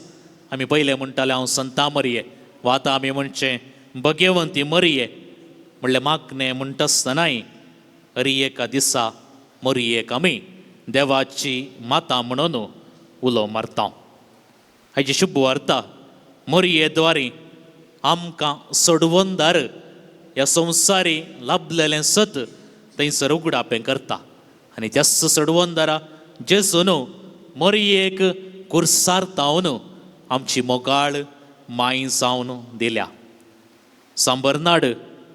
आमी पयलें म्हणटाले हांव संता मरिये वा आतां आमी म्हणचें भगवंती मरिये म्हणलें मागणें म्हणटा आसतनाय हर एका दिसा मरियेक आमी देवाची माता म्हणून उलो मारता. हाची शुभ वार्ता मरिये द्वारे आमकां सोडवंदार ह्या संवसारी लाभलेलें सत थंयसर उगडापें करता. आनी त्याच सोडवंदारा जेजून मरियेक कुर्सार तावन आमची मोगाळ माय जावन दिल्या. सांबरनाड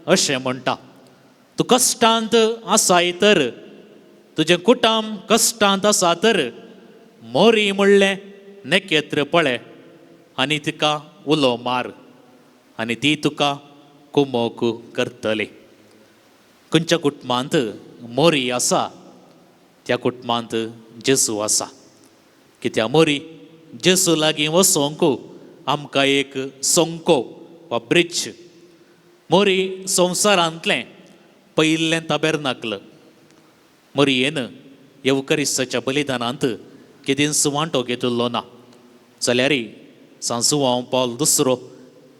अशें म्हणटा तूं कश्टांत आसाय तर तुजें कुटाम कश्टांत आसा तर मोरी म्हणलें नेकेत्र पळय आनी तिका उलो मार आनी ती तुका कुमोक करतली. खंयच्या कुटुंबांत मोरी आसा त्या कुटुंबांत जेजू आसा. कित्याक मोरी जेजू लागीं वचोंक आमकां एक सोंको वा ब्रिज. मोरी संवसारांतलें पयिल्लें ताबेर्नाकल. मोरयेन येवकरिस्ताच्या बलिदानांत केदींच वांटो घेतिल्लो ना जाल्यार सांसुवांव पॉल दुसरो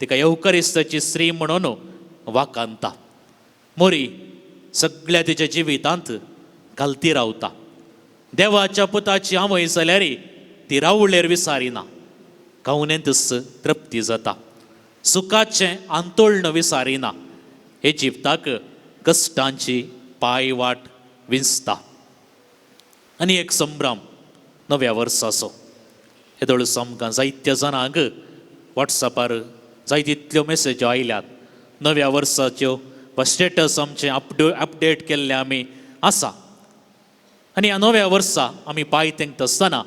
तिका येवकरिस्ताची स्त्री म्हणून वाखाणटा. मोरी सगळ्या तिच्या जिवितांत घालती रावता. देवाच्या पुताची आवय जाल्यार ती रावळेर विसारिना. गावनेंतच तृप्ती जाता. सुखाचें आंतोळण विसारिना. हे जिविताक कश्टांची पायवाट विंचता. आनी एक संभ्रम नव्या वर्साचो. येदोळस आमकां जायत्या जाणांक वॉट्सॅपार जायतितल्यो मेसेज्यो आयल्यात. नव्या वर्साच्यो वा स्टेटस आमचे अपडेट केल्ले आमी आसा. आनी ह्या नव्या वर्सा आमी पांय तेंकता आसतना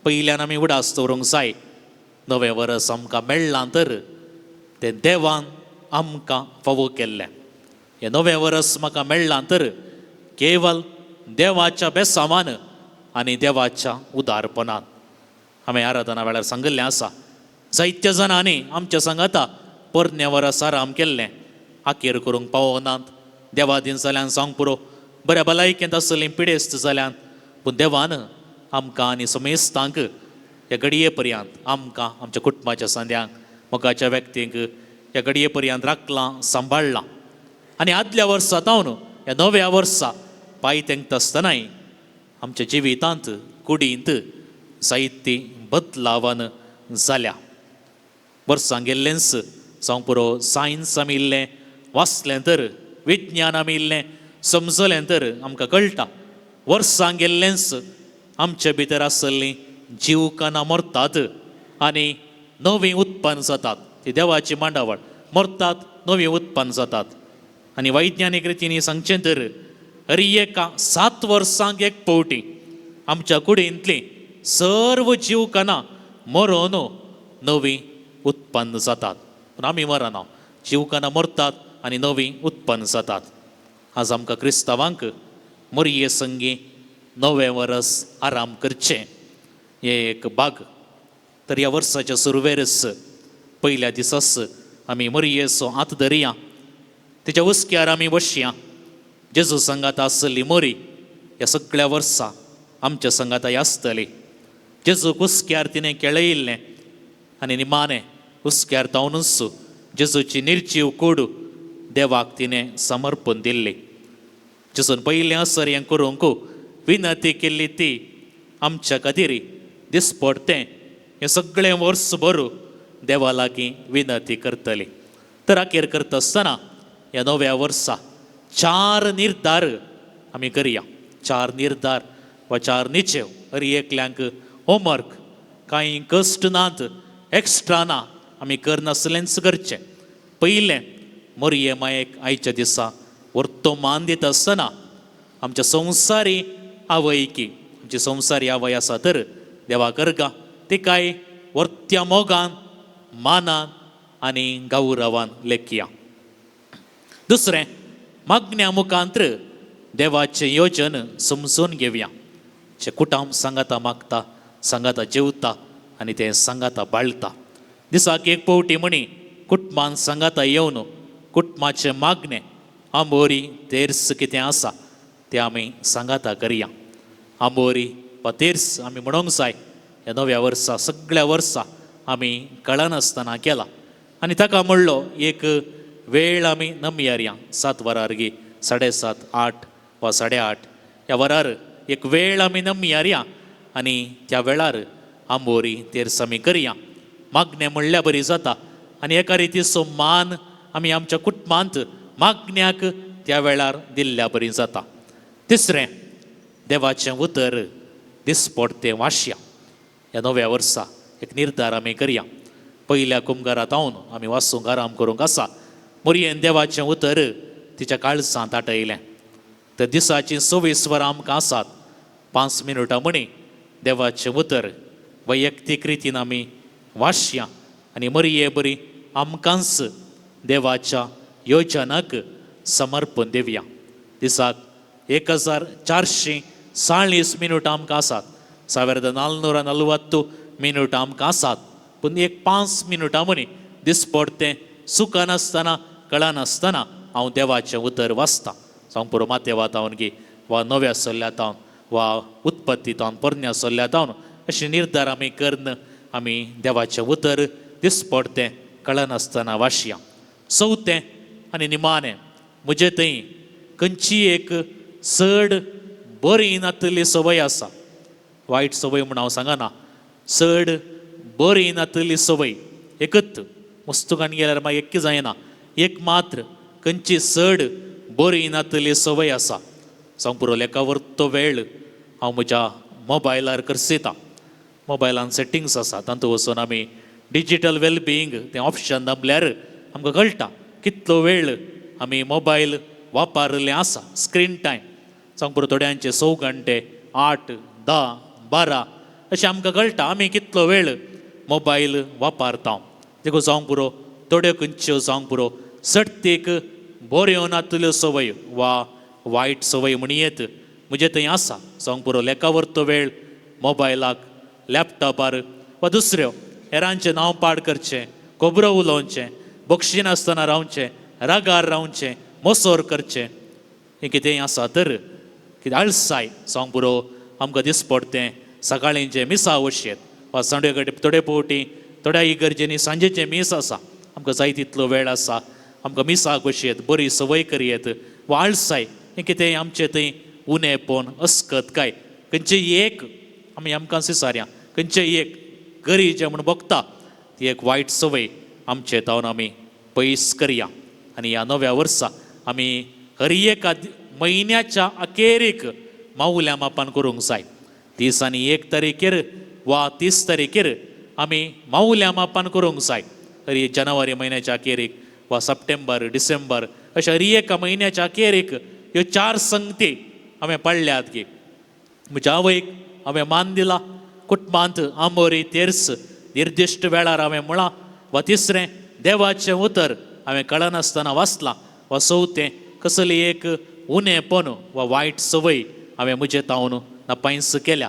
पयल्यान आमी उडास दवरूंक जाय. नवें वर्स आमकां मेळ्ळां तर तें देवान आमकां फावो केल्लें. हें नवें वर्स म्हाका मेळ्ळां तर केवल देवाच्या बेसामान आनी देवाच्या उदारपणान. हांवें आराधना वेळार सांगिल्लें आसा जायत्या जाणांनी आमच्या सांगाता पोरण्या वर्स आराम केल्लें आखेर करूंक पावनात. देवादीन जाल्यान सांग पुरो बऱ्या भलायकेंत आसलीं पिडेस्त जाल्यान पूण देवान आमकां आनी समेस्तांक ह्या घडये पर्यंत आमकां आमच्या कुटुंबाच्या सांद्यांक मोगाच्या व्यक्तींक ह्या घडये पर्यंत राखलां सांबाळलां. आनी आदल्या वर्सा तावन ह्या नव्या वर्सा पांय तेंकता आसतनाय आमच्या जिवितांत कुडींत जायती बदलावन जाल्या. वर्सां गेल्लेंच जावं पुरो सायन्स आमी इल्लें वाचलें तर विज्ञान आमी इल्लें समजलें तर आमकां कळटा वर्सां गेल्लेंच आमचे भितर आसलीं जीवकणां मरतात आनी नवीं उत्पन्न जातात. ती देवाची मांडावळ. मरतात नवीं उत्पन्न जातात. आनी वैज्ञानीक रितीन सांगचें तर हर एका 7 वर्सांक एक फावटी आमच्या कुडींतलीं सर्व जीवकणां मरोन नवीं उत्पन्न जातात. पूण आमी मरना. जीवकणां मरतात आनी नवीं उत्पन्न जातात. आज आमकां क्रिस्तांवांक मरये संगी नवें वर्स आराम करचें हें एक भाग. तर ह्या वर्साच्या सुरवेरच पयल्या दिसाच आमी मरयेचो हात धरया. तेच्या उस्क्यार आमी बसया. जेजू संगात आसली मोरी ह्या सगळ्या वर्सां आमच्या संगात आसतली. जेजूक हुस्क्यार तिणें केळयिल्लें आनी निमाणें हुस्क्यार तावनूच जेजूची निर्जीव कूड देवाक तिणें समर्पण दिल्ली. जेजून पयलें असर हें करूंक विनंती केल्ली ती आमच्या खातीर दिसपडटें हें सगळें वर्सभर देवा लागीं विनंती करतली. तर अखेर करता आसतना ह्या नव्या वर्सा 4 निर्धार आमी करया. 4 निर्धार वा 4 निचेव. अरी एकल्यांक होमवर्क कांय कश्ट नात, एक्स्ट्रा ना, आमी करनासलेंच करचें. पयलें मोरये मायेक आयच्या दिसा व्हरतो मान दिता आसतना आमच्या संवसारी आवयकी, आमची संवसारी आवय आसा तर देवा करगा तिकाय व्हरत्या मोगान, मानान आनी गौरवान लेखया. दुसरें, मागण्या मुखांत्र देवाचें योजन समजून घेवया. जे कुटाम सांगाता मागता, सांगाता जेवता आनी ते सांगाता बाळटा. दिसाक एक पावटी म्हणी कुटुंबान सांगाता येवन कुटुंबाचे मागणे आंबोरी तेर्स कितें आसा तें आमी सांगाता करया. आंबोरी वा तेर्स आमी म्हणूंक जाय ह्या नव्या वर्सा, सगळ्या वर्सा आमी कळनासतना केला. आनी ताका म्हणलो एक वेळ आमी नमयारया. 7 वरार गी 7:30, 8 वा 8:30 ह्या वरार एक वेळ आमी नमयारया आनी त्या वेळार आंबोरी तेर्स आमी करया. मागणें म्हणल्यार बरी जाता आनी एका रितीचो मान आमी आमच्या कुटुंबांत मागण्याक त्या वेळार दिल्ल्या बरी जाता. तिसरें, देवाचें उतर दिसपडटें वाचया. ह्या नव्या वर्सा एक निर्धार आमी करया. पयल्या कुंभारांत हांवन आमी वाचूंक आराम करूंक आसा. मोरयेन देवाचें उतर तिच्या काळजांत आटयलें. तर दिसाची 24 वरां आमकां आसात. 5 मिनटां म्हणी देवाचें उतर वैयक्तीक रितीन आमी वाचया आनी मोरये बरी आमकांच देवाच्या योजनाक समर्पण दिवया. दिसाक 1440 मिनटां आमकां आसात. 1440 मिनटां आमकां आसात. पूण एक 5 मिनटां म्हणी दिसपडटें सुखानासतना कळनासतना हांव देवाचें उतर वाचतां. जावं पुरो माथेवातावन गी वा नव्या सल्ल्यातावन वा उत्पत्तीतावन पोरन्या सल्ल्यातावन अशें निर्धार आमी करन आमी देवाचें उतर दिसपडटें कळनासतना वाचया. चवथें आनी निमाणें, म्हजे थंय खंयची एक चड बरी नातली संवय आसा. वायट संवय म्हूण हांव सांगना, चड बरी नातली संवय एकच. मस्तुकान गेल्यार मागीर एक्की जायना. एक मात्र खंयची चड बरी नातली संवय आसा. सांग पुरो लेखावर तो वेळ हांव म्हज्या मोबायलार करसयतां. मोबायलान सेटिंग्स आसा, तातूंत वचून आमी डिजिटल वेलबिंग तें ऑप्शन दामल्यार आमकां कळटा कितलो वेळ आमी मोबायल वापरलें आसा. स्क्रीन टायम सांग पुरो थोड्यांचे 6 घंटे, 8, 10, 12 अशें आमकां कळटा आमी कितलो वेळ मोबायल वापरता. देखून जावंक पुरो थोड्यो खंयच्यो जावंक पुरो सर्तीक बऱ्यो नातल्यो संवय वा वायट संवय म्हणयेत म्हजे थंय आसा. जावंक पुरो लेखावर तो वेळ मोबायलाक, लॅपटॉपार वा दुसऱ्यो हेरांचें नांव पाड करचें, खोबरो उलोवचें, बक्षी नासतना रावचें, रागार रावचें, मोसोर करचें, हें कितेंय आसा तर कितें आळसाय जावंक पुरो आमकां दिसपडटें सकाळीं जें मिसा वशेत वा संडे कडेन थोडे फावटी थोड्या इगर्जेनी सांजेचें मीस आसा. आमकां जाय तितलो वेळ आसा, आमकां मिसाक वशेत बरी संवय करयेत वा आळसाय हें कितेंय आमचें थंय उणेपण अस्कत काय खंयचेय एक आमी आमकां विचारया, खंयचेय एक गरी जें म्हूण बगता ती एक वायट संवय आमचे तावन आमी पयस करया. आनी ह्या नव्या वर्सा आमी हर एक म्हयन्याच्या अखेरेक मावल्या मापान करूंक जाय. 30 आनी 1 तारीखेर वा 30 तारीखेर आमी मावल्या मापान करूंक जाय. हरी जानेवारी म्हयन्याच्या अखेरेक वा सप्टेंबर, डिसेंबर अशा हर एका म्हयन्याच्या अखेरेक ह्यो 4 संगती हांवें पडल्यात गे. म्हज्या आवयक हांवें मान दिला. कुटुंबांत आंबोरी तेर्स निर्दिश्ट वेळार हांवें म्हळां. वा तिसरें, देवाचें उतर हांवें कळनासतना वाचलां. वा चवथें, कसली एक उणेपण वा वायट संवय हांवें म्हजे तावन नापायस केल्या.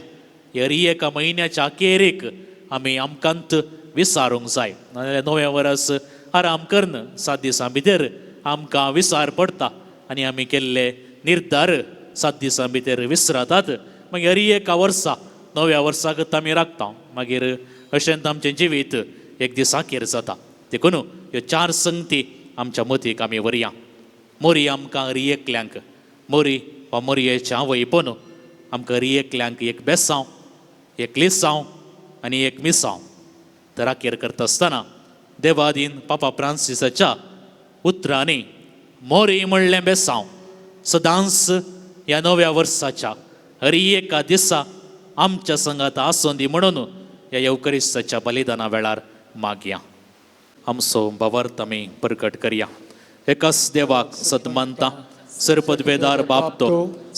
हर एका म्हयन्याच्या अखेरेक आमी आमकांत विसारूंक जाय. नाजाल्यार नवें वर्स आराम करन 7 दिसां भितर आमकां विसार पडटा आनी आमी केल्ले निर्धार 7 दिसां भितर विसरतात. मागीर हर एका वर्सा नव्या वर्साक आमी राखता मागीर अशेंच आमचें जिवीत एक दिसाखेर जाता देखून ह्यो 4 संगती आमच्या मतीक आमी व्हरया. मोरी आमकां एकल्यांक मोरी वा मोरयेच्या वैपण आमकां एकल्यांक एक बेसांव एक लिसांव आनी एक मिसांव. तर राखेर करता आसतना देवादीन पापा फ्रांसिसाच्या उतरांनी मोरी म्हणलें बेसांव सदांच ह्या नव्या वर्साच्या एका दिसा आमच्या संगात आसूं दी म्हणून ह्या येवकरिस्ताच्या बलिदाना वेळार मागया. आमचो भावार्थ आमी प्रकट करया. एकाच देवाक सतमानता सरपदवेदार बाप तो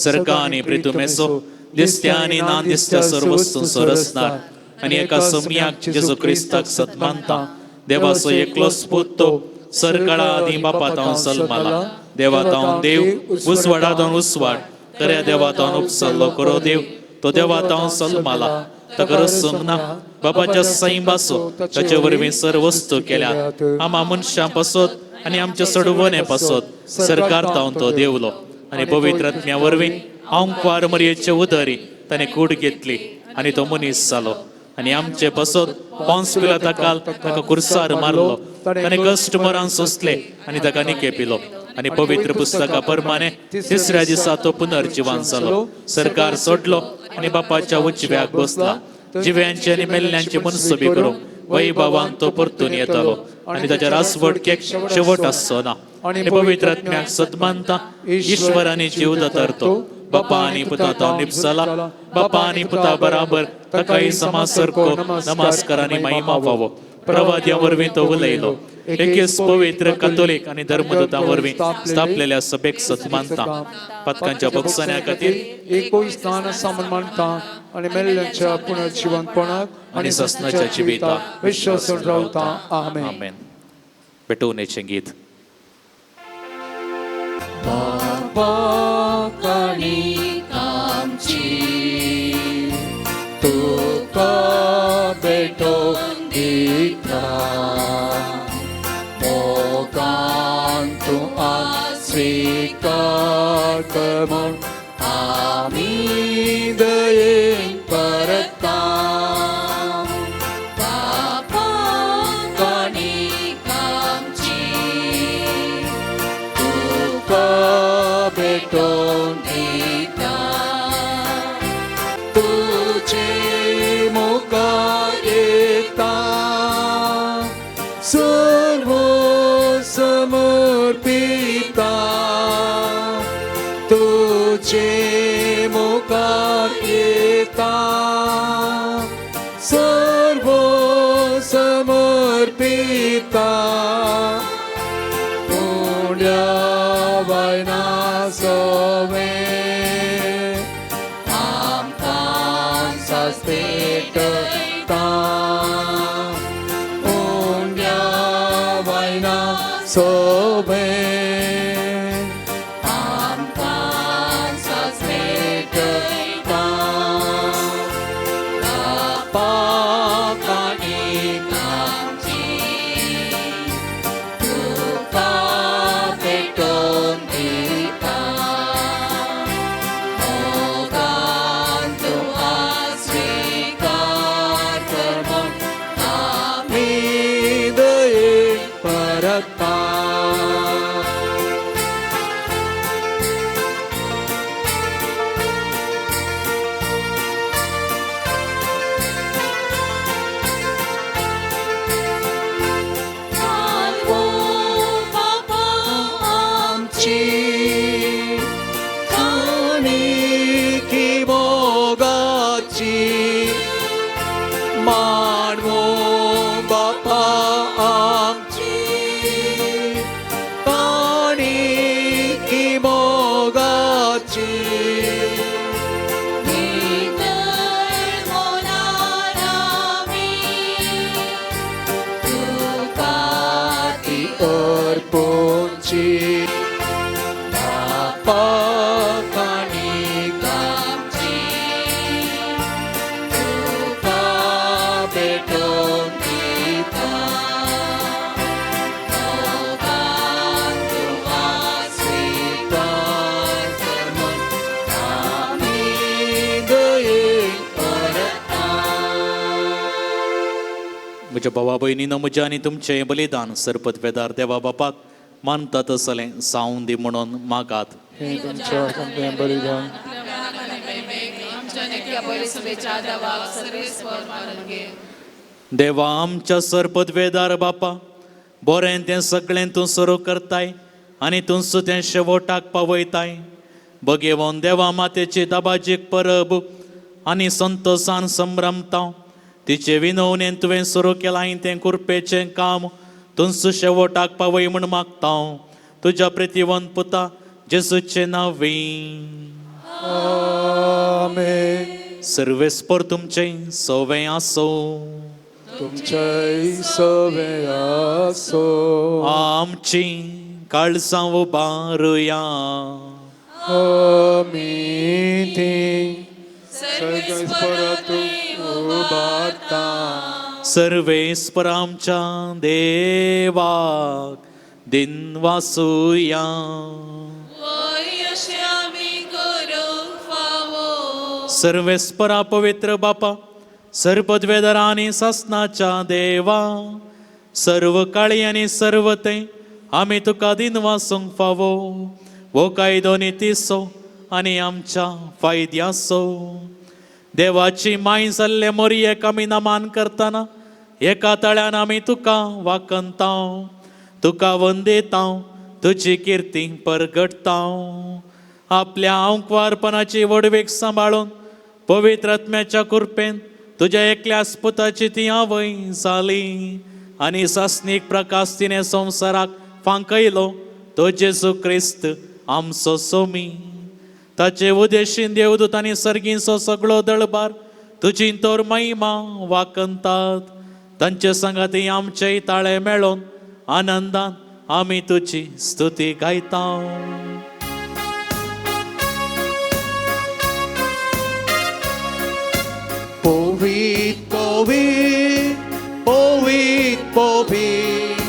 सर्गा आनी पृथ्वीमेचो दिसत्या आनी ना दिसत्या सर्व वस्तूंचो रचणार आनी एका सोमयाक जेजू क्रिस्ताक सतमानता देवाचो एकलोच पूत तो सरकाळा आदी बापातावन सलमाला देवातावन देव उसवाडातावन उसवाड खऱ्या देवातावन उपसल्लो करो देव तो देवातावन सलमाला ताका रसूंक ना बापाच्या सैंबासो ताचे वरवीं सर्व वस्तू केल्यात आमा मनशां पासत आनी आमच्या सडवणे पासत सरकार तावन तो देवलो आनी पवित्र आत्म्या वरवीं आंकवार मरयेचे उदरी ताणें कूड घेतली आनी तो मनीस जालो आनी आमचे पासत पोंस पिलाताकाल ताका कुर्सार मारलो ताणें कश्ट मरान सोंसले आनी ताका निके पिलो आनी पवित्र पुस्तका प्रमाणे तिसऱ्या दिसा तो पुनर्जिवान जालो सरकार सोडलो आनी बापाच्या उजव्याक बसला जिव्यांचे आनी मेल्ल्यांचे मनसुबी करूंक वैभवान तो परतून येतालो आनी ताच्या रासवडकेक शेवट आसचो ना आनी पवित्र आत्म्याक सतमानता ईश्वरानी जीव दातारतो बापा आनी पुता तो निपसला बापा आनी पुता बराबर ताकाय समासरको नमस्कार आनी महिमा फावो प्रवाद्या वरवीं तो उलयलो एकेच पवित्र कॅथोलीक आनी धर्मदूतां वरवीं स्थापलेल्या सभेक सतमानता पथकांच्या बक्षाण्या खातीर एकूय स्नान सामान मानता आनी मेल्ल्यांच्या पुनर्जिवनपणाक आनी ससनाच्या जिविताक विश्वासून रावता. आमेन. आमेन. पेटोवनेचें गीत. तुका भेटोवन दिता मोगान तूं स्वीकार कर म्हूण आमी दयेन परता तुका भेटोवन दिता तुझे मुखार येता सर्व समर्पिता तुझे मुखार येता सर्व समर्पिता पुण्या वायना सोवे पेटता पुण्या वायना सोबे पेटता पाकानी तुका भेटोवन दिता मोगान तुका स्वीकार कर म्हूण आमी दयेन परता आमची काणिकी मोगाची मानवो बापा आमची काणिकी मोगाची तुका ती अर्पोवची बापा काणिकाची तुका भेटोवन दिता मोगान तुका स्वीकार कर म्हूण आमी दयेन परता म्हज्या भावा भयणीनो, म्हजें आनी तुमचें बलिदान सरपदवेदार देवा बापाक मानता तसलें जावं दी म्हणून मागात. हे तुमच्या कंप्लेन बलिदान देवा आमच्या सरपदवेदार बापा, बरें तें सगळें तूं सुरू करताय आनी तूं तें शेवटाक पावयताय. भगेवन देवा मातेची दाबाजीक परब आनी संतोषान संभ्रमता तिचे विनवणेन तुवें सुरू केलां तें कुरपेचें काम तुमचो शेवटाक पावय म्हूण मागता. तुज्या प्रितीवंत पुता जेजूचे नांवी. आमेन. सर्वेस्पर तुमचें सवें आसो. तुमचे सवे आसो. आमची काळजां उबारुया. आमी ती परत उबारता. सर्वेस्पर आमच्या देवाक दिन वासुया. सर्वेस्परा पवित्र बापा, सरपदवेदार आनी सासनाच्या देवा, सर्व काळी आनी सर्व ते आमी तुका दिन वासूंक फावो. वो कायदो नितीसो आनी आमच्या फायद्याचो. देवाची माय जाल्ले मोरयेक आमी नमान करतना एका तळ्यान आमी तुका वाकनता. तुका वंदिता, तुजी किर्ती परगटता. आपल्या अंकवारपणाची वडवीक सांबाळून पवित्र आत्म्याच्या कृपेन तुज्या एकल्याच पुताची ती आवय जाली आनी सासनीक प्रकाश तिने संवसाराक फांकयलो तो जेजू क्रिस्त आमचो सोमी. ताचे उदेशीन देवदूत आनी सर्गींचो सगळो दळबार तुजी तोर महिमा वाकनतात. तांचे संगाती आमचेय ताळे मेळोन आनंदान आमी तुजी स्तुती गायता. पोवीत पोवीत पोवीत पोवीत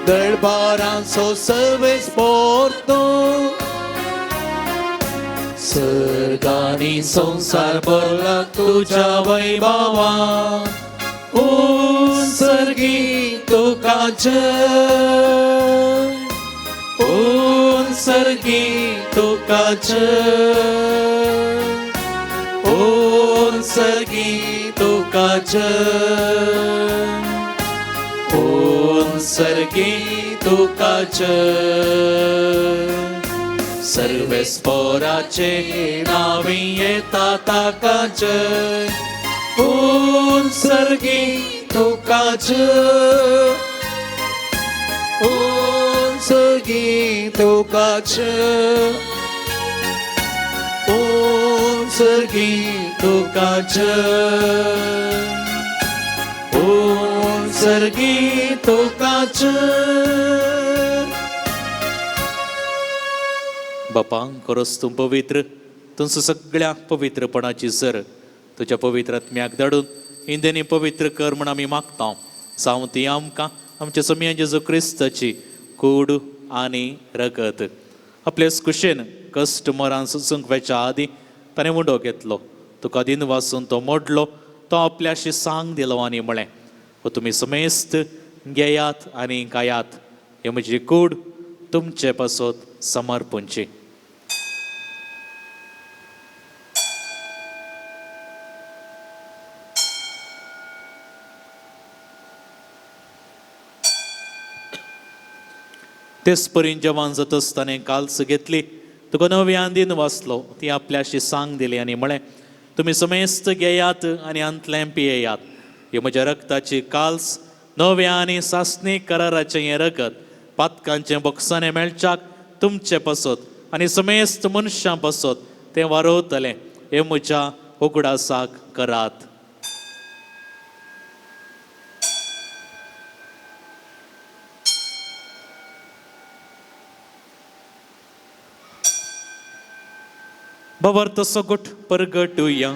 दळबारांचो सर्वेस पोरतो. सर्गानी संसार भरला तुझ्या वैभवा. सर्गी तुका जय. सर्गी तुका जय. सर्गी तुका जय. सर्गी तुका जय. सर्वेस्पराचे नावी येता ताका जय. सर्गी तुका जय. सर्गी तुका जय. सर्गी तुका जय. सर्गी तुका जय. बापा, खरोच तूं पवित्र. तुमचो सगळ्या पवित्रपणाची सर तुज्या पवित्र आत्म्याक धाडून इंदेनी पवित्र कर म्हूण आमी मागता. जावं ती आमकां आमच्या सोम्या जेजू क्रिस्ताची कूड आनी रगत. आपल्याच कुशेन कश्ट मरान सुसूंक वेच्या आदी ताणें मुंडो घेतलो. तुका दिन वासून तो मोडलो. तो आपल्याशी सांग दिलो आनी म्हळें, हो तुमी समेस्त घेयात आनी खायात. हे म्हजी कूड तुमचे पासत समर्पूंची. तेच परीन जेवण जात आसतना काल्स घेतली. तुका नव्यान दिन वाचलो. ती आपल्याशी सांग दिली आनी म्हळें, तुमी समेस्त घेयात आनी अंतलें पियेयात. ही म्हज्या रक्ताची काल्स, नव्या आनी सासणीक कराराचें हें रगत पातकांचें बॉक्सांनी मेळच्याक तुमचे पासत आनी समेस्त मनशां पासत तें वारोवतलें. हे म्हज्या उगडासाक करात. बवर तसो गुट परगटुया.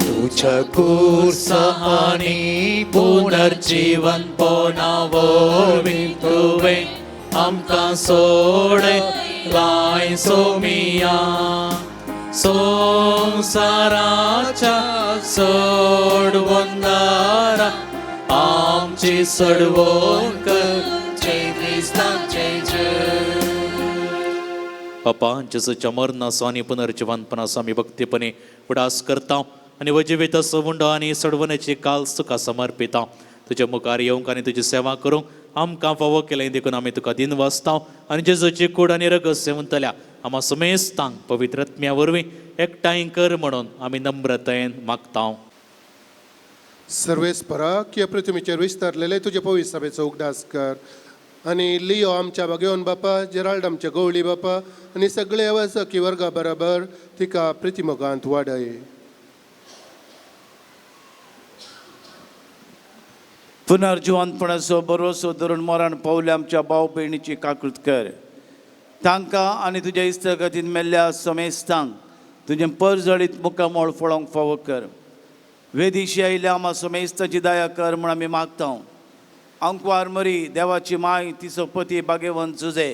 तुझ्या कुर्सा आनी पुनर्जीवन पोनावरवीं तुवें आमकां सोडलाय सोमिया. संसाराच्या सोडवंदारा आमची सोडवण कर. जय क्रिस्तांव जय जय. बापा जेसूच्या मरणाचो आनी पुनर्जिवानपणाचो आमी भक्तीपणे उडास करता आनी वजिवेत सवुंड आनी सोडवण्याची काल तुका समर्पिता. तुज्या मुखार येवंक आनी तुजी सेवा करूंक आमकां फावो केलें देखून आमी तुका दिन वाचता आनी जेजूची कूड आनी रगत सेवंतल्या आम्हा समेस्तांक पवित्र आत्म्या वरवीं एकठांय कर म्हणून आमी नम्रतायेन मागता. सर्वेस्पराक ह्या पृथ्वीचेर विस्तारलेले तुजे पवित्र सभेचो उगडास कर आनी लियो आमच्या बागेवन बापा, जेराल्ड आमच्या गवळी बापा आनी सगळे अवसकी वर्गा बरोबर तिका प्रतिमोगांत वाडय. पुनर्जिवानपणाचो भरोसो धरून मरण पावल्या आमच्या भाव भयणीची काकूट कर. तांकां आनी तुज्या इश्टगतीन मेल्ल्या समेस्तांक तुजें परजळीत मुखामोळ फळोवंक फावो कर. वेदिशी आयिल्ल्या आम्हा समेस्ताची दया कर म्हूण आमी मागता. अंकवार मरी देवाची माय, तिचो पती भाग्यवंत जुजे,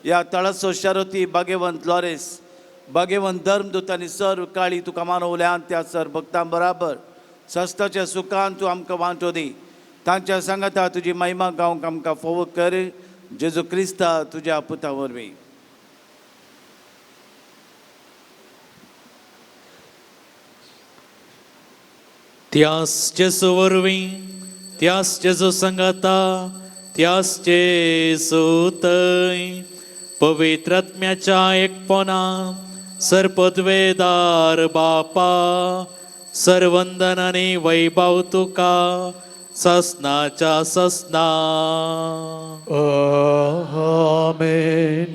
ह्या तळाचो शारोती भाग्यवंत लॉरेस, भाग्यवंत धर्मदूत आनी सर्व काळी तुका मानवल्यान त्या सर भक्तां बराबर सस्ताच्या सुखान तूं आमकां वांटो दी. तांच्या सांगाता तुजी महिमा गावंक आमकां फावो कर. जेजू क्रिस्ता तुज्या पुता वरवीं. त्यास जेजू वरवीं, त्यास जेजू सांगाता, त्यास जेजू थंय पवित्र आत्म्याच्या एकपणा सरपदवेदार बापा सर्वंदन आनी वैभव तुका ससनाच्या ससना. आमेन.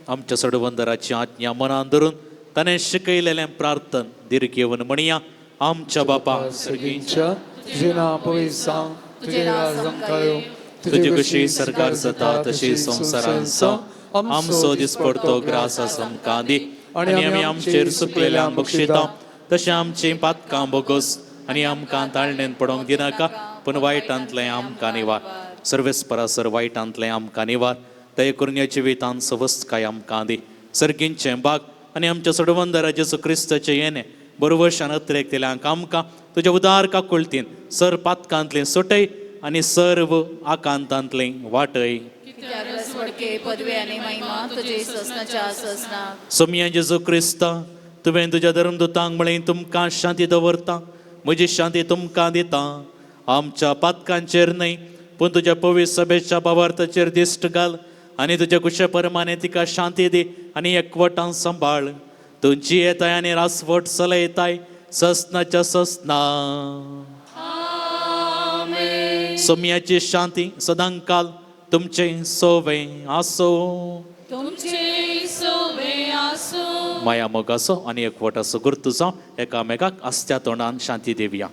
आमच्या सोडवंदराची आज्ञा मनान धरून ताणें शिकयलेलें प्रार्थन दीर्घ येवन म्हणया. आमच्या बापा सगळींच्या तुझे नाव पवित्र सांग, तुझे राज्य करो, तुझी कशी सरकार जाता तशी संसारांचो आमचो दिसपडतो ग्रास आमकां दी आनी आमी आमचेर सुकलेल्यांक बक्षिता तशें आमची पातकां बोगोस आनी आमकां ताळणेन पडोवंक दिनाका पूण वायटांतलें आमकां निवार. सर्वेस्परासर वायटांतलें आमकां निवार. दया करून ह्या जिवितांत सवस्तकाय आमकां दी. सर्गींचें बाग आनी आमच्या सोडवंदरा जेजू क्रिस्ताचें येणें बरोवरशान अत्रेकतेल्यांक आमकां तुज्या उदार काकुळतीन सर पातकांतलें सुटय आनी सर्व आकांतांतलें वाटय. पदवे आनी महिमा तुजे ससनाच्या ससना. सोम्या जेजू क्रिस्ता, तुवें तुज्या धर्मदुतांक म्हळें तुमकां शांती दवरता, म्हजी शांती तुमकां दिता. आमच्या पातकांचेर न्हय पूण तुज्या पवित्र सभेच्या भावार्थाचेर दिश्ट घाल आनी तुज्या कुशे परमाणे तिका शांती दी आनी एकवटान सांबाळ. तुमची येताय आनी रासवट चलयताय ससनाच्या ससना. सोम्याची शांती सदांकाल तुमचे सोवे आसो. तुमचे सोवे आसो. माया मोग आसो आनी एकवट आसो गुर्तू जावं एकामेकाक आस्त्या तोंडान शांती दिवया.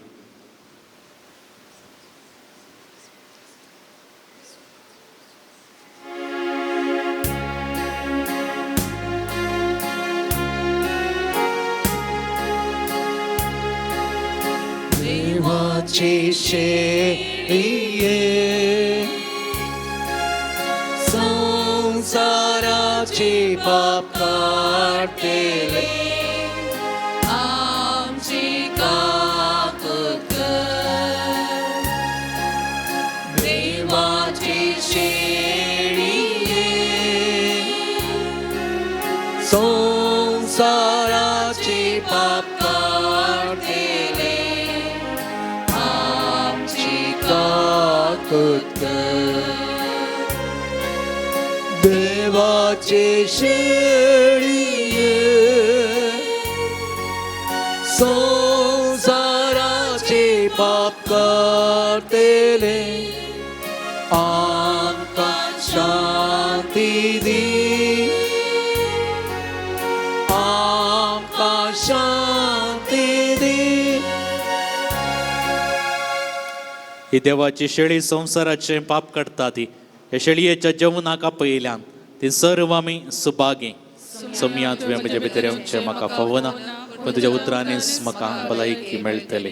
देवाची शेळिये, संसाराची पाप काढतेले आमची काकूट कर. देवाची शेळिये, संसाराची पाप काढतेले आमची काकूट कर. देवाची शेळिये, संसाराची पाप काढतेले आमकां शांती दी. आमकां शांती दी. ही देवाची शेळी संसाराचे पाप काडटा ती. हे शेळयेच्या जेवणाक आपयल्यान ती सर्व आमी सुभागी. सोम्या तुवें म्हजे भितर येवचें म्हाका फावना पूण तुज्या उतरांनीच म्हाका भलायकी मेळटली.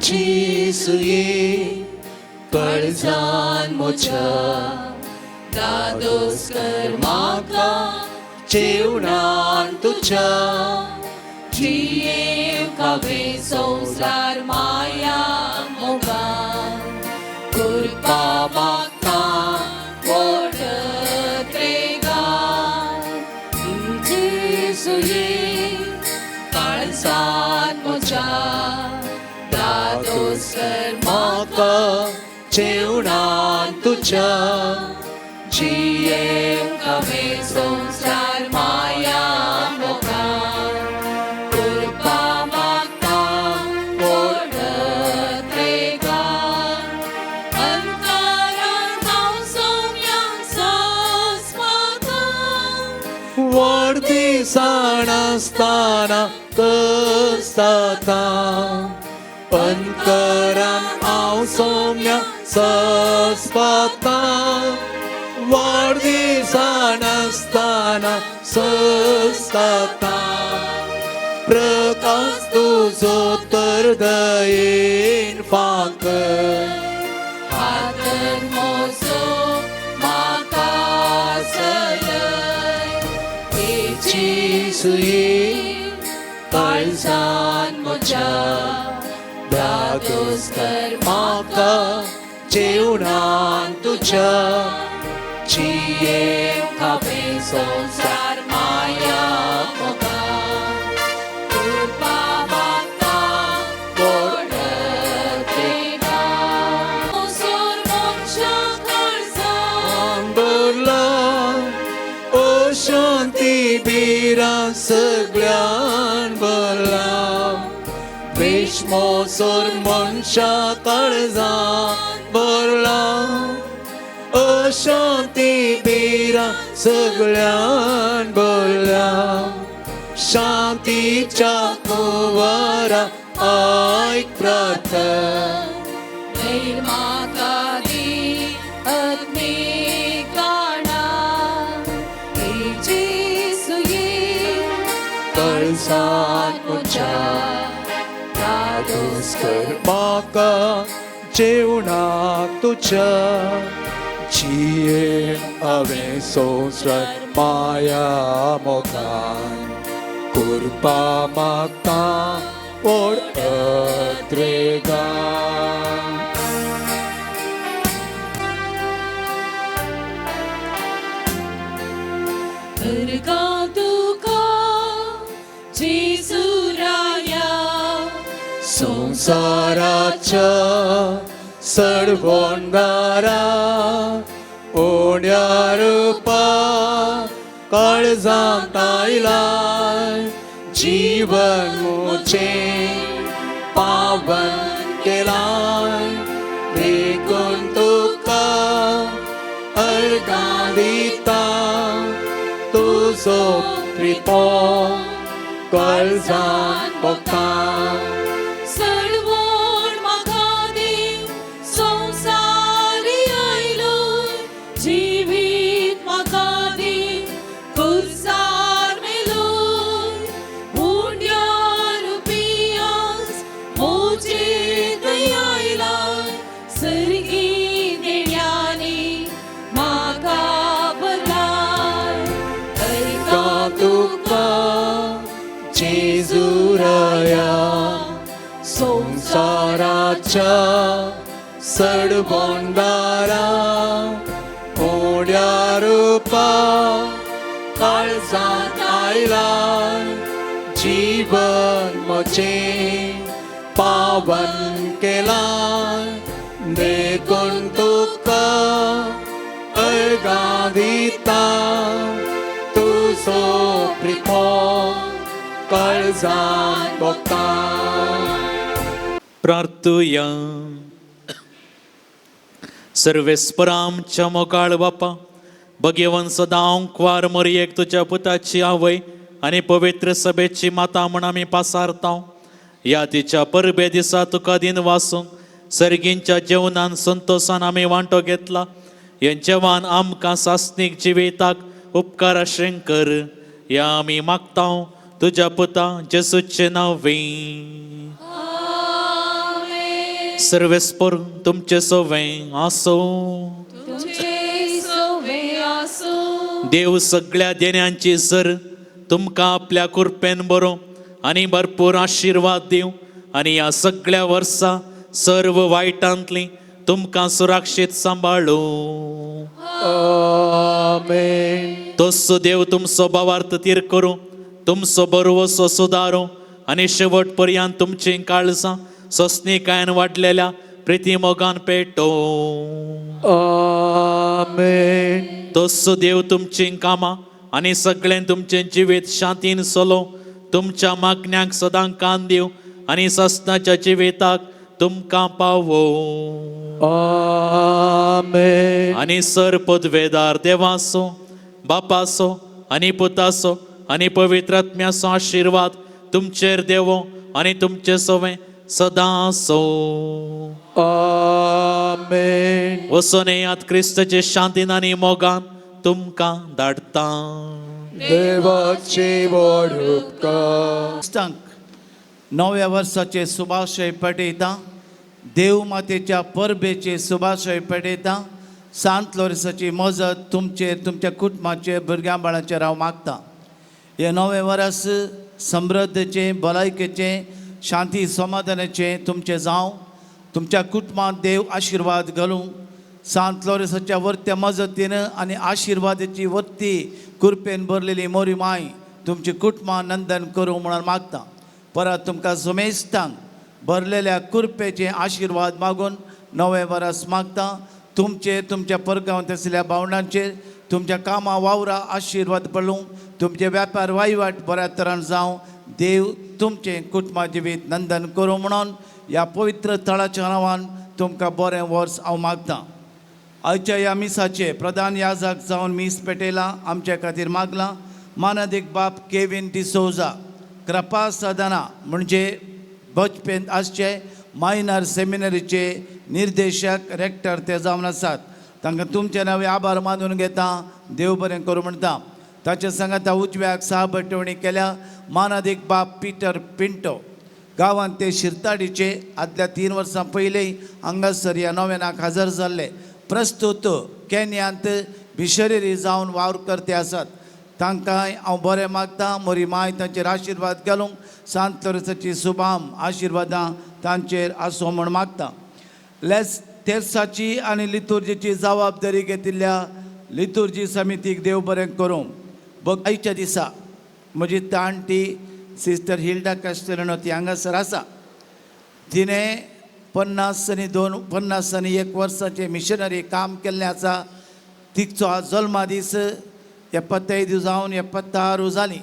जेसुये काळजान म्हज्या दादोस कर म्हाका जेवणान तुज्या जियेव हांवें संवसार माया मोगान करपा म्हाका व्हड त्रेगान जेजुये काळजान म्हज्या दादोस कर म्हाका जेवणान तुज्या जियेव हांवें संवसार माया मोगान करपा म्हाका व्हड त्रेगान अंतरांत हांव सोम्याक सोंसपाता व्हड दिसाण आसतना कस जाता अंतरांत हांव सोम्या सस्पाता व्हड दिसाण आसतना सस्ताता प्रकाश तुजो तर दयेन फांकर हातन मोसो म्हाका चलय जेजुये काळजान म्हज्या दादोस कर म्हाका जेवणान तुज्या जियेव हांवें संवसार माया मोगान करपा म्हाका व्हड त्रेगान मोसोर मनशा काळजान भरला ओ शांती बिरा सगळ्यान भरला बेशमोसोर मनशा काळजान भरला अशांती बिरा सगळ्यान भरल्या शांतीच्या कुंवारा आयक प्रार्थना नैर म्हाका दी आत्मीक गाणा जेजुये काळजान म्हज्या दादोस कर म्हाका जेवणाक तुज्या जियेन हांवें संवसार माया मोगान करपा म्हाका व्हड त्रेगान अर्गा तुका जेजू राया संसाराच्या सडवंडारा ओड्यार काळजांत आयलाय जीवन मुझें पावन केलाय देखून तुका अर्गां दिता तुजो प्रितो काळजांत भोगता सडवण म्हाका दी संवसारी आयलो जिवीत म्हाका दी खुर्सार मेलोय हुंड्यार पियास मोजे थंय आयलाय सर्गी देण्यानी म्हाका भरलाय का तुका जेजू राया संसाराच्या सडबोंडारा ओड्यार काळजांत आयलाय जीवन म्हजें पावन केलाय देखून तुका अर्गां दिता तुजो प्रितो काळजांत भोगता प्रार्थुया सर्वेस्परामच्या मोगाळ बापा भगवंत सदां क्वार मरयेक तुज्या पुताची आवय आनी पवित्र सभेची माता म्हण आमी पासारता या तिच्या परबे दिसा तुका दिन वासूंक सर्गींच्या जेवणान संतोषान आमी वांटो घेतला हेंचेवान आमकां सासनीक जिविताक उपकार आश्रें कर या आमी मागता तुज्या पुता जेसूचे नांवे सर्वेस्पर तुमचे सवें आसो. तुमचे सोवे आसो. देव सगळ्या देण्यांची सर तुमकां आपल्या कृपेन बरो आनी भरपूर आशिर्वाद दिव आनी ह्या सगळ्या वर्सां सर्व वायटांतली तुमकां सुरक्षीत सांबाळू. आमेन. तोच देव तुमचो भावार्थ तीर करूं, तुमचो बरोवसो सुदारो आनी शेवट पर्यंत तुमची काळजां सोंसणीकायेन वाडलेल्या प्रिती मोगान पेटो. आमेन. तोच देव तुमची कामां आनी सगळें तुमचें जिवीत शांतीन चलो तुमच्या मागण्यांक सदां कान दिव आनी सस्ताच्या जिविताक तुमकां पावो. आमेन. आनी सर पदवेदार देवाचो, बापाचो आनी पुताचो आनी पवित्र आत्म्याचो आशिर्वाद तुमचेर देवो आनी तुमचे सवें सदां आसो. आमेन. वचून येयात क्रिस्ताचे शांतीन आनी मोगान तुमकां धाडटा. देवाचे व्हड उपकार. क्रिस्तांक नव्या वर्साचे सुभाशय पेटयता. देव मातेच्या परबेचे सुभाशय पेटयता. सांत लोरेसाची मजत तुमचेर, तुमच्या कुटुंबाचेर, भुरग्यां बाळांचेर हांव मागता. हे नवे वर्स समृद्धीचे, भलायकेचे, शांती समाधानाचे तुमचे जावं. तुमच्या कुटुंबात देव आशिर्वाद घालूं. सांत लोरेसाच्या वर्त्या मजतीन आनी आशिर्वादाची वर्ती कृपेन भरलेली मोरी माय तुमची कुटुंबां नंदन करूं म्हणून मागता. परत तुमकां सोमेस्तांक भरलेल्या कृपेचे आशिर्वाद मागून नवे वर्स मागता. तुमचे, तुमच्या परगांवांत आशिल्ल्या भावंडांचेर, तुमच्या कामां वावरां आशिर्वाद पडूं. तुमचे वेपार वायवाट बऱ्या तरान जावं. देव तुमचें कुटुंबा जिवीत नंदन करूं म्हणून ह्या पवित्र तळाच्या नांवान तुमकां बरें वर्स हांव मागतां. आयच्या ह्या मिसाचे प्रधान याजक जावन मीस पेटयला आमचे खातीर मागलां मानदिक बाब केविन डिसोजा. कृपा सदना म्हणजे बचपेंत आसचे मायनर सेमिनरीचे निर्देशक रेक्टर ते जावन आसात. तांकां तुमचे नवे आभार मानून घेता. देव बरें करूं म्हणटा. ताचे सांगाता उजव्याक सहभटवणी केल्या मानदिक बाब पिटर पिंटो. गांवांत ते शिरताडीचे आदल्या 3 वर्सां पयलीं हांगासर ह्या नव्यानाक हजर जाल्ले. प्रस्तुत केन्यांत भिशेरी जावन वावर करते आसात. तांकांय हांव बरें मागता. मोरी माय तांचेर आशिर्वाद घालूंक सांत लोरेसाची सुभाम आशिर्वादां तांचेर आसूं म्हूण मागता. तेर्साची आनी लितुर्जीची जबाबदारी घेतिल्ल्या लितुर्जी समितीक देव बरें करूं. आयच्या दिसा म्हजी तांटी सिस्टर हिल्डा कास्टेलनो ती हांगासर आसा. तिणें 50 आनी 1 वर्साचे मिशनरी काम केल्लें आसा. तिचो आज जल्मा दीस 75 जावन 76 जालीं.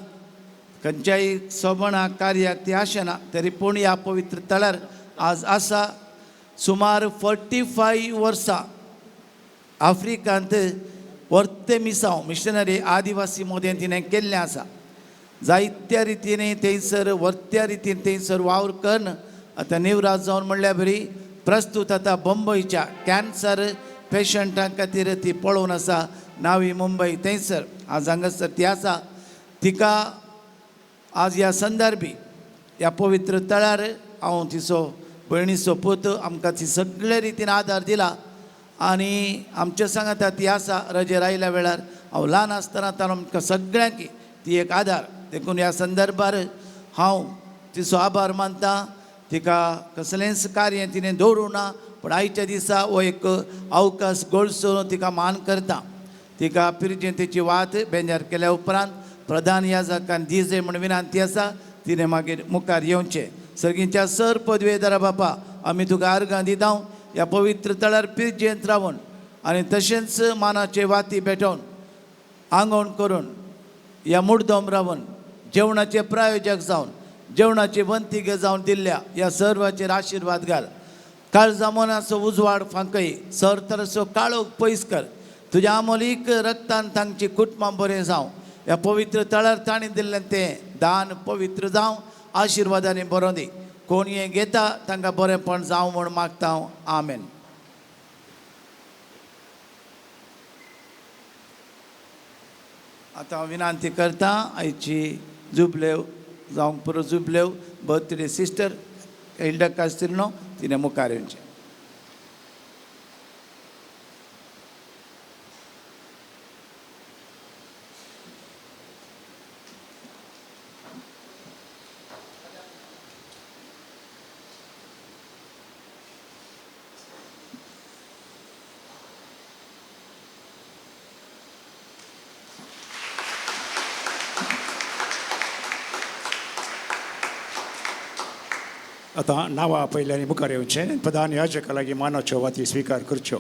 खंयच्याय सोबणा कार्याक ती आसना तरी पूण ह्या पवित्र तळार आज आसा. सुमार 45 वर्सां आफ्रिकांत वर्ते मिसांव मिशनरी आदिवासी मोदें तिणें केल्लें आसा. जायत्या रितीन थंयसर वर्त्या रितीन थंयसर वावर करन आतां निवराज जावन म्हणल्या बरी. प्रस्तूत आतां बंबयच्या कॅन्सर पेशंटां खातीर ती पळोवन आसा. नावी मुंबय थंयसर आज हांगासर ती आसा. तिका आज ह्या संदर्भी ह्या पवित्र तळार हांव तिचो भयणीचो पूत आमकां ती सगळे रितीन आदार दिला. आनी आमचे सांगाता ती आसा रजेर आयल्या वेळार. हांव ल्हान आसतना आमकां सगळ्यांक ती एक आदार. देखून ह्या संदर्भार हांव तिचो आभार मानता. तिका कसलेंच कार्य तिणें दवरूं ना पूण आयच्या दिसा हो एक अवकाश गोळसून तिका मान करता. तिका पिरजेंतेची वात बेजार केल्या उपरांत प्रधान याजकान दिजे म्हूण विनंती आसा. तिणें मागीर मुखार येवचें. सर्गींच्या सर पदवेदारा बापा आमी तुका आर्गां दिता. ह्या पवित्र तळार पिरजेंत रावून आनी तशेंच मानाचे वाती भेटोवन आंगवण करून ह्या मुड्दोम रावून जेवणाचे प्रायोजक जावन जेवणाची वंतिगे जावन दिल्ल्या ह्या सर्वाचेर आशिर्वाद घाल. काळजा मनाचो उजवाड फांकय. सर तरसो काळोख पयस कर. तुज्या अमोलीक रक्तान तांची कुटुंबां बरें जावं. ह्या पवित्र तळार ताणें दिल्लें तें दान पवित्र जावं. आशिर्वादांनी बरो दी. कोण हें घेता तांकां बरेंपण जावं म्हूण मागता हांव. आमेन. आतां हांव विनंती करता आयची जुबलेव जावंक पुरो जुबलेव बर्थडे सिस्टर हिल्डा कास्तिनो तिणें मुखार येवचें. आता नांवां पयल्यानी मुखार येवचें प्रधान याजका लागीं मानाच्यो वाती स्विकार करच्यो.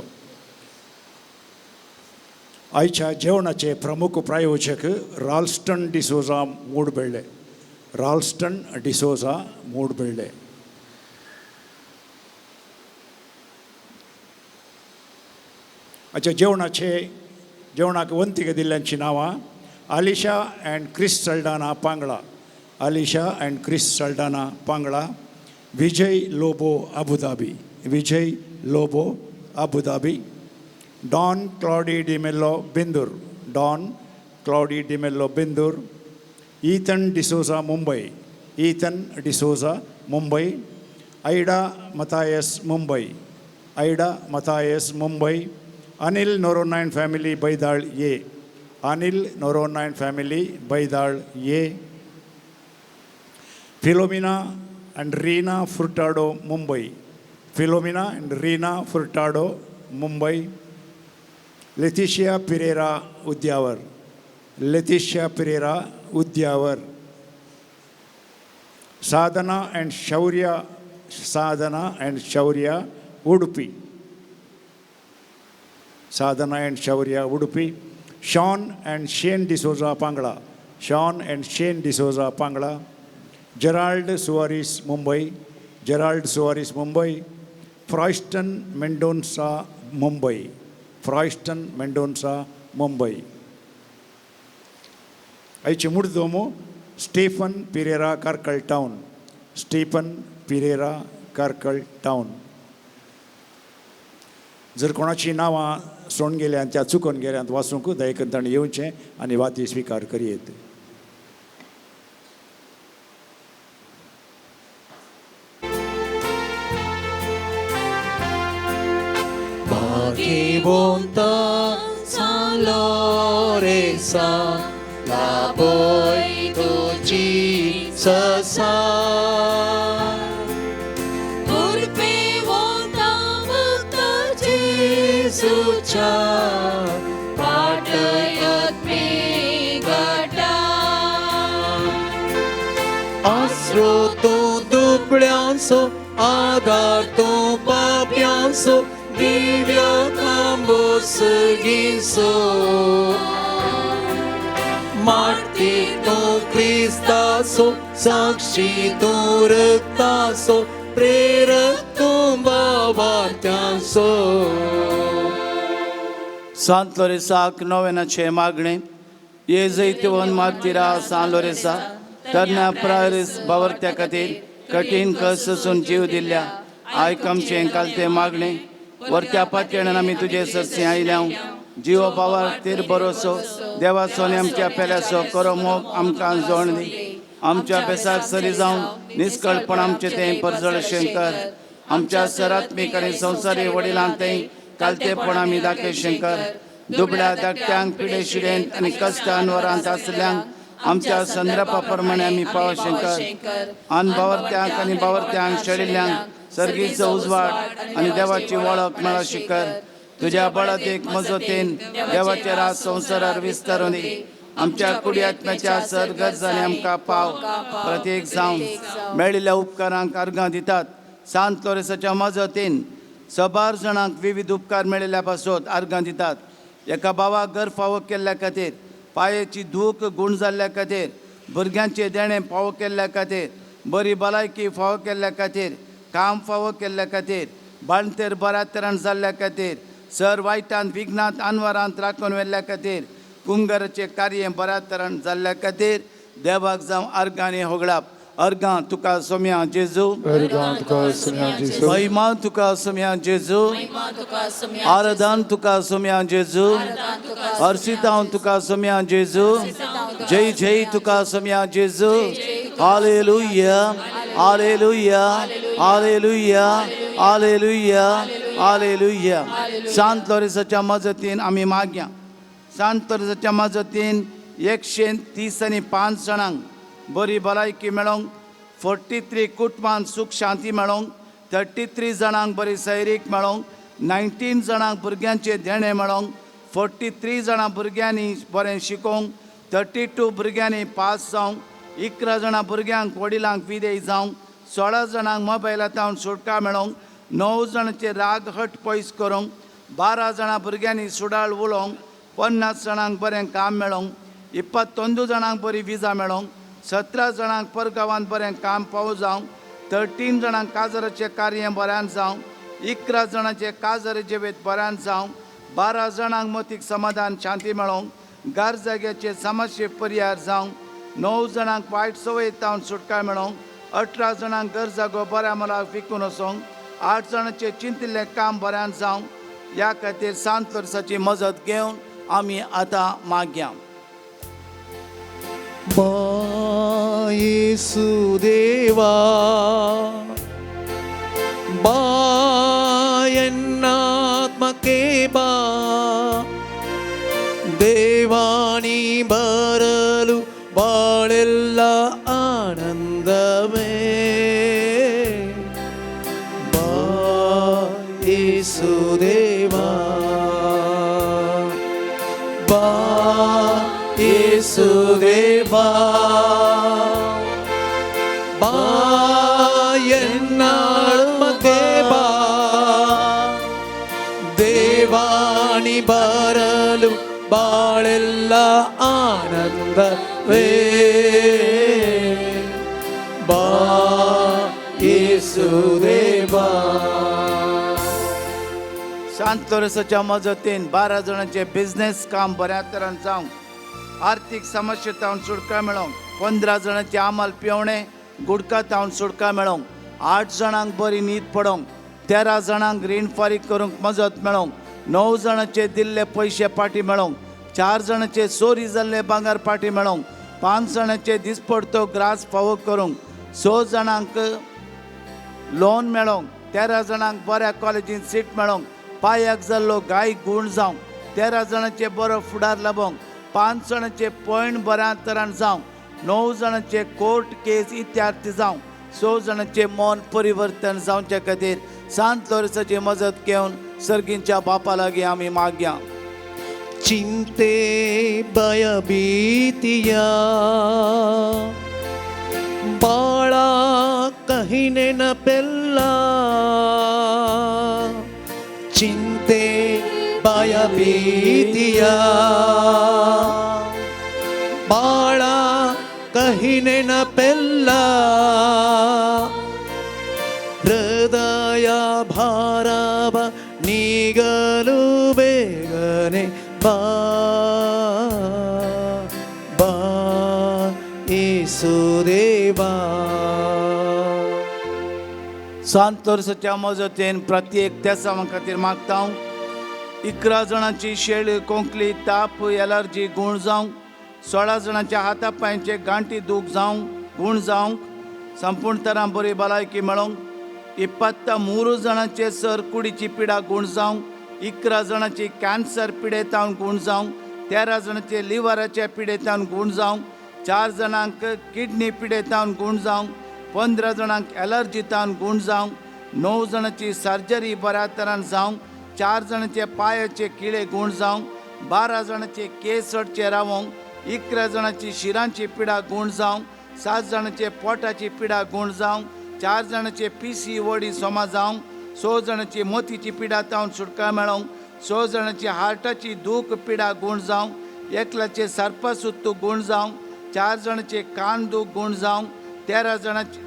आयच्या जेवणाचे प्रमुख प्रायोजक राल्स्टन डिसोजा मूडबेळ्ळे. राल्स्टन डिसोजा मूडबेळ्ळे. आयच्या जेवणाक वंतिके दिल्ल्यांची नांवां Alisha and Chris Saldanha Pangala. Alisha and Chris Saldanha Pangala. Vijay Lobo Abu Dhabi. Vijay Lobo Abu Dhabi. Don Claudy D'Mello Bindur. Don Claudy D'Mello Bindur. Ethan D'Souza Mumbai. Ethan D'Souza Mumbai. Aida Mathias Mumbai. Aida Mathias Mumbai. Anil नोरोनायन फॅमिली बैदाळ ये. अनिल नोरोनायन फॅमिली बैदाळ ये. Philomina and Reena Furtado Mumbai. Philomina and Reena Furtado Mumbai. Leticia Pereira Udyavar. Leticia Pereira Udyavar. Sadhana and Shaurya. Sadhana and शौर्य उडुपी. साधना अँड शौर्य Udupi. Shawn and Shane D'Souza पांगळा. Shaun and Shane D'Souza Pangala. Gerald Soares Mumbai. Gerald Soares Mumbai. Froston Mendonca Mumbai. Froston Mendonca Mumbai. आयची मुर्दोमो स्टीफन पिरेरा कार्कल टावन. स्टीफन पिरेरा कार्कल टावन. जर कोणाची नांवां सोडून गेल्यात त्या चुकून गेल्यात वाचूंक दयेकन ताणें येवचें आनी वाती स्विकार करीत. Che bontà San Loresa la poi tu sa Urpe bontà bhakta Jesucha patayat me gata Asro to dublyanso adar to papianso Divya Kambos Ginso Martito Christaso Sakshi Turtaso Preratum Bavatyanso. San Loresac novenace magne. ये Jaitvan मार्तिरा San लोरेसा तरण्या प्रायरीस बावरत्या खातीर कठीण कसून जीव दिल्ल्या आयकमचे कालते मागणे वरत्या पातयेणान आमी तुजे सरसी आयल्या जीव बावार तीर बरोसो देवा सोने आमच्या पेल्यासो करो मोग आमकां जोड दी आमच्या बेसाक सरी जावन निश्कळपण आमचे तें परजळ शंकर आमच्या सरात्मीक आनी संवसारी वडिलां तें कालतेपण आमी दाखय शंकर दुबळ्या धाकट्यांक पिडे शिडेंत आनी कश्टान वरांत आसल्यांक आमच्या संद्रपा प्रमाणे आमी पाव शंकर आन बावरत्यांक आनी बावरत्यांक शेळिल्ल्यांक सर्गीचो उजवाड आनी देवाची वळख मेळो शिकर तुज्या बळादेक मजतीन देवाचे राज संवसारार विस्तारून दी आमच्या कुडी आत्म्याच्या सर गरजांनी आमकां पाव प्रत्येक जावन मेळिल्ल्या उपकारांक अर्गां दितात सांत लोरेसाच्या मजतीन सबार जाणांक विविध उपकार मेळिल्ल्या पासत अर्गां दितात एका भावाक घर फावो केल्ल्या खातीर पांयेची दूख गुण जाल्ल्या खातीर भुरग्यांचे देणे फावो केल्ल्या खातीर बरी भलायकी फावो केल्ल्या खातीर काम फावो केल्ल्या खातीर बाणतेर बऱ्या तरेन जाल्ल्या खातीर सर वायटांत विघ्नांत आनवरांत राखून व्हेल्ल्या खातीर कुंगाराचें कार्य बऱ्या तरेन जाल्ल्या खातीर देवाक जावं अर्गांनी होगळाप अर्गां तुका सोम्या जेजू अर्गां तुका सोम्या जेजू महिमा तुका सोम्या जेजू आराधन तुका सोम्या जेजू हर्षितां तुका सोम्या जेजू जय जय तुका सोम्या जेजू हालेलुया हालेलुया हालेलुया हालेलुया हालेलुया सांत लोरेसाच्या मजतीन आमी मागया सांत लोरेसाच्या मजतीन 135 जाणांक बरी भलायकी मेळोंक 43 कुटुंबांक सुख शांती मेळोंक 33 जाणांक बरी सैरीक मेळोंक 19 जाणांक भुरग्यांचे देणे मेळोंक 43 जाणां भुरग्यांनी बरें शिकोवंक 32 भुरग्यांनी पास जावंक 11 जाणां भुरग्यांक वडिलांक विदेय जावंक 16 जाणांक मोबायलांत सुटका मेळोंक, 9 जाणांचे राग हट पयस करूंक, 12 जाणां भुरग्यांनी सुडाळ उलोवंक, 50 जाणांक बरें काम मेळोंक, 29 जाणांक बरी विजा मेळोंक, 17 जाणांक परगांवांत बरें काम पावो जावंक, 13 जाणांक काजराचें कार्य बऱ्यान जावंक, 11 जाणांचे काजर जिवेत बऱ्यान जावंक, 12 जाणांक मतीक समाधान शांती मेळोंक, गार जाग्याचे समस्ये पर्याय जावंक, 9 जाणांक वायट सवयेतावन सुटका मेळोंक, 18 जाणांक घर जागो बऱ्या मोलाक विकून वचोंक, 8 जाणांचे चिंतिल्लें काम बऱ्यान जावंक. ह्या खातीर सांत वर्साची मजत घेवन आमी आतां मागया. येसुदेवा ಎನ್ನಾತ್ಮಕ್ಕೆ ಬಾ ದೇವಾನಿ ಬರಲು ಬಾಳೆಲ್ಲ ಆನಂದವೇ ಬಾ ಯೇಸುದೇವಾ ಬಾ ಯೇಸುದೇವಾ ಬಾ ಎನ್ನಾತ್ಮಕ್ಕೆ ಬಾ ದೇವಾನಿ ಬರಲು ಬಾಳೆಲ್ಲ ಆನಂದವೇ ಬಾ ಯೇಸುದೇವಾ. सांत वर्साच्या मजतीन 12 जाणांचे बिझनेस काम बऱ्या तरेन जावंक, आर्थीक समस्येतावन सुटका मेळोंक, 15 जाणांचे आमाल पिवणे गुडकातावन सुटका मेळोंक, 8 जाणांक बरी न्हीद पडोंक, 13 जाणांक रीण फारीक करूंक मजत मेळोंक, 9 जाणांचे दिल्ले पयशे पाटी मेळोंक, 4 जाणांचे चोरी जाल्ले भांगार पाटी मेळोंक, 5 जाणांचे दिसपडतो ग्रास फावो करूंक, 6 जाणांक लोन मेळोंक, 13 जाणांक बऱ्या कॉलेजींत सीट मेळोंक, पांयाक जाल्लो गाय गूण जावंक, 13 जाणांचे बरो फुडार लाभोंक, 5 जाणांचे पॉयंट बऱ्या तरान जावंक, 9 जाणांचे कोर्ट केस इत्यार्थ जावंक, 6 जाणांचे मन परिवर्तन जावचे खातीर सांत लोरेसाची मजत घेवन सर्गींच्या बापा लागीं आमी मागया. ಚಿಂತೆ ಭಯಭೀತಿಯ ಬಾಳ ಕಹಿ ನೆನಪೆಲ್ಲ ಚಿಂತೆ ಭಯಭೀತಿಯ ಬಾಳ ಕಹಿ ನೆನಪೆಲ್ಲ ಹೃದಯ ಭಾರವ ನೀಗಲು ಬೇಗನೆ ಬಾ ಬಾ येसुदेवा. सांत वर्साच्या मजतीन प्रत्येक त्यासां खातीर मागता. 11 जाणांची शेळ कोंकली ताप एलर्जी गूण जावंक, 16 जाणांच्या हाता पांयाचे गांठी दूख जावंक गूण जावंक, संपूर्ण तरां बरी भलायकी मेळोंक, 23 जाणांचे सर कुडीची पिडा गूण जावंक, 11 जाणांची कॅन्सर पिडेतावन गूण जावंक, 13 जाणांचे लिव्हराचे पिडेतावन गूण जावंक, 4 जाणांक किडनी पिडेतावन गूण जावंक, 15 जाणांक एलर्जीतावन गूण जावंक, 9 जाणांची सर्जरी बऱ्या तरान जावंक, 4 जाणांचे पांयाचे किळे गूण जावंक, 12 जाणांचे केस सडचे रावंक, 11 जाणांची शिरांची पिडा गूण जावंक, 7 जाणांचे पोटाची पिडा गूण जावंक, 4 जाणांचे PCOD सोमा जावंक, 6 जाणांची मोतीची पिडा तावन सुटका मेळोंक, 6 जाणांची हार्टाची दूख पिडा गूण जावंक, 1 सर्पसुत्तू गूण जावंक, 4 जाणांचे कान दूख गूण जावंक, 13 जाणांची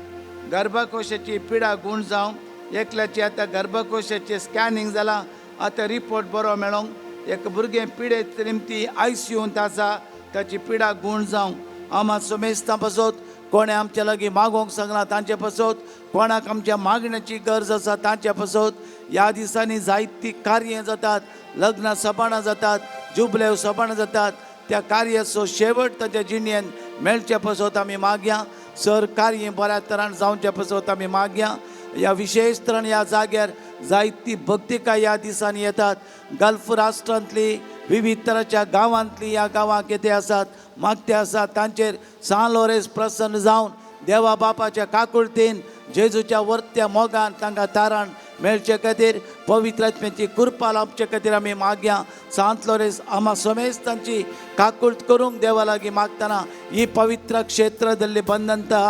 गर्भकोशाची पिडा गूण जावंक, 1 आतां गर्भकोशाचे स्कॅनिंग जालां, आतां रिपोर्ट बरो मेळोंक, एक भुरगें पिडेत निमती ICUंत आसा ताची पिडा गूण जावंक. आमा सोमेस्तां पासत कोणें आमच्या लागीं मागोवंक सांगलां तांचे पासत, कोणाक आमच्या मागण्याची गरज आसा तांचे पासत. ह्या दिसांनी जायतीं कार्यां जातात, लग्न सभाणां जातात, जुबलेव सभाणां जातात. त्या कार्याचो शेवट ताच्या जिणेंत मेळचे पासत आमी मागया. सर कार्य बऱ्या तरान जावचे पासत आमी मागया. ह्या विशेश तरेन ह्या जाग्यार जायतीं भक्तिकाय ह्या दिसांनी येतात. गल्फ राष्ट्रांतली विविध तरांच्या गांवांतली ह्या गांवांक येते आसात, मागते आसात. तांचेर सांत लोरेस प्रसन्न जावन देवा बापाच्या काकुळतेन जेजूच्या वर्त्या मोगान तांकां तारण मेळचे खातीर पवित्र आत्म्याची कृपा लाभचे खातीर आमी मागया. सांत लोरेस आम्हा समेस्तांची काकुळट करूंक देवा लागीं मागतना ಈ ಪವಿತ್ರ ಕ್ಷೇತ್ರದಲ್ಲಿ ಬಂದಂತಹ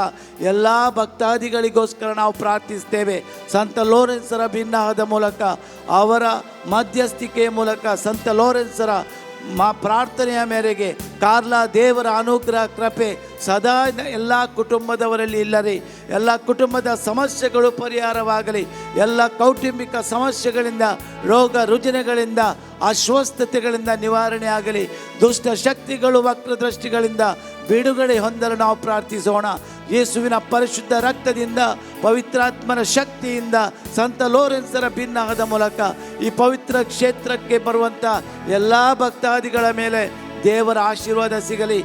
ಎಲ್ಲ ಭಕ್ತಾದಿಗಳಿಗೋಸ್ಕರ ನಾವು ಪ್ರಾರ್ಥಿಸ್ತೇವೆ. ಸಂತ ಲೋರೆನ್ಸರ ಭಿನ್ನಹದ ಮೂಲಕ ಅವರ ಮಧ್ಯಸ್ಥಿಕೆಯ ಮೂಲಕ ಸಂತ ಲೋರೆನ್ಸರ ಪ್ರಾರ್ಥನೆಯ ಮೇರೆಗೆ ಕಾರ್ಲಾ ದೇವರ ಅನುಗ್ರಹ ಕೃಪೆ ಸದಾ ಎಲ್ಲ ಕುಟುಂಬದವರಲ್ಲಿ ಇಲ್ಲರಿ. ಎಲ್ಲ ಕುಟುಂಬದ ಸಮಸ್ಯೆಗಳು ಪರಿಹಾರವಾಗಲಿ. ಎಲ್ಲ ಕೌಟುಂಬಿಕ ಸಮಸ್ಯೆಗಳಿಂದ ರೋಗ ರುಜಿನಗಳಿಂದ ಅಸ್ವಸ್ಥತೆಗಳಿಂದ ನಿವಾರಣೆ ಆಗಲಿ. ದುಷ್ಟ ಶಕ್ತಿಗಳು ವಕ್ರದೃಷ್ಟಿಗಳಿಂದ ಬಿಡುಗಡೆ ಹೊಂದಲು ನಾವು ಪ್ರಾರ್ಥಿಸೋಣ. ಯೇಸುವಿನ ಪರಿಶುದ್ಧ ರಕ್ತದಿಂದ ಪವಿತ್ರಾತ್ಮನ ಶಕ್ತಿಯಿಂದ ಸಂತ ಲೋರೆನ್ಸರ ಭಿನ್ನಹದ ಮೂಲಕ ಈ ಪವಿತ್ರ ಕ್ಷೇತ್ರಕ್ಕೆ ಬರುವಂಥ ಎಲ್ಲ ಭಕ್ತಾದಿಗಳ ಮೇಲೆ ದೇವರ ಆಶೀರ್ವಾದ ಸಿಗಲಿ.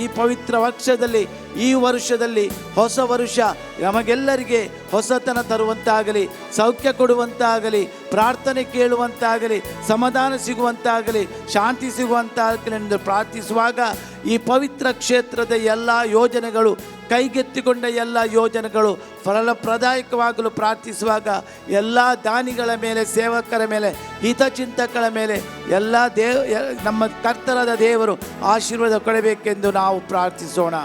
ಈ ಪವಿತ್ರ ವರ್ಷದಲ್ಲಿ ಈ ವರ್ಷದಲ್ಲಿ ಹೊಸ ವರುಷ ನಮಗೆಲ್ಲರಿಗೆ ಹೊಸತನ ತರುವಂತಾಗಲಿ, ಸೌಖ್ಯ ಕೊಡುವಂತಾಗಲಿ, ಪ್ರಾರ್ಥನೆ ಕೇಳುವಂತಾಗಲಿ, ಸಮಾಧಾನ ಸಿಗುವಂತಾಗಲಿ, ಶಾಂತಿ ಸಿಗುವಂತಾಗಲಿ ಎಂದು ಪ್ರಾರ್ಥಿಸುವಾಗ ಈ ಪವಿತ್ರ ಕ್ಷೇತ್ರದ ಎಲ್ಲ ಯೋಜನೆಗಳು ಕೈಗೆತ್ತಿಕೊಂಡ ಎಲ್ಲ ಯೋಜನೆಗಳು ಫಲಪ್ರದಾಯಕವಾಗಲು ಪ್ರಾರ್ಥಿಸುವಾಗ ಎಲ್ಲ ದಾನಿಗಳ ಮೇಲೆ, ಸೇವಕರ ಮೇಲೆ, ಹಿತಚಿಂತಕರ ಮೇಲೆ ಎಲ್ಲ ನಮ್ಮ ಕರ್ತರಾದ ದೇವರು ಆಶೀರ್ವಾದ ಕೊಡಬೇಕೆಂದು ನಾವು ಪ್ರಾರ್ಥಿಸೋಣ.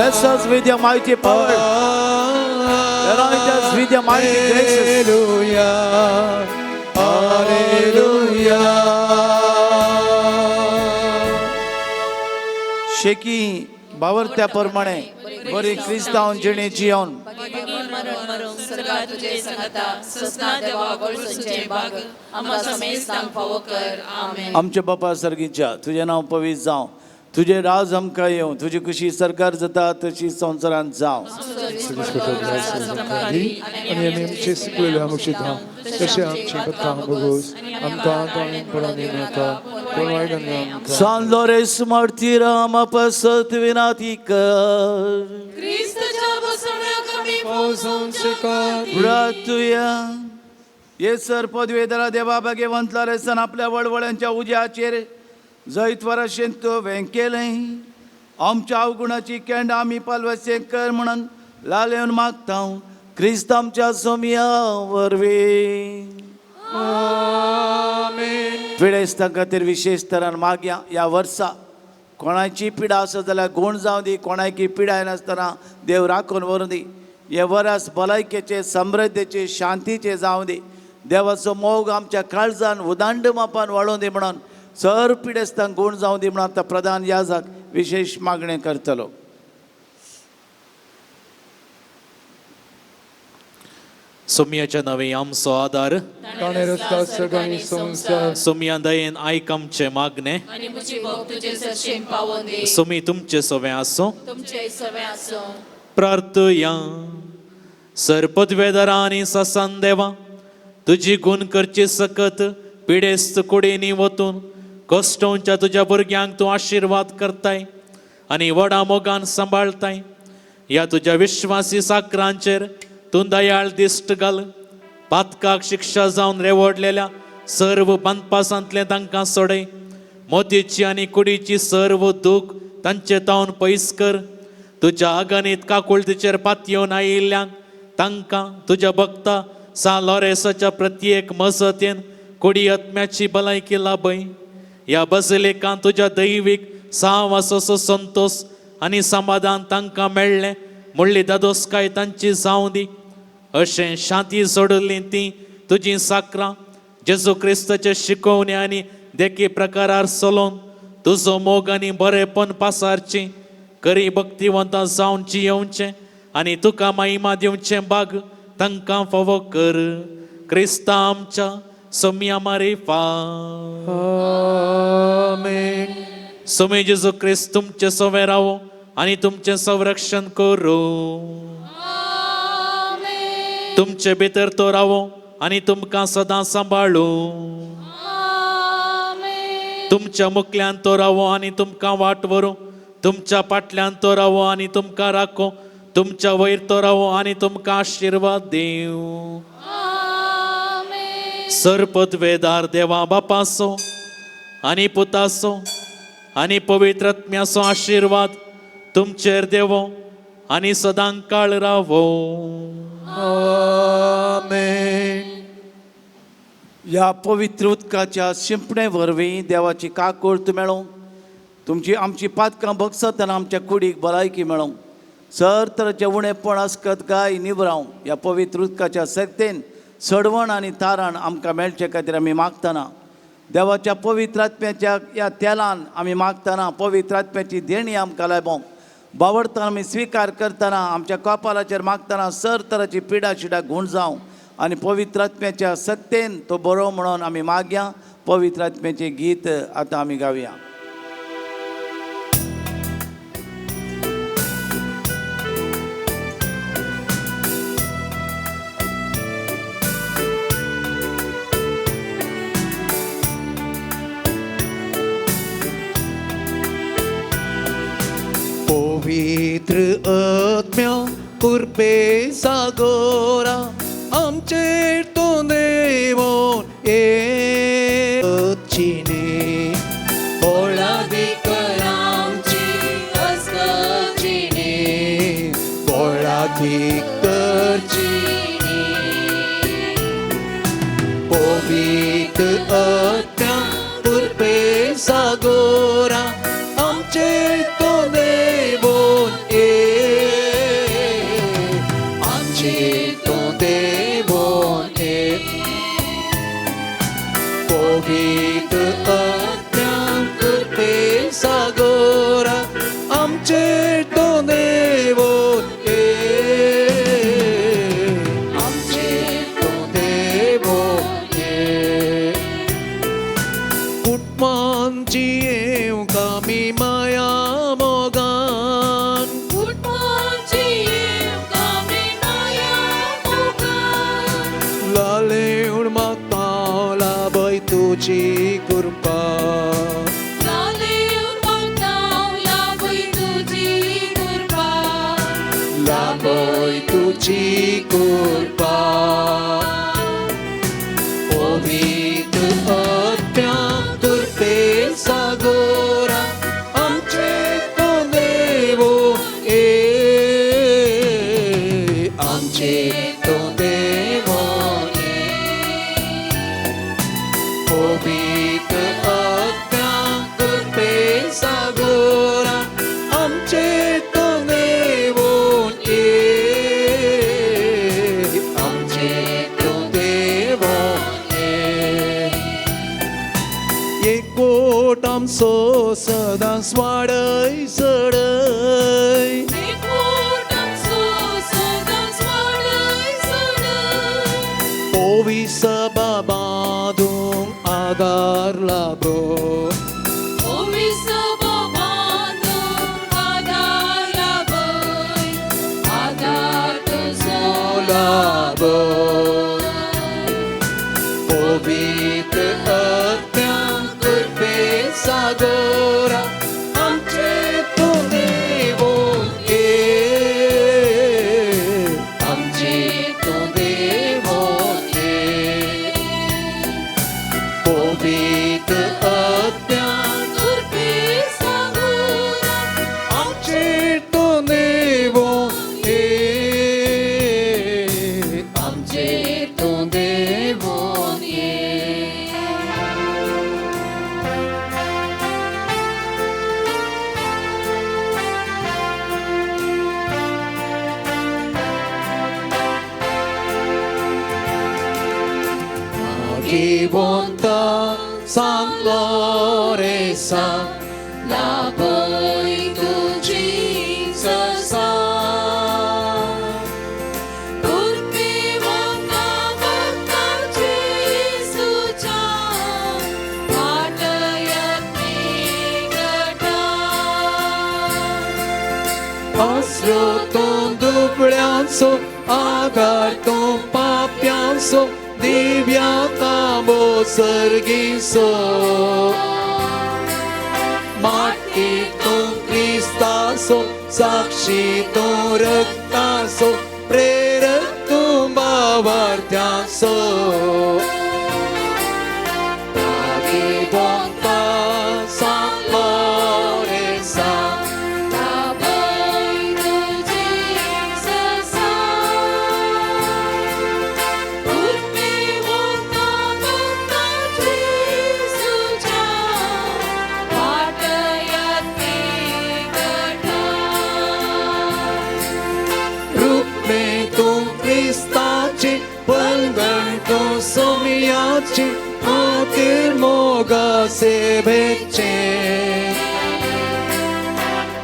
Bless us with your mighty power. Anoint us with your mighty graces. Hallelujah. शेकी बावरत्याप्रमाणे बरी क्रिस्तांव जिणे जियोन आमचे बापा सर्गीच्या तुझे नाव पवित्र जावं, तुझे राज आमकां येवं, तुजी कशी सरकार जाता तशी संवसारांत जावं. आनी आमी आमचे सुकलेल्या आमची धाम तशें आमची कथा बघूस आमकां तोंड पडोनी नाका पूण वायट आमकां San Lorenz martiram apăsat vinatică. Bratuya येसर पदवेदारा देवा भाग्यवंत लोरेन्सान आपल्या वळवळ्यांच्या उज्याचेर जैतवराशेन तुवें केलें. आमच्या अवगुणाची केंड आमी पालवसें कर म्हणून लालेवन मागता क्रिस्त आमच्या सोमया वरवीं. पिडेस्तां खातीर विशेष तरान मागया. ह्या वर्सा कोणाची पिडा आसा जाल्यार गूण जावं दी, कोणाकी पिडाय नासतना देव राखून व्हरून दी. हे वरस भलायकेचे, समृद्धीचे, शांतीचे जावं दी. देवाचो मोग आमच्या काळजान उदांड मापान वाडोवन दी म्हणून सर पिडेस्तांक गूण जावं दी म्हणून आतां प्रधान याजक विशेष मागणें करतलो. सोमयाच्या नवे आमचो आदार, ताणें रस्ता सगळी संसार सोमया दयेन आयक आमचे मागणे. सोमी तुमचे सवे आसो. प्रार्थया सरपदवेदारा आनी ससान देवा, तुजी गुण करची सकत पिडेस्त कुडींनी वतून कश्टांच्या तुज्या भुरग्यांक तूं आशिर्वाद करताय आनी व्हडा मोगान सांबाळताय. ह्या तुज्या विश्वासी साकरांचेर तूं दयाळ दिश्ट घाल. पातकाक शिक्षा जावन रेवडलेल्या सर्व बांदपासांतले तांकां सोडय. मोतीची आनी कुडीची सर्व दूख तांचे तावन पयस कर. तुज्या आगानीत काकुळतीचेर पातयेवन आयिल्ल्यांक तांकां तुज्या भक्ता सान लोरेन्साच्या प्रत्येक मसतेन कुडी आत्म्याची भलायकी लाभय. ह्या बसलेकांत तुज्या दैवीक साहवासाचो संतोष आनी समाधान तांकां मेळ्ळें म्हणली दादोसकाय तांची जावं दी. अशें शांती सोडली ती तुजी साकरां जेजू क्रिस्ताचे शिकोवणे आनी देखी प्रकारार चलोवन तुजो मोग आनी बरेपण पासारची करी भक्तिवंतां जावन जियोवचें आनी तुका महिमा दिवचें भाग तांकां फावो कर. क्रिस्ता आमच्या सोम्या मारिफा. आमेन. सोमी जेजू क्रिस्त तुमचे सवे रावो आनी तुमचें संरक्षण करूं. तुमचे भितर तो रावो आनी तुमकां सदां सांबाळू. तुमच्या मुखल्यान तो रावो आनी तुमकां वाट व्हरूं. तुमच्या फाटल्यान तो रावो आनी तुमकां राखो. तुमच्या वयर तो रावो आनी तुमकां आशिर्वाद दिवं. सरपदवेदार देवा बापाचो आनी पुताचो आनी पवित्र आत्म्याचो आशिर्वाद तुमचेर देवो आनी सदां काळ रावो. आमेन. ह्या पवित्र उदकाच्या शिंपणे वरवीं देवाची काकूळट मेळोवं. तुमची आमची पातकां बगसत आनी आमच्या कुडीक भलायकी मेळोवं. सर तरेचे उणेपण अस्कत गाय निवरावं. ह्या पवित्र उदकाच्या सर्तेन सडवण आनी तारण आमकां मेळचे खातीर आमी मागतना देवाच्या पवित्र आत्म्याच्या ह्या तेलान आमी मागतना पवित्र आत्म्याची देणी आमकां लायबो बावडतना आमी स्विकार करतना आमच्या कपालाचेर मागतना सर तराची पिडा शिडा घुण जावं आनी पवित्र आत्म्याच्या सक्तेन तो बरो म्हणून आमी मागया. पवित्र आत्म्याचें गीत आतां आमी गावया. पवित्र आत्म्या कृपे सागोरा आमचेर तो देवोन येचिने बोळादीक आमची अस्कचिने बोळादीक करचिने. पवित्र आत्म्या कृपे सागोरा आमचेर तो देवोन आमचेर तो देवोन पवित्र आत्म्या कृपे सागोरा आमचेर तो देवोन आमचेर तो देवोन कुटुंबांची येवंक आमी माया मोगान लालेवण मागता लाभय तुजी कृपा लाभय तुजी कृपा. पवित्र आत्म्या कृपे सागोरा आमचेर तो देवोन आमचेर तो देवोन पवित्र आत्म्या कृपे सागोरा आमचेर तो देवोन आमचेर तो देवोन एकवट आमचो सदां वाडय चडय ओवी सभा बांदूंक आदार लाभो लाभो. पवित्र आत्म्या कृपे सागोरा आमचेर तो देवोन आमचेर तो देवोन पवित्र आत्म्या कृपे सागोरा आमचेर तो देवोन आमचेर तो देवोन Gibonta San Gloresa La Boy to Jesus आसरो तो दुबळ्यांचो आदार तो पाप्यांचो दिव्या कामो सर्गीसो माटी तो क्रिस्तासो साक्षी तो रक्तासो प्रेरक तो बावार्थ्यासो सोमियाचे हातीर मोगासे भेटचे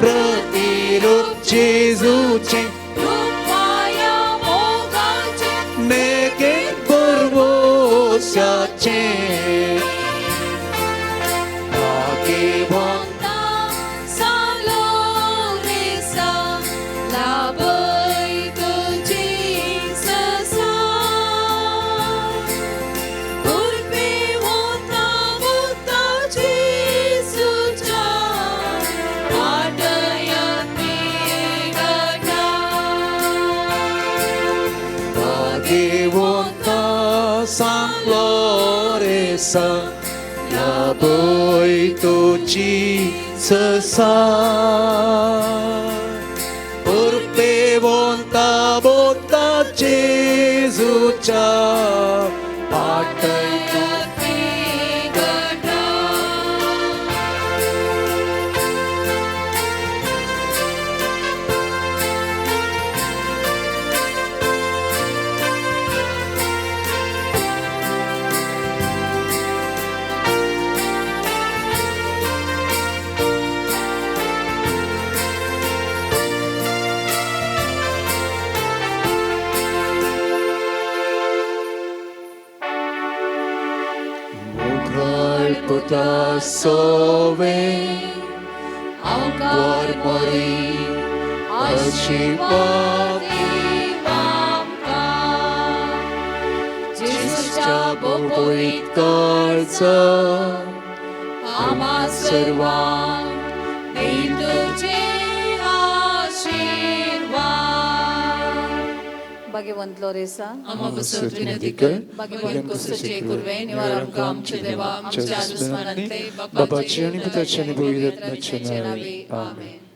प्रतिरूप जेजूचे नेके परवोशाचे la boi tu Jesus urpe vonta botta Jesucha patai Sove Aukar mori Ashivadi Vamka Jesuscha bopoit karza Ama sarvam Deituche Ashirvad भाग्यवंत लोरेसा आम्हा बसत विनंती भाग्यवंत कुस्ताचे कुर्वे निवारण आमचे देवा आमच्या दुश्मनांतले बापाची आणि पिताची आणि पवित्र आत्म्याची नावे आमेन